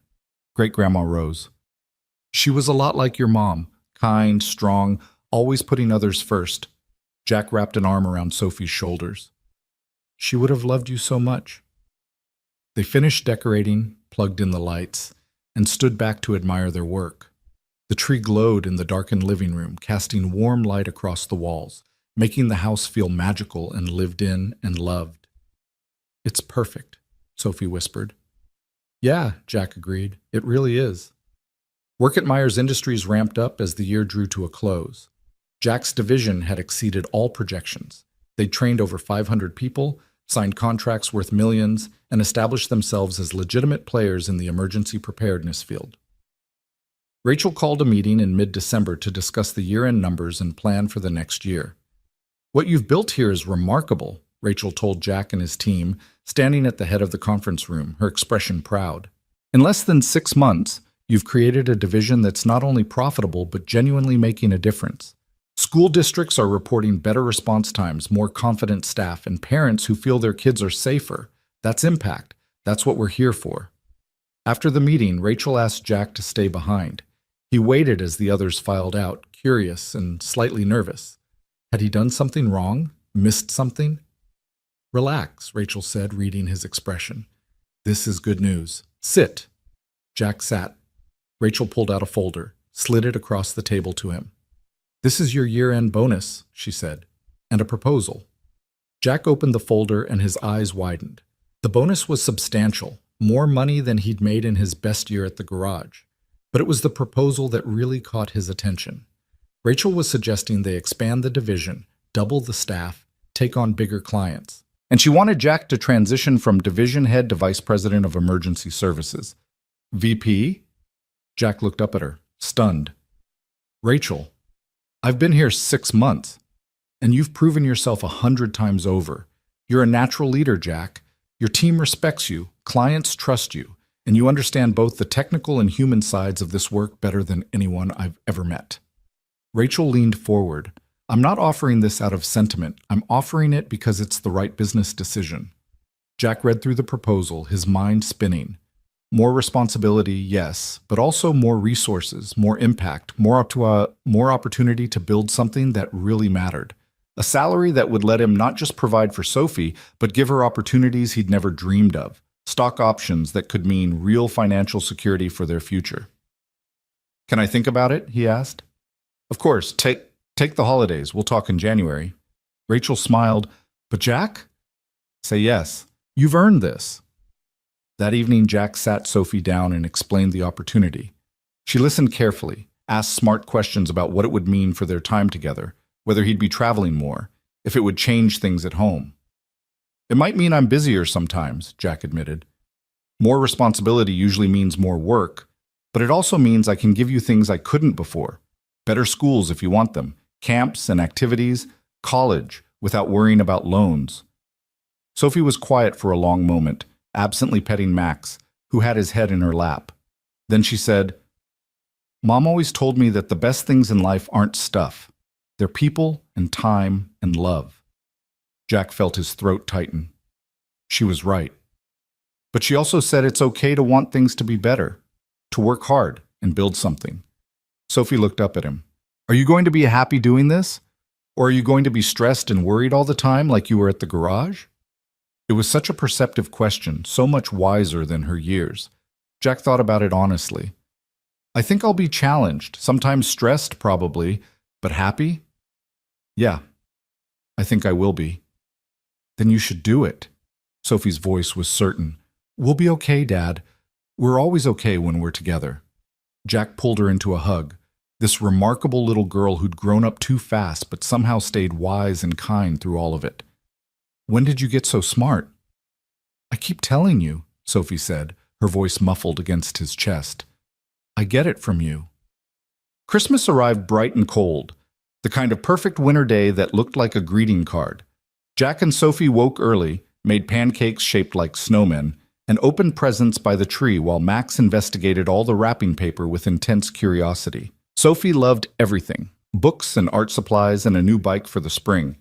Great-grandma Rose. She was a lot like your mom, kind, strong, always putting others first." Jack wrapped an arm around Sophie's shoulders. "She would have loved you so much." They finished decorating, plugged in the lights, and stood back to admire their work. The tree glowed in the darkened living room, casting warm light across the walls, making the house feel magical and lived in and loved. "It's perfect," Sophie whispered. "Yeah," Jack agreed, "it really is." Work at Myers Industries ramped up as the year drew to a close. Jack's division had exceeded all projections. They'd trained over 500 people, signed contracts worth millions, and established themselves as legitimate players in the emergency preparedness field. Rachel called a meeting in mid-December to discuss the year-end numbers and plan for the next year. "What you've built here is remarkable," Rachel told Jack and his team, standing at the head of the conference room, her expression proud. "In less than 6 months, you've created a division that's not only profitable but genuinely making a difference. School districts are reporting better response times, more confident staff, and parents who feel their kids are safer. That's impact. That's what we're here for." After the meeting, Rachel asked Jack to stay behind. He waited as the others filed out, curious and slightly nervous. Had he done something wrong? Missed something? "Relax," Rachel said, reading his expression. "This is good news. Sit." Jack sat. Rachel pulled out a folder, slid it across the table to him. "This is your year-end bonus," she said, "and a proposal." Jack opened the folder and his eyes widened. The bonus was substantial, more money than he'd made in his best year at the garage. But it was the proposal that really caught his attention. Rachel was suggesting they expand the division, double the staff, take on bigger clients. And she wanted Jack to transition from division head to vice president of emergency services. "VP?" Jack looked up at her, stunned. "Rachel, I've been here 6 months, and you've proven yourself 100 times over. You're a natural leader, Jack. Your team respects you, clients trust you, and you understand both the technical and human sides of this work better than anyone I've ever met." Rachel leaned forward, I'm not offering this out of sentiment. I'm offering it because it's the right business decision. Jack read through the proposal, his mind spinning. More responsibility, yes, but also more resources, more impact, more opportunity to build something that really mattered. A salary that would let him not just provide for Sophie, but give her opportunities he'd never dreamed of. Stock options that could mean real financial security for their future. Can I think about it? He asked. Of course, take the holidays. We'll talk in January. Rachel smiled. But Jack? Say yes. You've earned this. That evening, Jack sat Sophie down and explained the opportunity. She listened carefully, asked smart questions about what it would mean for their time together, whether he'd be traveling more, if it would change things at home. It might mean I'm busier sometimes, Jack admitted. More responsibility usually means more work, but it also means I can give you things I couldn't before. Better schools if you want them, camps and activities, college, without worrying about loans. Sophie was quiet for a long moment, absently petting Max, who had his head in her lap. Then she said, Mom always told me that the best things in life aren't stuff. They're people and time and love. Jack felt his throat tighten. She was right. But she also said it's okay to want things to be better, to work hard and build something. Sophie looked up at him. Are you going to be happy doing this? Or are you going to be stressed and worried all the time like you were at the garage? It was such a perceptive question, so much wiser than her years. Jack thought about it honestly. I think I'll be challenged, sometimes stressed probably, but happy? Yeah, I think I will be. Then you should do it. Sophie's voice was certain. We'll be okay, Dad. We're always okay when we're together. Jack pulled her into a hug. This remarkable little girl who'd grown up too fast but somehow stayed wise and kind through all of it. When did you get so smart? I keep telling you, Sophie said, her voice muffled against his chest. I get it from you. Christmas arrived bright and cold, the kind of perfect winter day that looked like a greeting card. Jack and Sophie woke early, made pancakes shaped like snowmen, and opened presents by the tree while Max investigated all the wrapping paper with intense curiosity. Sophie loved everything, books and art supplies and a new bike for the spring.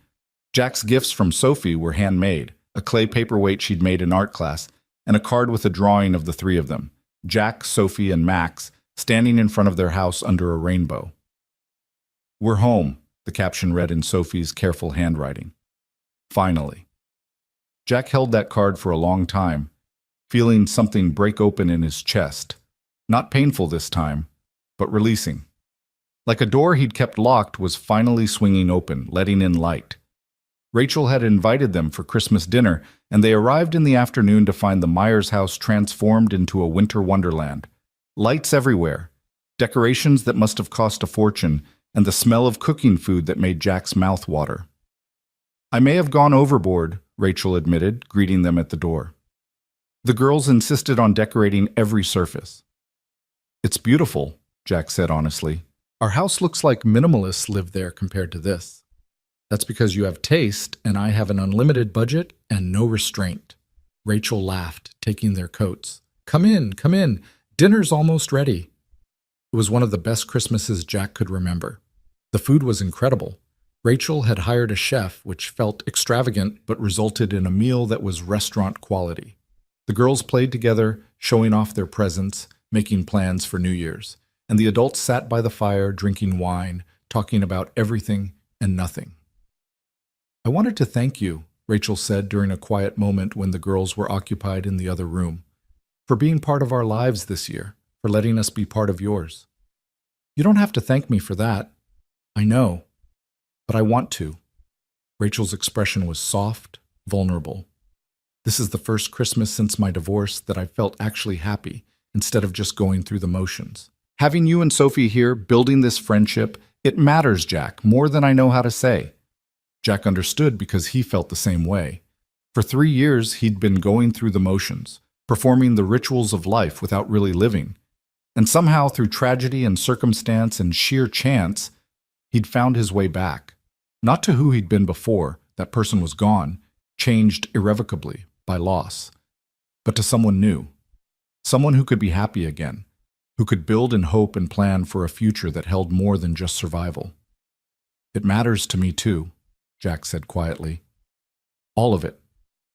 Jack's gifts from Sophie were handmade, a clay paperweight she'd made in art class, and a card with a drawing of the three of them, Jack, Sophie, and Max, standing in front of their house under a rainbow. We're home, the caption read in Sophie's careful handwriting. Finally. Jack held that card for a long time, feeling something break open in his chest. Not painful this time, but releasing. Like a door he'd kept locked was finally swinging open, letting in light. Rachel had invited them for Christmas dinner, and they arrived in the afternoon to find the Myers house transformed into a winter wonderland. Lights everywhere, decorations that must have cost a fortune, and the smell of cooking food that made Jack's mouth water. I may have gone overboard, Rachel admitted, greeting them at the door. The girls insisted on decorating every surface. It's beautiful, Jack said honestly. Our house looks like minimalists live there compared to this. That's because you have taste, and I have an unlimited budget and no restraint. Rachel laughed, taking their coats. Come in, come in. Dinner's almost ready. It was one of the best Christmases Jack could remember. The food was incredible. Rachel had hired a chef, which felt extravagant but resulted in a meal that was restaurant quality. The girls played together, showing off their presents, making plans for New Year's, and the adults sat by the fire drinking wine, talking about everything and nothing. I wanted to thank you, Rachel said during a quiet moment when the girls were occupied in the other room, for being part of our lives this year, for letting us be part of yours. You don't have to thank me for that. I know, but I want to. Rachel's expression was soft, vulnerable. This is the first Christmas since my divorce that I felt actually happy instead of just going through the motions. Having you and Sophie here, building this friendship, it matters, Jack, more than I know how to say. Jack understood because he felt the same way. For 3 years, he'd been going through the motions, performing the rituals of life without really living. And somehow, through tragedy and circumstance and sheer chance, he'd found his way back. Not to who he'd been before, that person was gone, changed irrevocably by loss, but to someone new, someone who could be happy again, who could build and hope and plan for a future that held more than just survival. It matters to me too, Jack said quietly. All of it.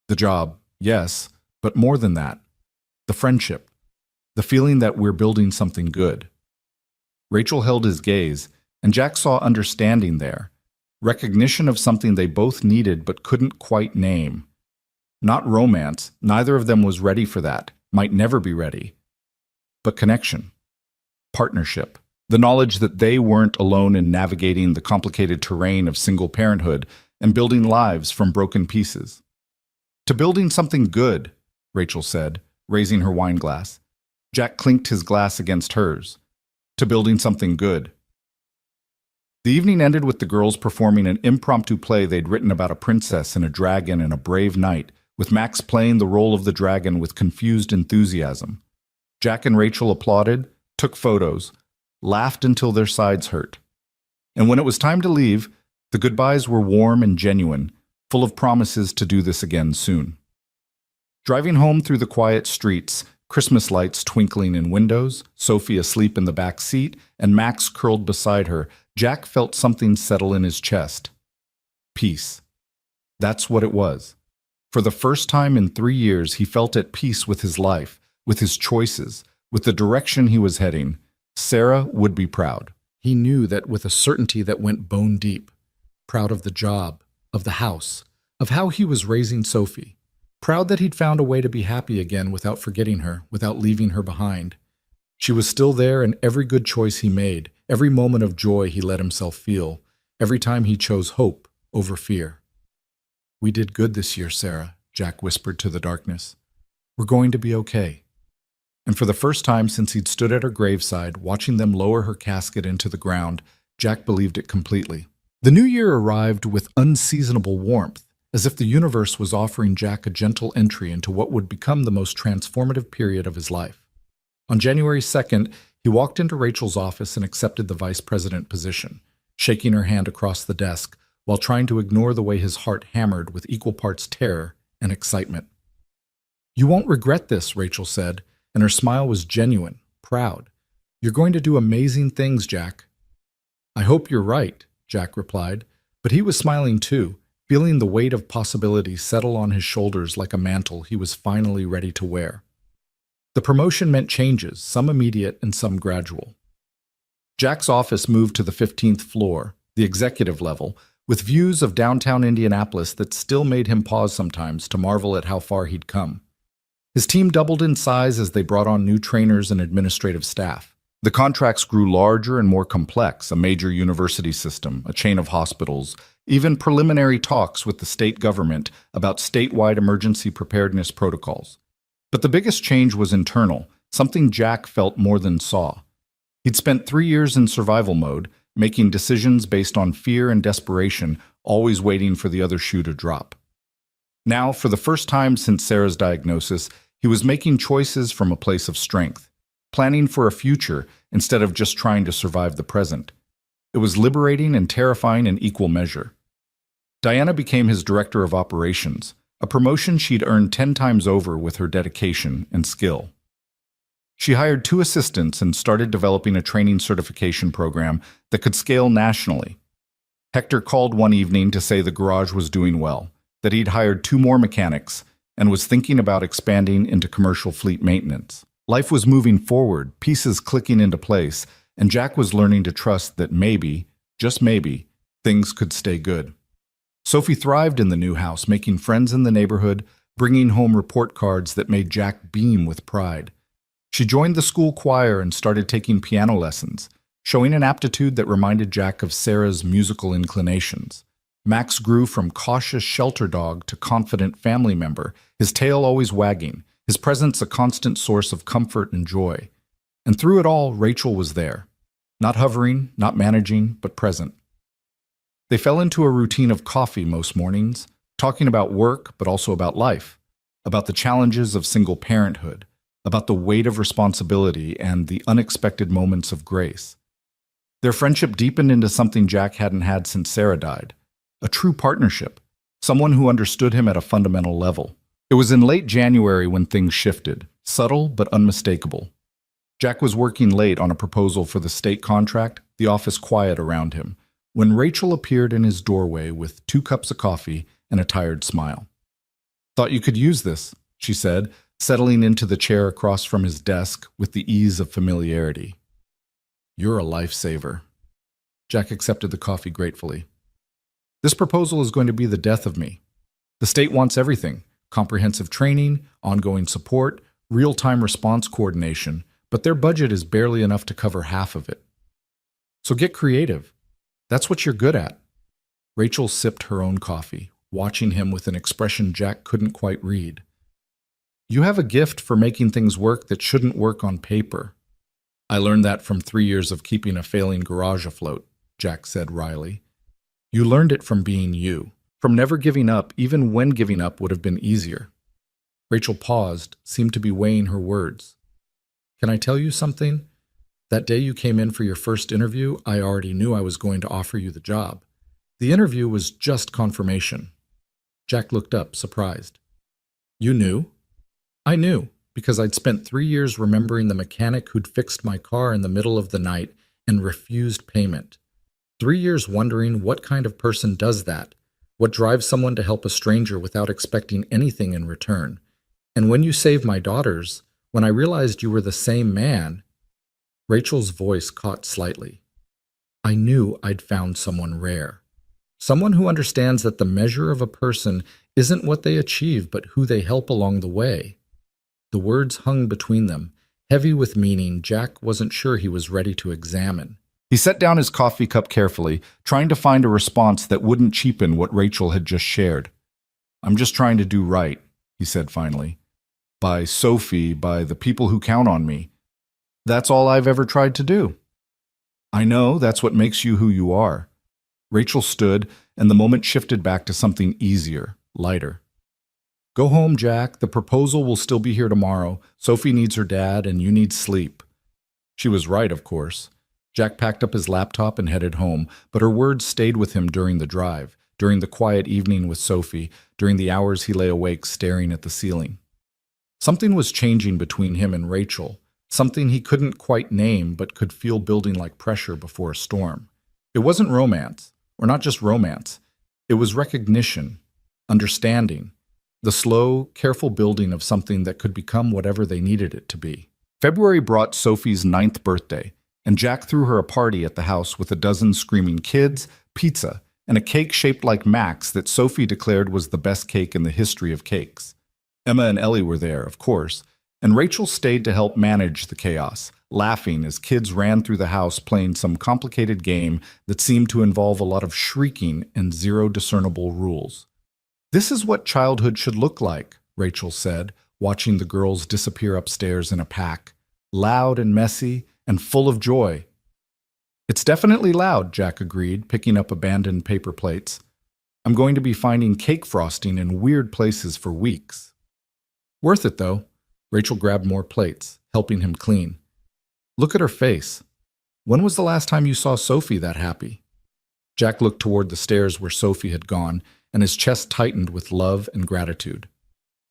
The job, yes, but more than that. The friendship. The feeling that we're building something good. Rachel held his gaze, and Jack saw understanding there. Recognition of something they both needed but couldn't quite name. Not romance, neither of them was ready for that, might never be ready. But connection. Partnership. The knowledge that they weren't alone in navigating the complicated terrain of single parenthood and building lives from broken pieces. To building something good, Rachel said, raising her wine glass. Jack clinked his glass against hers. To building something good. The evening ended with the girls performing an impromptu play they'd written about a princess and a dragon and a brave knight, with Max playing the role of the dragon with confused enthusiasm. Jack and Rachel applauded, took photos, laughed until their sides hurt. And when it was time to leave, the goodbyes were warm and genuine, full of promises to do this again soon. Driving home through the quiet streets, Christmas lights twinkling in windows, Sophie asleep in the back seat, and Max curled beside her, Jack felt something settle in his chest. Peace. That's what it was. For the first time in 3 years, he felt at peace with his life, with his choices, with the direction he was heading. Sarah would be proud. He knew that with a certainty that went bone deep. Proud of the job, of the house, of how he was raising Sophie. Proud that he'd found a way to be happy again without forgetting her, without leaving her behind. She was still there in every good choice he made, every moment of joy he let himself feel, every time he chose hope over fear. "We did good this year, Sarah," Jack whispered to the darkness. "We're going to be okay." And for the first time since he'd stood at her graveside, watching them lower her casket into the ground, Jack believed it completely. The new year arrived with unseasonable warmth, as if the universe was offering Jack a gentle entry into what would become the most transformative period of his life. On January 2nd, he walked into Rachel's office and accepted the vice president position, shaking her hand across the desk while trying to ignore the way his heart hammered with equal parts terror and excitement. "You won't regret this," Rachel said, and her smile was genuine, proud. "You're going to do amazing things, Jack." "I hope you're right," Jack replied, but he was smiling too, feeling the weight of possibility settle on his shoulders like a mantle he was finally ready to wear. The promotion meant changes, some immediate and some gradual. Jack's office moved to the 15th floor, the executive level, with views of downtown Indianapolis that still made him pause sometimes to marvel at how far he'd come. His team doubled in size as they brought on new trainers and administrative staff. The contracts grew larger and more complex, a major university system, a chain of hospitals, even preliminary talks with the state government about statewide emergency preparedness protocols. But the biggest change was internal, something Jack felt more than saw. He'd spent 3 years in survival mode, making decisions based on fear and desperation, always waiting for the other shoe to drop. Now, for the first time since Sarah's diagnosis, he was making choices from a place of strength, planning for a future instead of just trying to survive the present. It was liberating and terrifying in equal measure. Diana became his director of operations, a promotion she'd earned 10 times over with her dedication and skill. She hired 2 assistants and started developing a training certification program that could scale nationally. Hector called one evening to say the garage was doing well, that he'd hired 2 more mechanics, and was thinking about expanding into commercial fleet maintenance. Life was moving forward, pieces clicking into place, and Jack was learning to trust that maybe, just maybe, things could stay good. Sophie thrived in the new house, making friends in the neighborhood, bringing home report cards that made Jack beam with pride. She joined the school choir and started taking piano lessons, showing an aptitude that reminded Jack of Sarah's musical inclinations. Max grew from cautious shelter dog to confident family member, his tail always wagging, his presence a constant source of comfort and joy. And through it all, Rachel was there. Not hovering, not managing, but present. They fell into a routine of coffee most mornings, talking about work, but also about life, about the challenges of single parenthood, about the weight of responsibility and the unexpected moments of grace. Their friendship deepened into something Jack hadn't had since Sarah died, a true partnership, someone who understood him at a fundamental level. It was in late January when things shifted, subtle but unmistakable. Jack was working late on a proposal for the state contract, the office quiet around him, when Rachel appeared in his doorway with 2 cups of coffee and a tired smile. "Thought you could use this," she said, settling into the chair across from his desk with the ease of familiarity. "You're a lifesaver." Jack accepted the coffee gratefully. "This proposal is going to be the death of me. The state wants everything: comprehensive training, ongoing support, real-time response coordination, but their budget is barely enough to cover half of it. So get creative. That's what you're good at." Rachel sipped her own coffee, watching him with an expression Jack couldn't quite read. "You have a gift for making things work that shouldn't work on paper." "I learned that from 3 years of keeping a failing garage afloat," Jack said wryly. "You learned it from being you, from never giving up even when giving up would have been easier." Rachel paused, seemed to be weighing her words. "Can I tell you something? That day you came in for your first interview, I already knew I was going to offer you the job. The interview was just confirmation." Jack looked up, surprised. "You knew?" "I knew, because I'd spent 3 years remembering the mechanic who'd fixed my car in the middle of the night and refused payment. 3 years wondering what kind of person does that, what drives someone to help a stranger without expecting anything in return. And when you saved my daughters, when I realized you were the same man—" Rachel's voice caught slightly. "I knew I'd found someone rare. Someone who understands that the measure of a person isn't what they achieve, but who they help along the way." The words hung between them, heavy with meaning Jack wasn't sure he was ready to examine. He set down his coffee cup carefully, trying to find a response that wouldn't cheapen what Rachel had just shared. "I'm just trying to do right," he said finally. "By Sophie, by the people who count on me. That's all I've ever tried to do." "I know, that's what makes you who you are." Rachel stood, and the moment shifted back to something easier, lighter. "Go home, Jack. The proposal will still be here tomorrow. Sophie needs her dad, and you need sleep." She was right, of course. Jack packed up his laptop and headed home, but her words stayed with him during the drive, during the quiet evening with Sophie, during the hours he lay awake staring at the ceiling. Something was changing between him and Rachel, something he couldn't quite name but could feel building like pressure before a storm. It wasn't romance, or not just romance. It was recognition, understanding, the slow, careful building of something that could become whatever they needed it to be. February brought Sophie's 9th birthday, and Jack threw her a party at the house with a dozen screaming kids, pizza, and a cake shaped like Max that Sophie declared was the best cake in the history of cakes. Emma and Ellie were there, of course, and Rachel stayed to help manage the chaos, laughing as kids ran through the house playing some complicated game that seemed to involve a lot of shrieking and zero discernible rules. "This is what childhood should look like," Rachel said, watching the girls disappear upstairs in a pack, loud and messy and full of joy. "It's definitely loud," Jack agreed, picking up abandoned paper plates. "I'm going to be finding cake frosting in weird places for weeks." "Worth it, though." Rachel grabbed more plates, helping him clean. "Look at her face. When was the last time you saw Sophie that happy?" Jack looked toward the stairs where Sophie had gone, and his chest tightened with love and gratitude.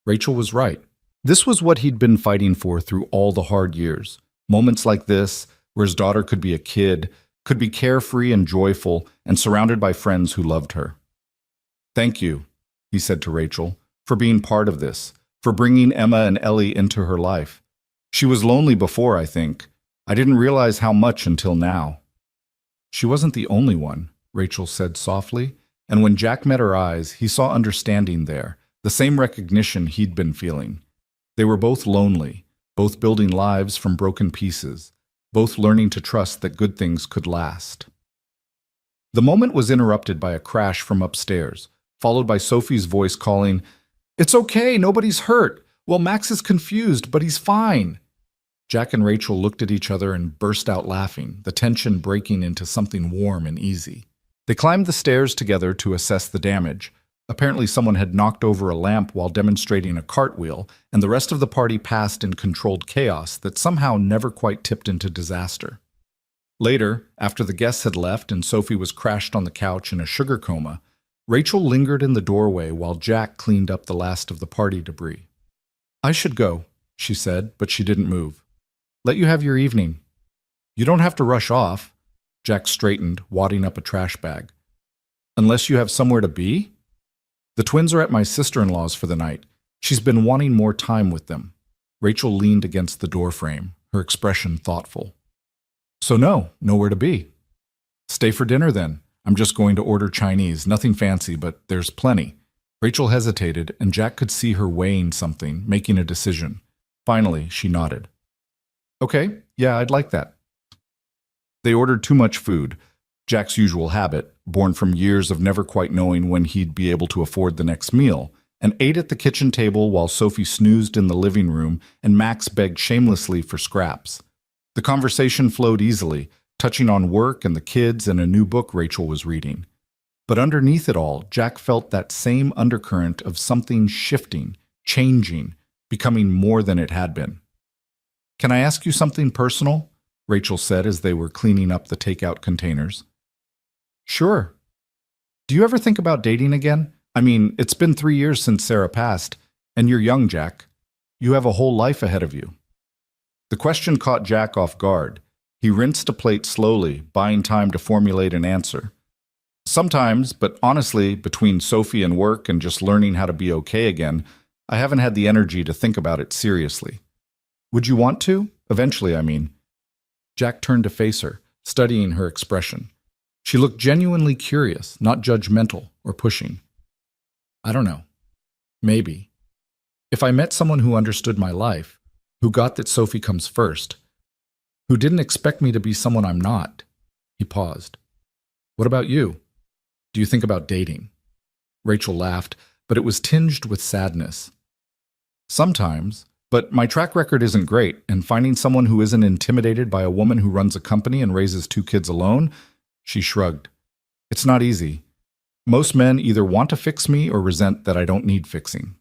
Rachel was right. This was what he'd been fighting for through all the hard years. Moments like this, where his daughter could be a kid, could be carefree and joyful, and surrounded by friends who loved her. "Thank you," he said to Rachel, "for being part of this, for bringing Emma and Ellie into her life. She was lonely before, I think. I didn't realize how much until now." "She wasn't the only one," Rachel said softly, and when Jack met her eyes, he saw understanding there, the same recognition he'd been feeling. They were both lonely, both building lives from broken pieces, both learning to trust that good things could last. The moment was interrupted by a crash from upstairs, followed by Sophie's voice calling, "It's okay, nobody's hurt. Well, Max is confused, but he's fine." Jack and Rachel looked at each other and burst out laughing, the tension breaking into something warm and easy. They climbed the stairs together to assess the damage. Apparently someone had knocked over a lamp while demonstrating a cartwheel, and the rest of the party passed in controlled chaos that somehow never quite tipped into disaster. Later, after the guests had left and Sophie was crashed on the couch in a sugar coma, Rachel lingered in the doorway while Jack cleaned up the last of the party debris. "I should go," she said, but she didn't move. "Let you have your evening. You don't have to rush off. Jack straightened, wadding up a trash bag. Unless you have somewhere to be? The twins are at my sister-in-law's for the night. She's been wanting more time with them. Rachel leaned against the doorframe, her expression thoughtful. So no, nowhere to be. Stay for dinner then. I'm just going to order Chinese, nothing fancy, but there's plenty. Rachel hesitated, and Jack could see her weighing something, making a decision. Finally, she nodded. Okay, yeah, I'd like that. They ordered too much food, Jack's usual habit, born from years of never quite knowing when he'd be able to afford the next meal, and ate at the kitchen table while Sophie snoozed in the living room and Max begged shamelessly for scraps. The conversation flowed easily, touching on work and the kids and a new book Rachel was reading. But underneath it all, Jack felt that same undercurrent of something shifting, changing, becoming more than it had been. Can I ask you something personal? Rachel said as they were cleaning up the takeout containers. Sure. Do you ever think about dating again? I mean, it's been 3 years since Sarah passed, and you're young, Jack. You have a whole life ahead of you. The question caught Jack off guard. He rinsed a plate slowly, buying time to formulate an answer. Sometimes, but honestly, between Sophie and work and just learning how to be okay again, I haven't had the energy to think about it seriously. Would you want to? Eventually, I mean. Jack turned to face her, studying her expression. She looked genuinely curious, not judgmental or pushing. I don't know. Maybe. If I met someone who understood my life, who got that Sophie comes first, who didn't expect me to be someone I'm not. He paused. What about you? Do you think about dating? Rachel laughed, but it was tinged with sadness. Sometimes, but my track record isn't great, and finding someone who isn't intimidated by a woman who runs a company and raises 2 kids alone, she shrugged. It's not easy. Most men either want to fix me or resent that I don't need fixing.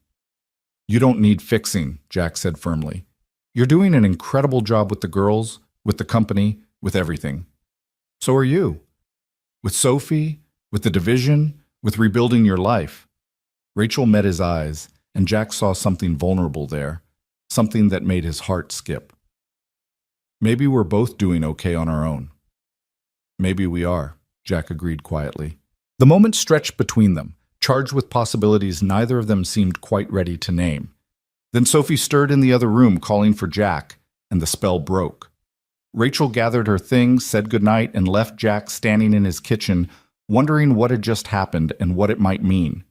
You don't need fixing, Jack said firmly. You're doing an incredible job with the girls, with the company, with everything. So are you. With Sophie, with the division, with rebuilding your life. Rachel met his eyes, and Jack saw something vulnerable there, something that made his heart skip. Maybe we're both doing okay on our own. Maybe we are, Jack agreed quietly. The moment stretched between them, charged with possibilities neither of them seemed quite ready to name. Then Sophie stirred in the other room, calling for Jack, and the spell broke. Rachel gathered her things, said goodnight, and left Jack standing in his kitchen, wondering what had just happened and what it might mean.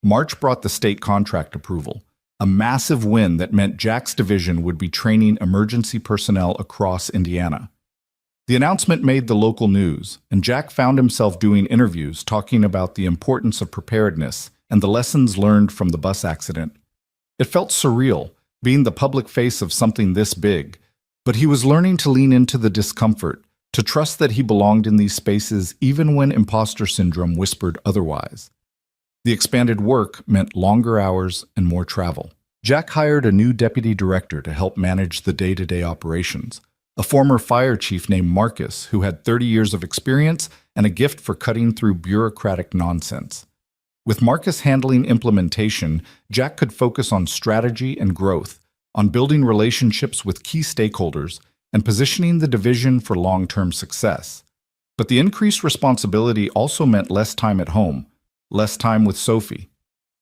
March brought the state contract approval, a massive win that meant Jack's division would be training emergency personnel across Indiana. The announcement made the local news, and Jack found himself doing interviews talking about the importance of preparedness and the lessons learned from the bus accident. It felt surreal, being the public face of something this big, but he was learning to lean into the discomfort, to trust that he belonged in these spaces even when imposter syndrome whispered otherwise. The expanded work meant longer hours and more travel. Jack hired a new deputy director to help manage the day-to-day operations, a former fire chief named Marcus who had 30 years of experience and a gift for cutting through bureaucratic nonsense. With Marcus handling implementation, Jack could focus on strategy and growth, on building relationships with key stakeholders, and positioning the division for long-term success. But the increased responsibility also meant less time at home, less time with Sophie.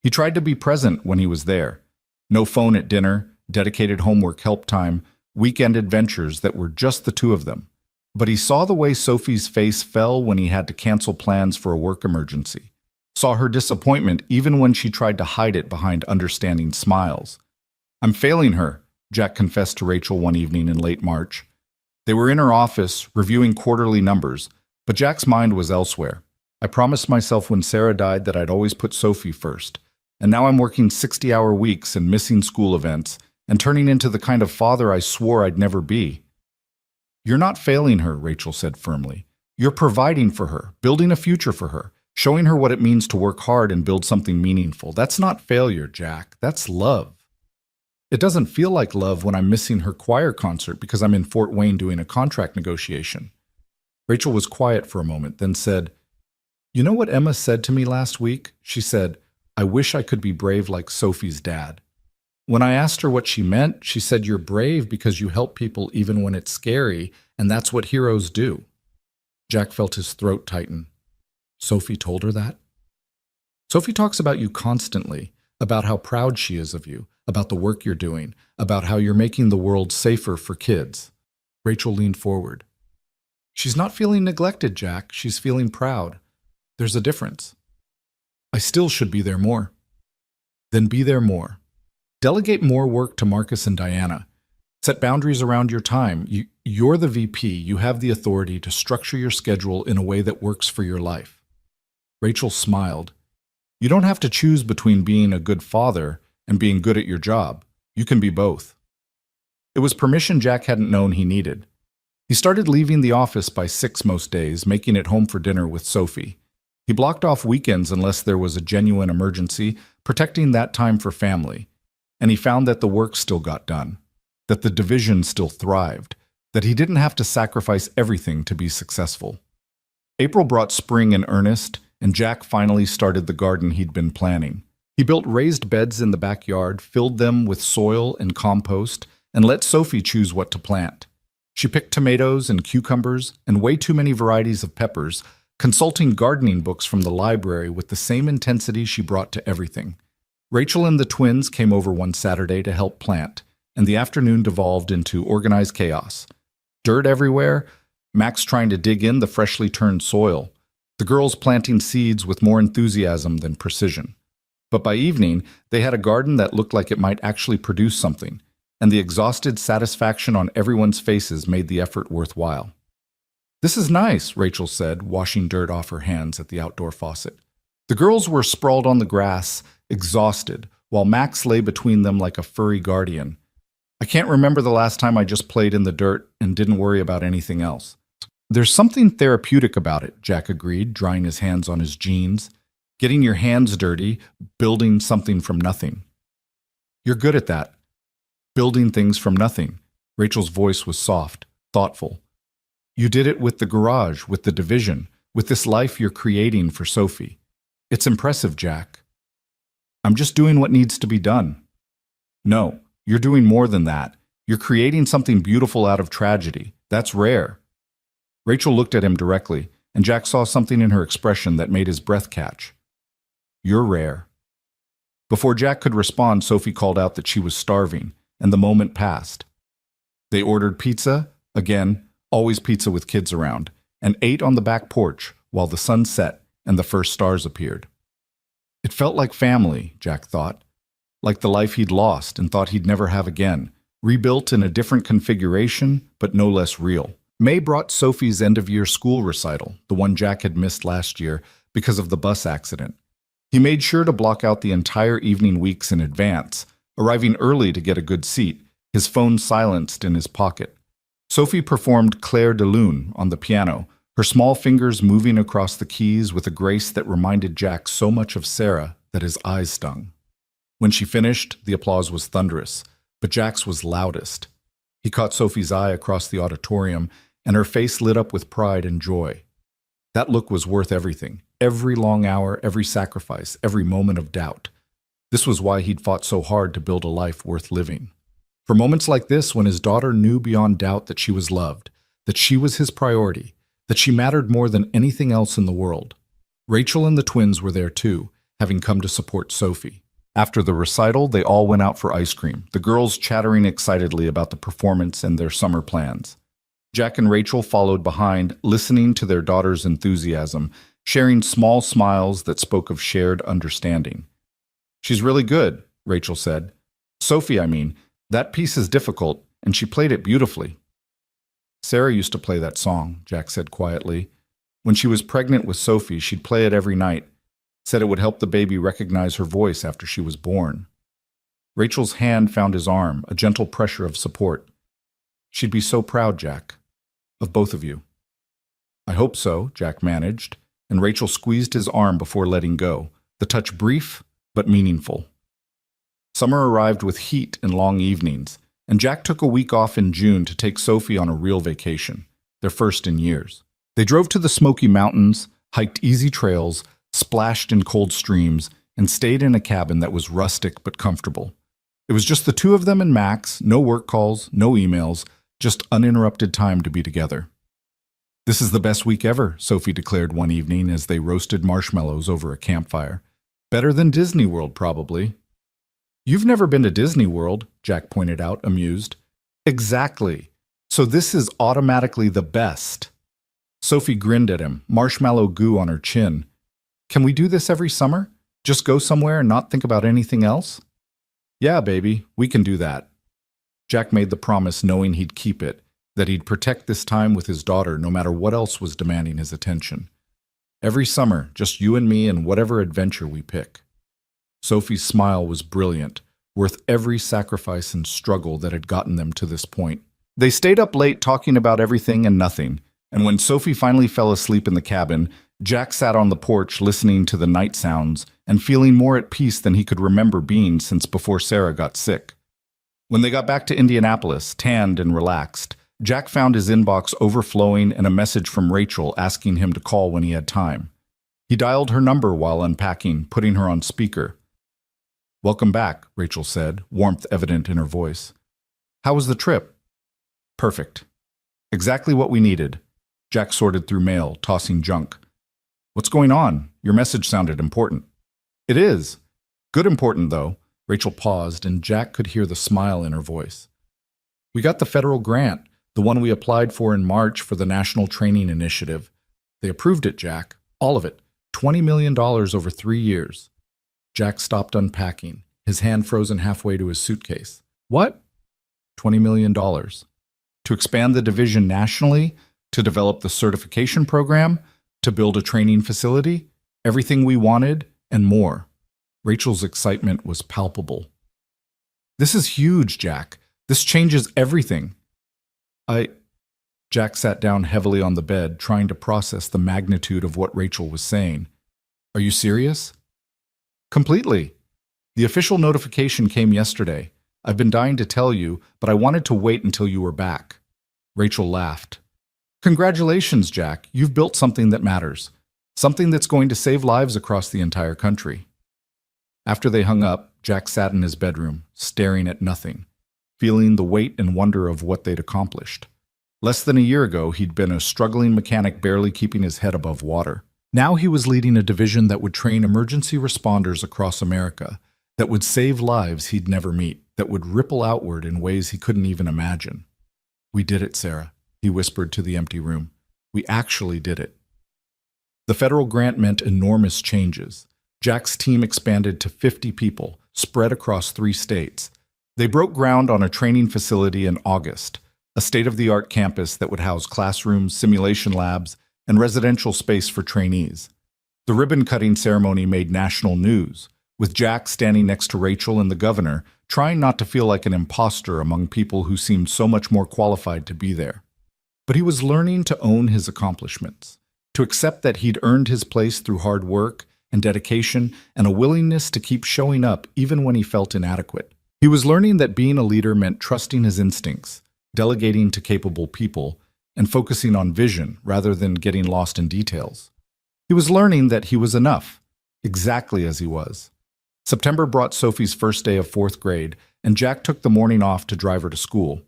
He tried to be present when he was there. No phone at dinner, dedicated homework help time, weekend adventures that were just the two of them. But he saw the way Sophie's face fell when he had to cancel plans for a work emergency. Saw her disappointment even when she tried to hide it behind understanding smiles. I'm failing her, Jack confessed to Rachel one evening in late March. They were in her office, reviewing quarterly numbers, but Jack's mind was elsewhere. I promised myself when Sarah died that I'd always put Sophie first, and now I'm working 60-hour weeks and missing school events, and turning into the kind of father I swore I'd never be. You're not failing her, Rachel said firmly. You're providing for her, building a future for her, showing her what it means to work hard and build something meaningful. That's not failure, Jack. That's love. It doesn't feel like love when I'm missing her choir concert because I'm in Fort Wayne doing a contract negotiation. Rachel was quiet for a moment, then said, You know what Emma said to me last week? She said, I wish I could be brave like Sophie's dad. When I asked her what she meant, she said, You're brave because you help people even when it's scary, and that's what heroes do. Jack felt his throat tighten. Sophie told her that? Sophie talks about you constantly, about how proud she is of you, about the work you're doing, about how you're making the world safer for kids. Rachel leaned forward. She's not feeling neglected, Jack. She's feeling proud. There's a difference. I still should be there more. Then be there more. Delegate more work to Marcus and Diana. Set boundaries around your time. You're the VP. You have the authority to structure your schedule in a way that works for your life. Rachel smiled. You don't have to choose between being a good father and being good at your job. You can be both. It was permission Jack hadn't known he needed. He started leaving the office by 6 most days, making it home for dinner with Sophie. He blocked off weekends unless there was a genuine emergency, protecting that time for family. And he found that the work still got done, that the division still thrived, that he didn't have to sacrifice everything to be successful. April brought spring in earnest, and Jack finally started the garden he'd been planning. He built raised beds in the backyard, filled them with soil and compost, and let Sophie choose what to plant. She picked tomatoes and cucumbers and way too many varieties of peppers, consulting gardening books from the library with the same intensity she brought to everything. Rachel and the twins came over one Saturday to help plant, and the afternoon devolved into organized chaos. Dirt everywhere, Max trying to dig in the freshly turned soil, the girls planting seeds with more enthusiasm than precision. But by evening, they had a garden that looked like it might actually produce something, and the exhausted satisfaction on everyone's faces made the effort worthwhile. This is nice, Rachel said, washing dirt off her hands at the outdoor faucet. The girls were sprawled on the grass, exhausted, while Max lay between them like a furry guardian. I can't remember the last time I just played in the dirt and didn't worry about anything else. There's something therapeutic about it, Jack agreed, drying his hands on his jeans. Getting your hands dirty, building something from nothing. You're good at that. Building things from nothing. Rachel's voice was soft, thoughtful. You did it with the garage, with the division, with this life you're creating for Sophie. It's impressive, Jack. I'm just doing what needs to be done. No, you're doing more than that. You're creating something beautiful out of tragedy. That's rare. Rachel looked at him directly, and Jack saw something in her expression that made his breath catch. You're rare. Before Jack could respond, Sophie called out that she was starving, and the moment passed. They ordered pizza, again, always pizza with kids around, and ate on the back porch while the sun set and the first stars appeared. It felt like family, Jack thought, like the life he'd lost and thought he'd never have again, rebuilt in a different configuration, but no less real. May brought Sophie's end-of-year school recital, the one Jack had missed last year because of the bus accident. He made sure to block out the entire evening weeks in advance, arriving early to get a good seat, his phone silenced in his pocket. Sophie performed Clair de Lune on the piano, her small fingers moving across the keys with a grace that reminded Jack so much of Sarah that his eyes stung. When she finished, the applause was thunderous, but Jack's was loudest. He caught Sophie's eye across the auditorium, and her face lit up with pride and joy. That look was worth everything, every long hour, every sacrifice, every moment of doubt. This was why he'd fought so hard to build a life worth living. For moments like this, when his daughter knew beyond doubt that she was loved, that she was his priority, that she mattered more than anything else in the world. Rachel and the twins were there too, having come to support Sophie. After the recital, they all went out for ice cream, the girls chattering excitedly about the performance and their summer plans. Jack and Rachel followed behind, listening to their daughter's enthusiasm, sharing small smiles that spoke of shared understanding. She's really good, Rachel said. Sophie, I mean, that piece is difficult, and she played it beautifully. Sarah used to play that song, Jack said quietly. When she was pregnant with Sophie, she'd play it every night, said it would help the baby recognize her voice after she was born. Rachel's hand found his arm, a gentle pressure of support. She'd be so proud, Jack, of both of you. I hope so, Jack managed, and Rachel squeezed his arm before letting go, the touch brief but meaningful. Summer arrived with heat and long evenings, and Jack took a week off in June to take Sophie on a real vacation, their first in years. They drove to the Smoky Mountains, hiked easy trails, splashed in cold streams, and stayed in a cabin that was rustic but comfortable. It was just the two of them and Max, no work calls, no emails, just uninterrupted time to be together. This is the best week ever, Sophie declared one evening as they roasted marshmallows over a campfire. Better than Disney World, probably. You've never been to Disney World, Jack pointed out, amused. Exactly. So this is automatically the best. Sophie grinned at him, marshmallow goo on her chin. Can we do this every summer? Just go somewhere and not think about anything else? Yeah, baby, we can do that. Jack made the promise knowing he'd keep it, that he'd protect this time with his daughter no matter what else was demanding his attention. Every summer, just you and me and whatever adventure we pick. Sophie's smile was brilliant, worth every sacrifice and struggle that had gotten them to this point. They stayed up late talking about everything and nothing, and when Sophie finally fell asleep in the cabin, Jack sat on the porch listening to the night sounds and feeling more at peace than he could remember being since before Sarah got sick. When they got back to Indianapolis, tanned and relaxed, Jack found his inbox overflowing and a message from Rachel asking him to call when he had time. He dialed her number while unpacking, putting her on speaker. "Welcome back," Rachel said, warmth evident in her voice. "How was the trip?" "Perfect. Exactly what we needed." Jack sorted through mail, tossing junk. "What's going on? Your message sounded important." "It is. Good important, though." Rachel paused, and Jack could hear the smile in her voice. "We got the federal grant, the one we applied for in March for the National Training Initiative. They approved it, Jack. All of it. $20 million over 3 years. Jack stopped unpacking, his hand frozen halfway to his suitcase. "What?" $20 million. To expand the division nationally, to develop the certification program, to build a training facility, everything we wanted, and more. Rachel's excitement was palpable. "This is huge, Jack. This changes everything." Jack sat down heavily on the bed, trying to process the magnitude of what Rachel was saying. "Are you serious?" "Completely. The official notification came yesterday. I've been dying to tell you, but I wanted to wait until you were back." Rachel laughed. "Congratulations, Jack. You've built something that matters. Something that's going to save lives across the entire country." After they hung up, Jack sat in his bedroom, staring at nothing, feeling the weight and wonder of what they'd accomplished. Less than a year ago, he'd been a struggling mechanic barely keeping his head above water. Now he was leading a division that would train emergency responders across America, that would save lives he'd never meet, that would ripple outward in ways he couldn't even imagine. "We did it, Sarah," he whispered to the empty room. "We actually did it." The federal grant meant enormous changes. Jack's team expanded to 50 people, spread across 3 states. They broke ground on a training facility in August, a state-of-the-art campus that would house classrooms, simulation labs, and residential space for trainees. The ribbon-cutting ceremony made national news, with Jack standing next to Rachel and the governor, trying not to feel like an imposter among people who seemed so much more qualified to be there. But he was learning to own his accomplishments, to accept that he'd earned his place through hard work and dedication and a willingness to keep showing up even when he felt inadequate. He was learning that being a leader meant trusting his instincts, delegating to capable people, and focusing on vision rather than getting lost in details. He was learning that he was enough, exactly as he was. September brought Sophie's first day of 4th grade, and Jack took the morning off to drive her to school.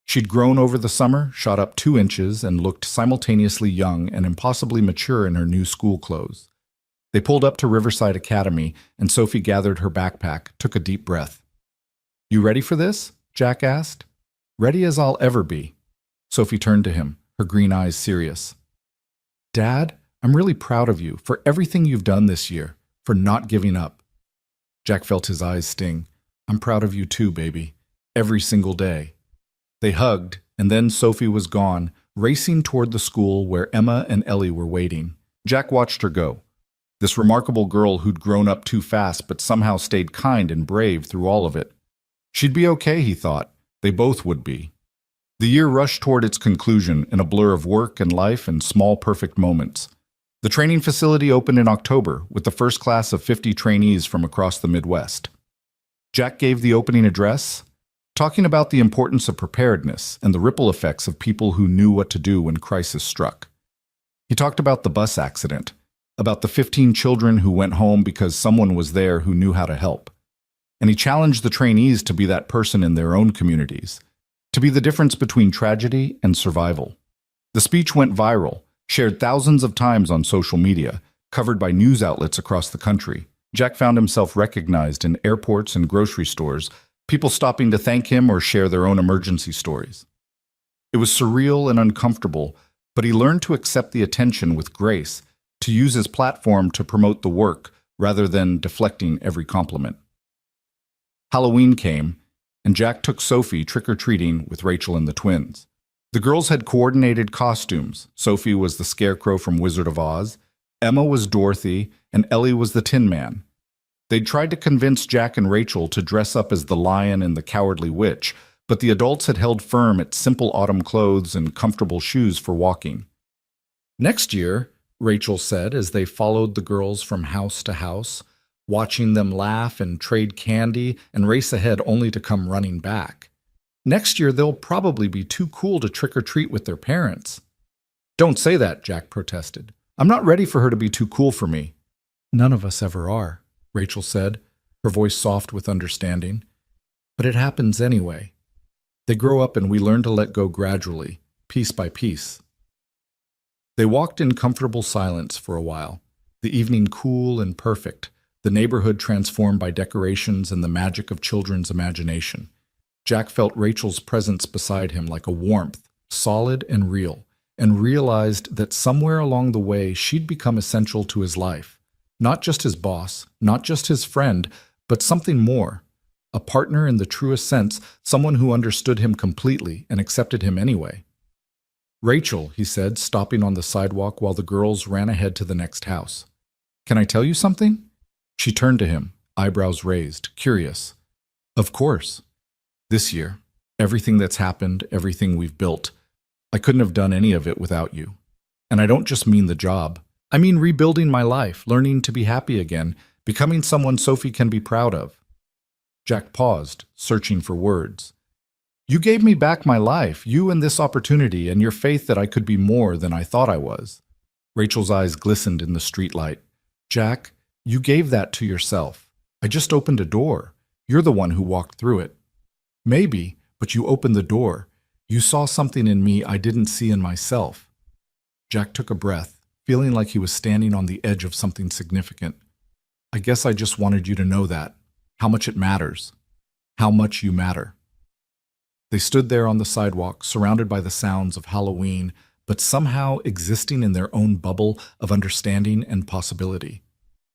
She'd grown over the summer, shot up 2 inches, and looked simultaneously young and impossibly mature in her new school clothes. They pulled up to Riverside Academy, and Sophie gathered her backpack, took a deep breath. "You ready for this?" Jack asked. "Ready as I'll ever be." Sophie turned to him, her green eyes serious. "Dad, I'm really proud of you for everything you've done this year, for not giving up." Jack felt his eyes sting. "I'm proud of you too, baby. Every single day." They hugged, and then Sophie was gone, racing toward the school where Emma and Ellie were waiting. Jack watched her go. This remarkable girl who'd grown up too fast but somehow stayed kind and brave through all of it. She'd be okay, he thought. They both would be. The year rushed toward its conclusion in a blur of work and life and small perfect moments. The training facility opened in October with the first class of 50 trainees from across the Midwest. Jack gave the opening address, talking about the importance of preparedness and the ripple effects of people who knew what to do when crisis struck. He talked about the bus accident, about the 15 children who went home because someone was there who knew how to help. And he challenged the trainees to be that person in their own communities, to be the difference between tragedy and survival. The speech went viral, shared thousands of times on social media, covered by news outlets across the country. Jack found himself recognized in airports and grocery stores, people stopping to thank him or share their own emergency stories. It was surreal and uncomfortable, but he learned to accept the attention with grace, to use his platform to promote the work rather than deflecting every compliment. Halloween came, and Jack took Sophie trick-or-treating with Rachel and the twins. The girls had coordinated costumes. Sophie was the Scarecrow from Wizard of Oz, Emma was Dorothy, and Ellie was the Tin Man. They'd tried to convince Jack and Rachel to dress up as the Lion and the Cowardly Witch, but the adults had held firm at simple autumn clothes and comfortable shoes for walking. Next year, Rachel said as they followed the girls from house to house, watching them laugh and trade candy and race ahead only to come running back. Next year, they'll probably be too cool to trick-or-treat with their parents. Don't say that, Jack protested. I'm not ready for her to be too cool for me. None of us ever are, Rachel said, her voice soft with understanding. But it happens anyway. They grow up and we learn to let go gradually, piece by piece. They walked in comfortable silence for a while, the evening cool and perfect, the neighborhood transformed by decorations and the magic of children's imagination. Jack felt Rachel's presence beside him like a warmth, solid and real, and realized that somewhere along the way she'd become essential to his life. Not just his boss, not just his friend, but something more. A partner in the truest sense, someone who understood him completely and accepted him anyway. Rachel, he said, stopping on the sidewalk while the girls ran ahead to the next house. Can I tell you something? She turned to him, eyebrows raised, curious. Of course. This year, everything that's happened, everything we've built, I couldn't have done any of it without you. And I don't just mean the job. I mean rebuilding my life, learning to be happy again, becoming someone Sophie can be proud of. Jack paused, searching for words. You gave me back my life, you and this opportunity, and your faith that I could be more than I thought I was. Rachel's eyes glistened in the streetlight. Jack, you gave that to yourself. I just opened a door. You're the one who walked through it. Maybe, but you opened the door. You saw something in me I didn't see in myself. Jack took a breath, feeling like he was standing on the edge of something significant. I guess I just wanted you to know that. How much it matters. How much you matter. They stood there on the sidewalk, surrounded by the sounds of Halloween, but somehow existing in their own bubble of understanding and possibility.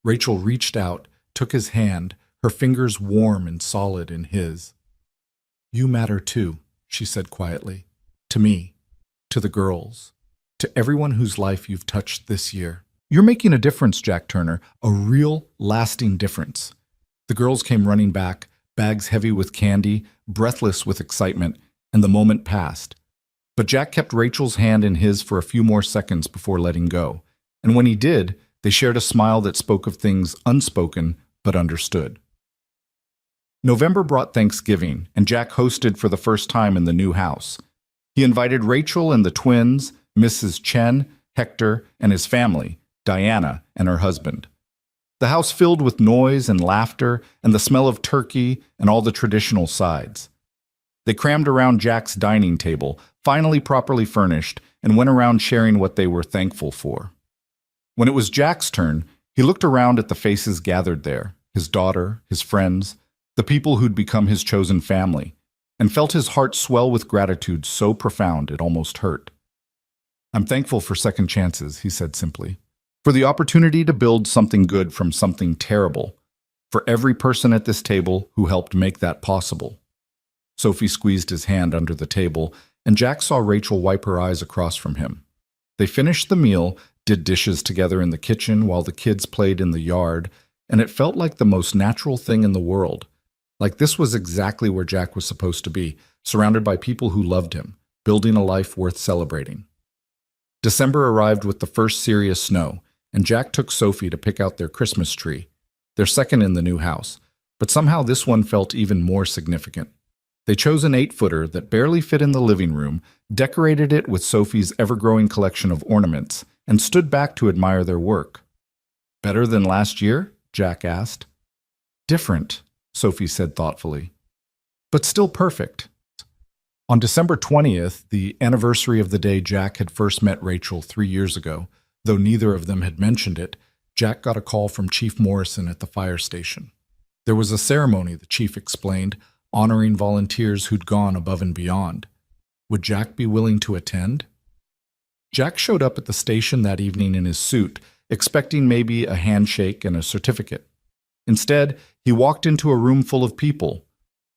Rachel reached out, took his hand, her fingers warm and solid in his. You matter too, she said quietly. To me, to the girls, to everyone whose life you've touched this year. You're making a difference, Jack Turner, a real, lasting difference. The girls came running back, bags heavy with candy, breathless with excitement, and the moment passed. But Jack kept Rachel's hand in his for a few more seconds before letting go, and when he did, they shared a smile that spoke of things unspoken but understood. November brought Thanksgiving, and Jack hosted for the first time in the new house. He invited Rachel and the twins, Mrs. Chen, Hector, and his family, Diana and her husband. The house filled with noise and laughter and the smell of turkey and all the traditional sides. They crammed around Jack's dining table, finally properly furnished, and went around sharing what they were thankful for. When it was Jack's turn, he looked around at the faces gathered there, his daughter, his friends, the people who'd become his chosen family, and felt his heart swell with gratitude so profound it almost hurt. I'm thankful for second chances, he said simply, for the opportunity to build something good from something terrible, for every person at this table who helped make that possible. Sophie squeezed his hand under the table, and Jack saw Rachel wipe her eyes across from him. They finished the meal, did dishes together in the kitchen while the kids played in the yard, and it felt like the most natural thing in the world. Like this was exactly where Jack was supposed to be, surrounded by people who loved him, building a life worth celebrating. December arrived with the first serious snow, and Jack took Sophie to pick out their Christmas tree, their second in the new house, but somehow this one felt even more significant. They chose an 8-footer that barely fit in the living room, decorated it with Sophie's ever-growing collection of ornaments, and stood back to admire their work. Better than last year? Jack asked. Different, Sophie said thoughtfully. But still perfect. On December 20th, the anniversary of the day Jack had first met Rachel 3 years ago, though neither of them had mentioned it, Jack got a call from Chief Morrison at the fire station. There was a ceremony, the chief explained, honoring volunteers who'd gone above and beyond. Would Jack be willing to attend? Jack showed up at the station that evening in his suit, expecting maybe a handshake and a certificate. Instead, he walked into a room full of people,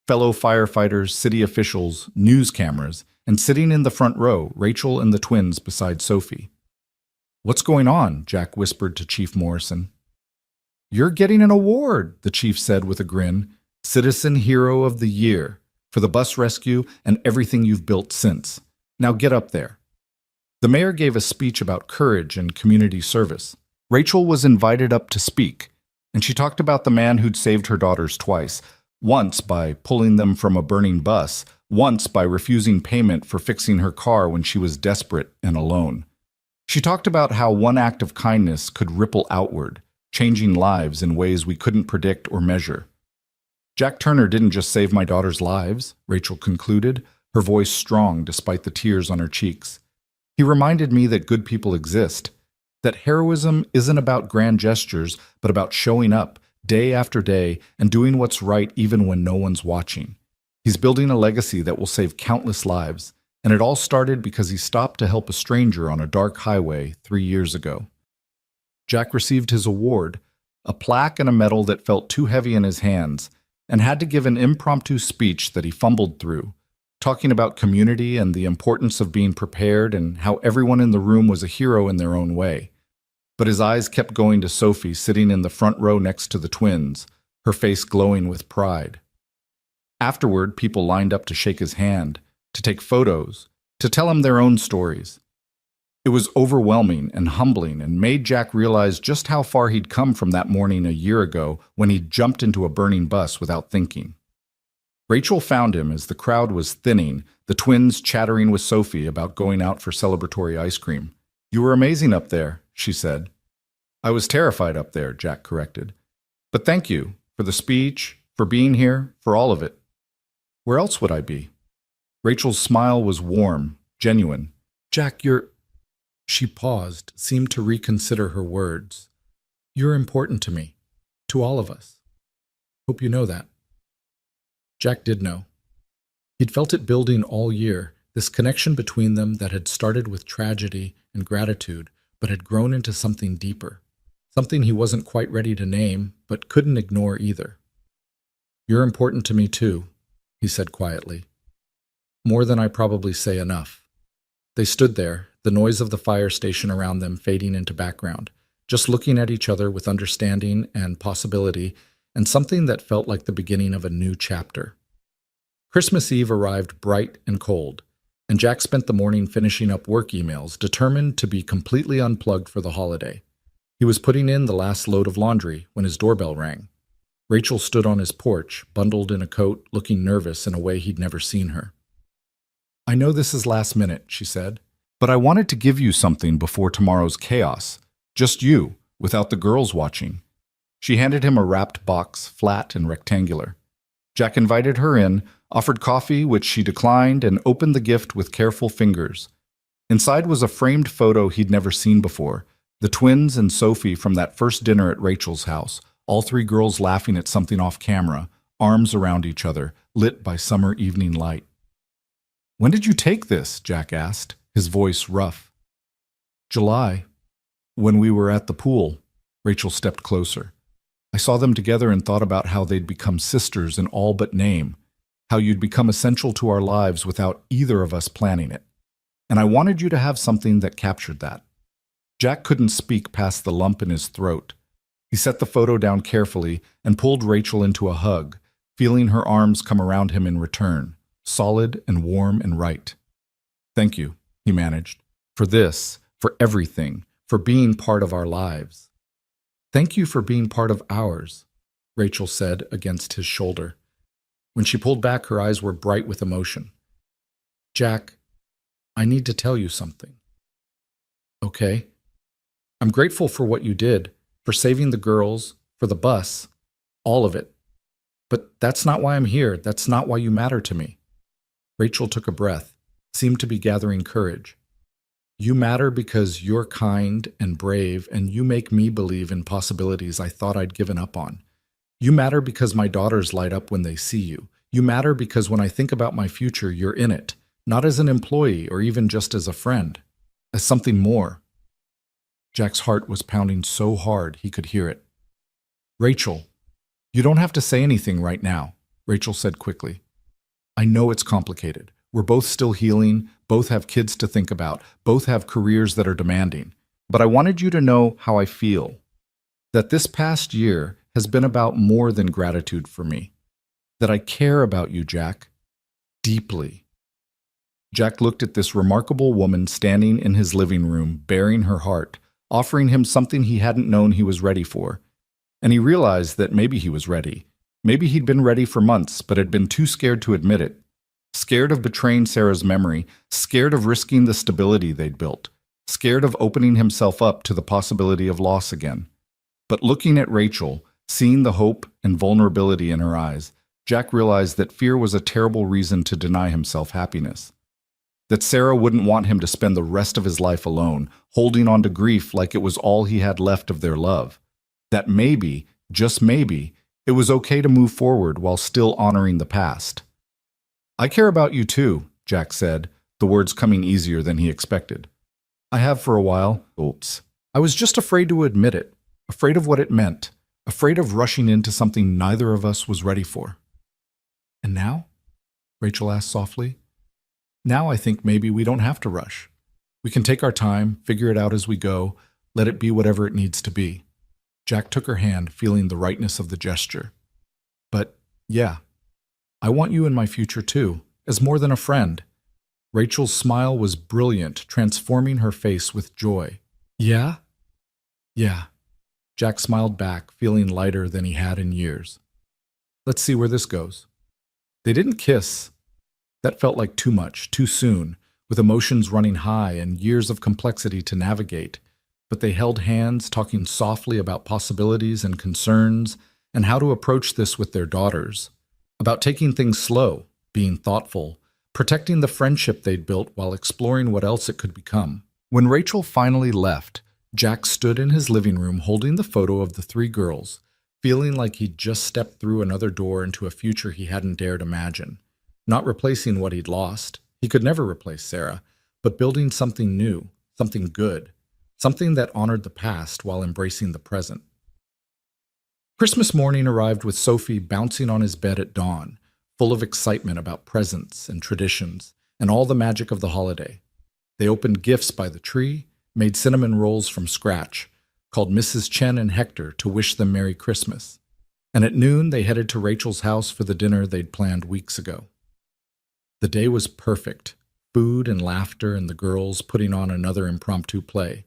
fellow firefighters, city officials, news cameras, and sitting in the front row, Rachel and the twins beside Sophie. "What's going on?" Jack whispered to Chief Morrison. "You're getting an award," the chief said with a grin. "Citizen Hero of the Year for the bus rescue and everything you've built since. Now get up there." The mayor gave a speech about courage and community service. Rachel was invited up to speak, and she talked about the man who'd saved her daughters twice, once by pulling them from a burning bus, once by refusing payment for fixing her car when she was desperate and alone. She talked about how one act of kindness could ripple outward, changing lives in ways we couldn't predict or measure. "Jack Turner didn't just save my daughters' lives," Rachel concluded, her voice strong despite the tears on her cheeks. "He reminded me that good people exist, that heroism isn't about grand gestures, but about showing up day after day and doing what's right even when no one's watching. He's building a legacy that will save countless lives, and it all started because he stopped to help a stranger on a dark highway 3 years ago." Jack received his award, a plaque and a medal that felt too heavy in his hands, and had to give an impromptu speech that he fumbled through, talking about community and the importance of being prepared and how everyone in the room was a hero in their own way. But his eyes kept going to Sophie sitting in the front row next to the twins, her face glowing with pride. Afterward, people lined up to shake his hand, to take photos, to tell him their own stories. It was overwhelming and humbling and made Jack realize just how far he'd come from that morning a year ago when he'd jumped into a burning bus without thinking. Rachel found him as the crowd was thinning, the twins chattering with Sophie about going out for celebratory ice cream. "You were amazing up there," she said. "I was terrified up there," Jack corrected. "But thank you for the speech, for being here, for all of it. Where else would I be?" Rachel's smile was warm, genuine. "Jack, you're—" She paused, seemed to reconsider her words. "You're important to me, to all of us. Hope you know that." Jack did know. He'd felt it building all year, this connection between them that had started with tragedy and gratitude, but had grown into something deeper, something he wasn't quite ready to name, but couldn't ignore either. "You're important to me too," he said quietly. "More than I probably say enough." They stood there, the noise of the fire station around them fading into background, just looking at each other with understanding and possibility, and something that felt like the beginning of a new chapter. Christmas Eve arrived bright and cold, and Jack spent the morning finishing up work emails, determined to be completely unplugged for the holiday. He was putting in the last load of laundry when his doorbell rang. Rachel stood on his porch, bundled in a coat, looking nervous in a way he'd never seen her. "I know this is last minute," she said, "but I wanted to give you something before tomorrow's chaos. Just you, without the girls watching." She handed him a wrapped box, flat and rectangular. Jack invited her in, offered coffee, which she declined, and opened the gift with careful fingers. Inside was a framed photo he'd never seen before, the twins and Sophie from that first dinner at Rachel's house, all three girls laughing at something off camera, arms around each other, lit by summer evening light. "When did you take this?" Jack asked, his voice rough. "July, when we were at the pool." Rachel stepped closer. "I saw them together and thought about how they'd become sisters in all but name, how you'd become essential to our lives without either of us planning it. And I wanted you to have something that captured that." Jack couldn't speak past the lump in his throat. He set the photo down carefully and pulled Rachel into a hug, feeling her arms come around him in return, solid and warm and right. "Thank you," he managed, "for this, for everything, for being part of our lives." "Thank you for being part of ours," Rachel said against his shoulder. When she pulled back, her eyes were bright with emotion. "Jack, I need to tell you something." "Okay. I'm grateful for what you did, for saving the girls, for the bus, all of it. But that's not why I'm here. That's not why you matter to me." Rachel took a breath, seemed to be gathering courage. You matter because you're kind and brave, and you make me believe in possibilities I thought I'd given up on. You matter because my daughters light up when they see you. You matter because when I think about my future, you're in it, not as an employee or even just as a friend, as something more. Jack's heart was pounding so hard he could hear it. Rachel, you don't have to say anything right now, Rachel said quickly. I know it's complicated. We're both still healing, both have kids to think about, both have careers that are demanding. But I wanted you to know how I feel. That this past year has been about more than gratitude for me. That I care about you, Jack. Deeply. Jack looked at this remarkable woman standing in his living room, bearing her heart, offering him something he hadn't known he was ready for. And he realized that maybe he was ready. Maybe he'd been ready for months, but had been too scared to admit it. Scared of betraying Sarah's memory, scared of risking the stability they'd built, scared of opening himself up to the possibility of loss again. But looking at Rachel, seeing the hope and vulnerability in her eyes, Jack realized that fear was a terrible reason to deny himself happiness. That Sarah wouldn't want him to spend the rest of his life alone, holding on to grief like it was all he had left of their love. That maybe, just maybe, it was okay to move forward while still honoring the past. I care about you too, Jack said, the words coming easier than he expected. I have for a while. Oops. I was just afraid to admit it, afraid of what it meant, afraid of rushing into something neither of us was ready for. And now? Rachel asked softly. Now I think maybe we don't have to rush. We can take our time, figure it out as we go, let it be whatever it needs to be. Jack took her hand, feeling the rightness of the gesture. But, yeah, I want you in my future too, as more than a friend. Rachel's smile was brilliant, transforming her face with joy. Yeah? Yeah. Jack smiled back, feeling lighter than he had in years. Let's see where this goes. They didn't kiss. That felt like too much, too soon, with emotions running high and years of complexity to navigate. But they held hands, talking softly about possibilities and concerns, and how to approach this with their daughters. About taking things slow, being thoughtful, protecting the friendship they'd built while exploring what else it could become. When Rachel finally left, Jack stood in his living room holding the photo of the three girls, feeling like he'd just stepped through another door into a future he hadn't dared imagine. Not replacing what he'd lost. He could never replace Sarah, but building something new, something good, something that honored the past while embracing the present. Christmas morning arrived with Sophie bouncing on his bed at dawn, full of excitement about presents and traditions and all the magic of the holiday. They opened gifts by the tree, made cinnamon rolls from scratch, called Mrs. Chen and Hector to wish them Merry Christmas. And at noon, they headed to Rachel's house for the dinner they'd planned weeks ago. The day was perfect, food and laughter and the girls putting on another impromptu play,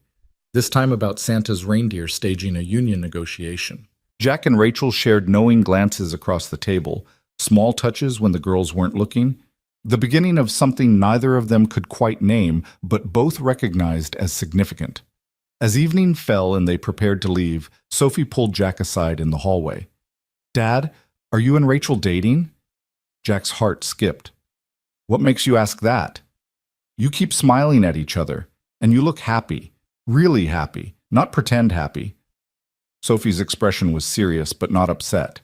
this time about Santa's reindeer staging a union negotiation. Jack and Rachel shared knowing glances across the table, small touches when the girls weren't looking, the beginning of something neither of them could quite name, but both recognized as significant. As evening fell and they prepared to leave, Sophie pulled Jack aside in the hallway. "Dad, are you and Rachel dating?" Jack's heart skipped. "What makes you ask that? You keep smiling at each other, and you look happy, really happy, not pretend happy." Sophie's expression was serious but not upset.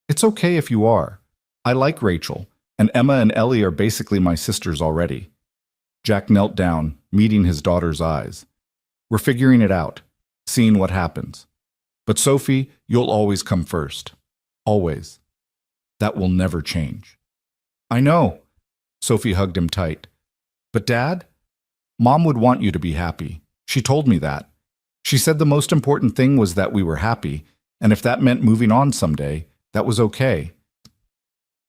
"It's okay if you are. I like Rachel, and Emma and Ellie are basically my sisters already." Jack knelt down, meeting his daughter's eyes. "We're figuring it out, seeing what happens. But Sophie, you'll always come first. Always. That will never change." "I know." Sophie hugged him tight. "But Dad, Mom would want you to be happy. She told me that. She said the most important thing was that we were happy, and if that meant moving on someday, that was okay."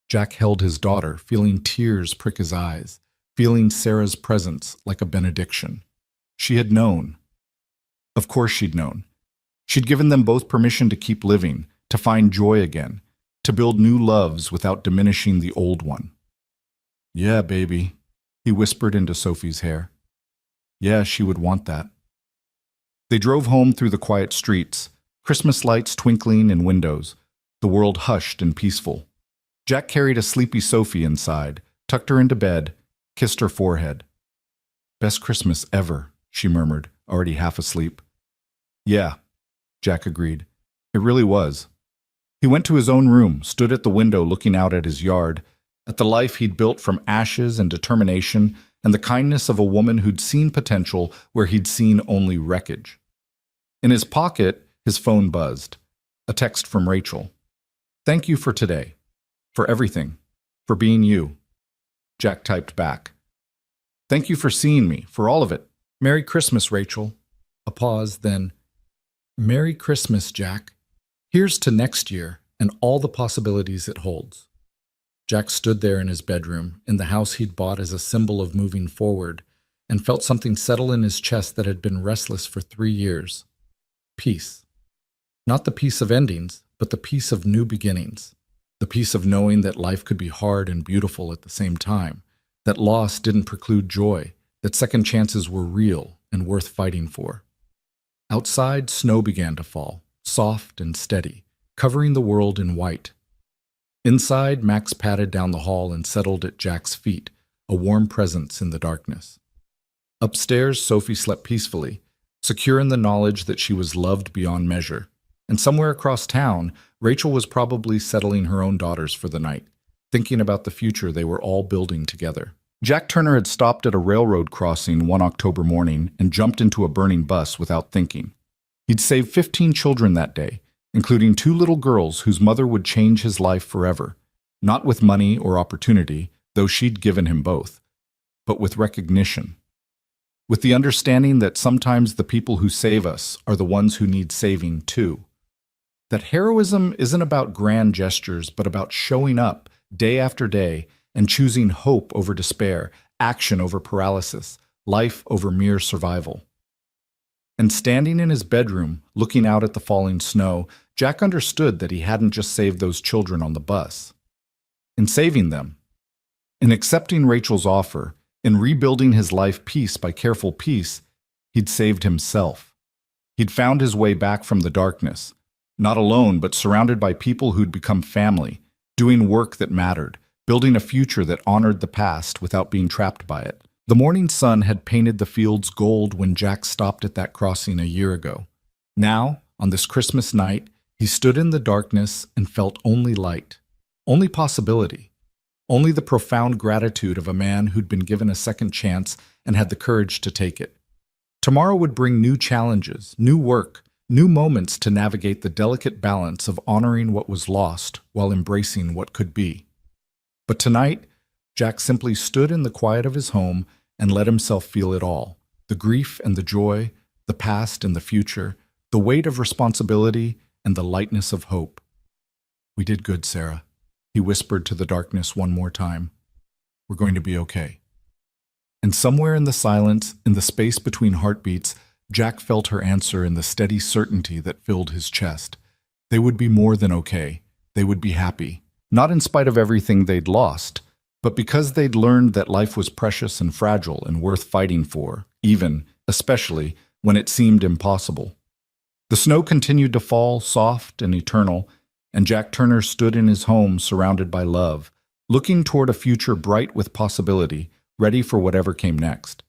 Jack held his daughter, feeling tears prick his eyes, feeling Sarah's presence like a benediction. She had known. Of course she'd known. She'd given them both permission to keep living, to find joy again, to build new loves without diminishing the old one. "Yeah, baby," he whispered into Sophie's hair. Yeah, she would want that. They drove home through the quiet streets, Christmas lights twinkling in windows, the world hushed and peaceful. Jack carried a sleepy Sophie inside, tucked her into bed, kissed her forehead. "Best Christmas ever," she murmured, already half asleep. "Yeah," Jack agreed. "It really was." He went to his own room, stood at the window looking out at his yard, at the life he'd built from ashes and determination and the kindness of a woman who'd seen potential where he'd seen only wreckage. In his pocket, his phone buzzed. A text from Rachel. "Thank you for today. For everything. For being you." Jack typed back. "Thank you for seeing me, for all of it. Merry Christmas, Rachel." A pause, then, "Merry Christmas, Jack. Here's to next year and all the possibilities it holds." Jack stood there in his bedroom, in the house he'd bought as a symbol of moving forward, and felt something settle in his chest that had been restless for 3 years. Peace. Not the peace of endings, but the peace of new beginnings. The peace of knowing that life could be hard and beautiful at the same time, that loss didn't preclude joy, that second chances were real and worth fighting for. Outside, snow began to fall, soft and steady, covering the world in white. Inside, Max padded down the hall and settled at Jack's feet, a warm presence in the darkness. Upstairs, Sophie slept peacefully, secure in the knowledge that she was loved beyond measure. And somewhere across town, Rachel was probably settling her own daughters for the night, thinking about the future they were all building together. Jack Turner had stopped at a railroad crossing one October morning and jumped into a burning bus without thinking. He'd saved 15 children that day, including 2 little girls whose mother would change his life forever, not with money or opportunity, though she'd given him both, but with recognition. With the understanding that sometimes the people who save us are the ones who need saving too. That heroism isn't about grand gestures, but about showing up day after day and choosing hope over despair, action over paralysis, life over mere survival. And standing in his bedroom, looking out at the falling snow, Jack understood that he hadn't just saved those children on the bus. In saving them, in accepting Rachel's offer, in rebuilding his life piece by careful piece, he'd saved himself. He'd found his way back from the darkness, not alone, but surrounded by people who'd become family, doing work that mattered, building a future that honored the past without being trapped by it. The morning sun had painted the fields gold when Jack stopped at that crossing a year ago. Now, on this Christmas night, he stood in the darkness and felt only light, only possibility, only the profound gratitude of a man who'd been given a second chance and had the courage to take it. Tomorrow would bring new challenges, new work, new moments to navigate the delicate balance of honoring what was lost while embracing what could be. But tonight, Jack simply stood in the quiet of his home and let himself feel it all, the grief and the joy, the past and the future, the weight of responsibility and the lightness of hope. "We did good, Sarah," he whispered to the darkness one more time. "We're going to be okay." And somewhere in the silence, in the space between heartbeats, Jack felt her answer in the steady certainty that filled his chest. They would be more than okay. They would be happy. Not in spite of everything they'd lost, but because they'd learned that life was precious and fragile and worth fighting for, even, especially, when it seemed impossible. The snow continued to fall, soft and eternal, and Jack Turner stood in his home surrounded by love, looking toward a future bright with possibility, ready for whatever came next.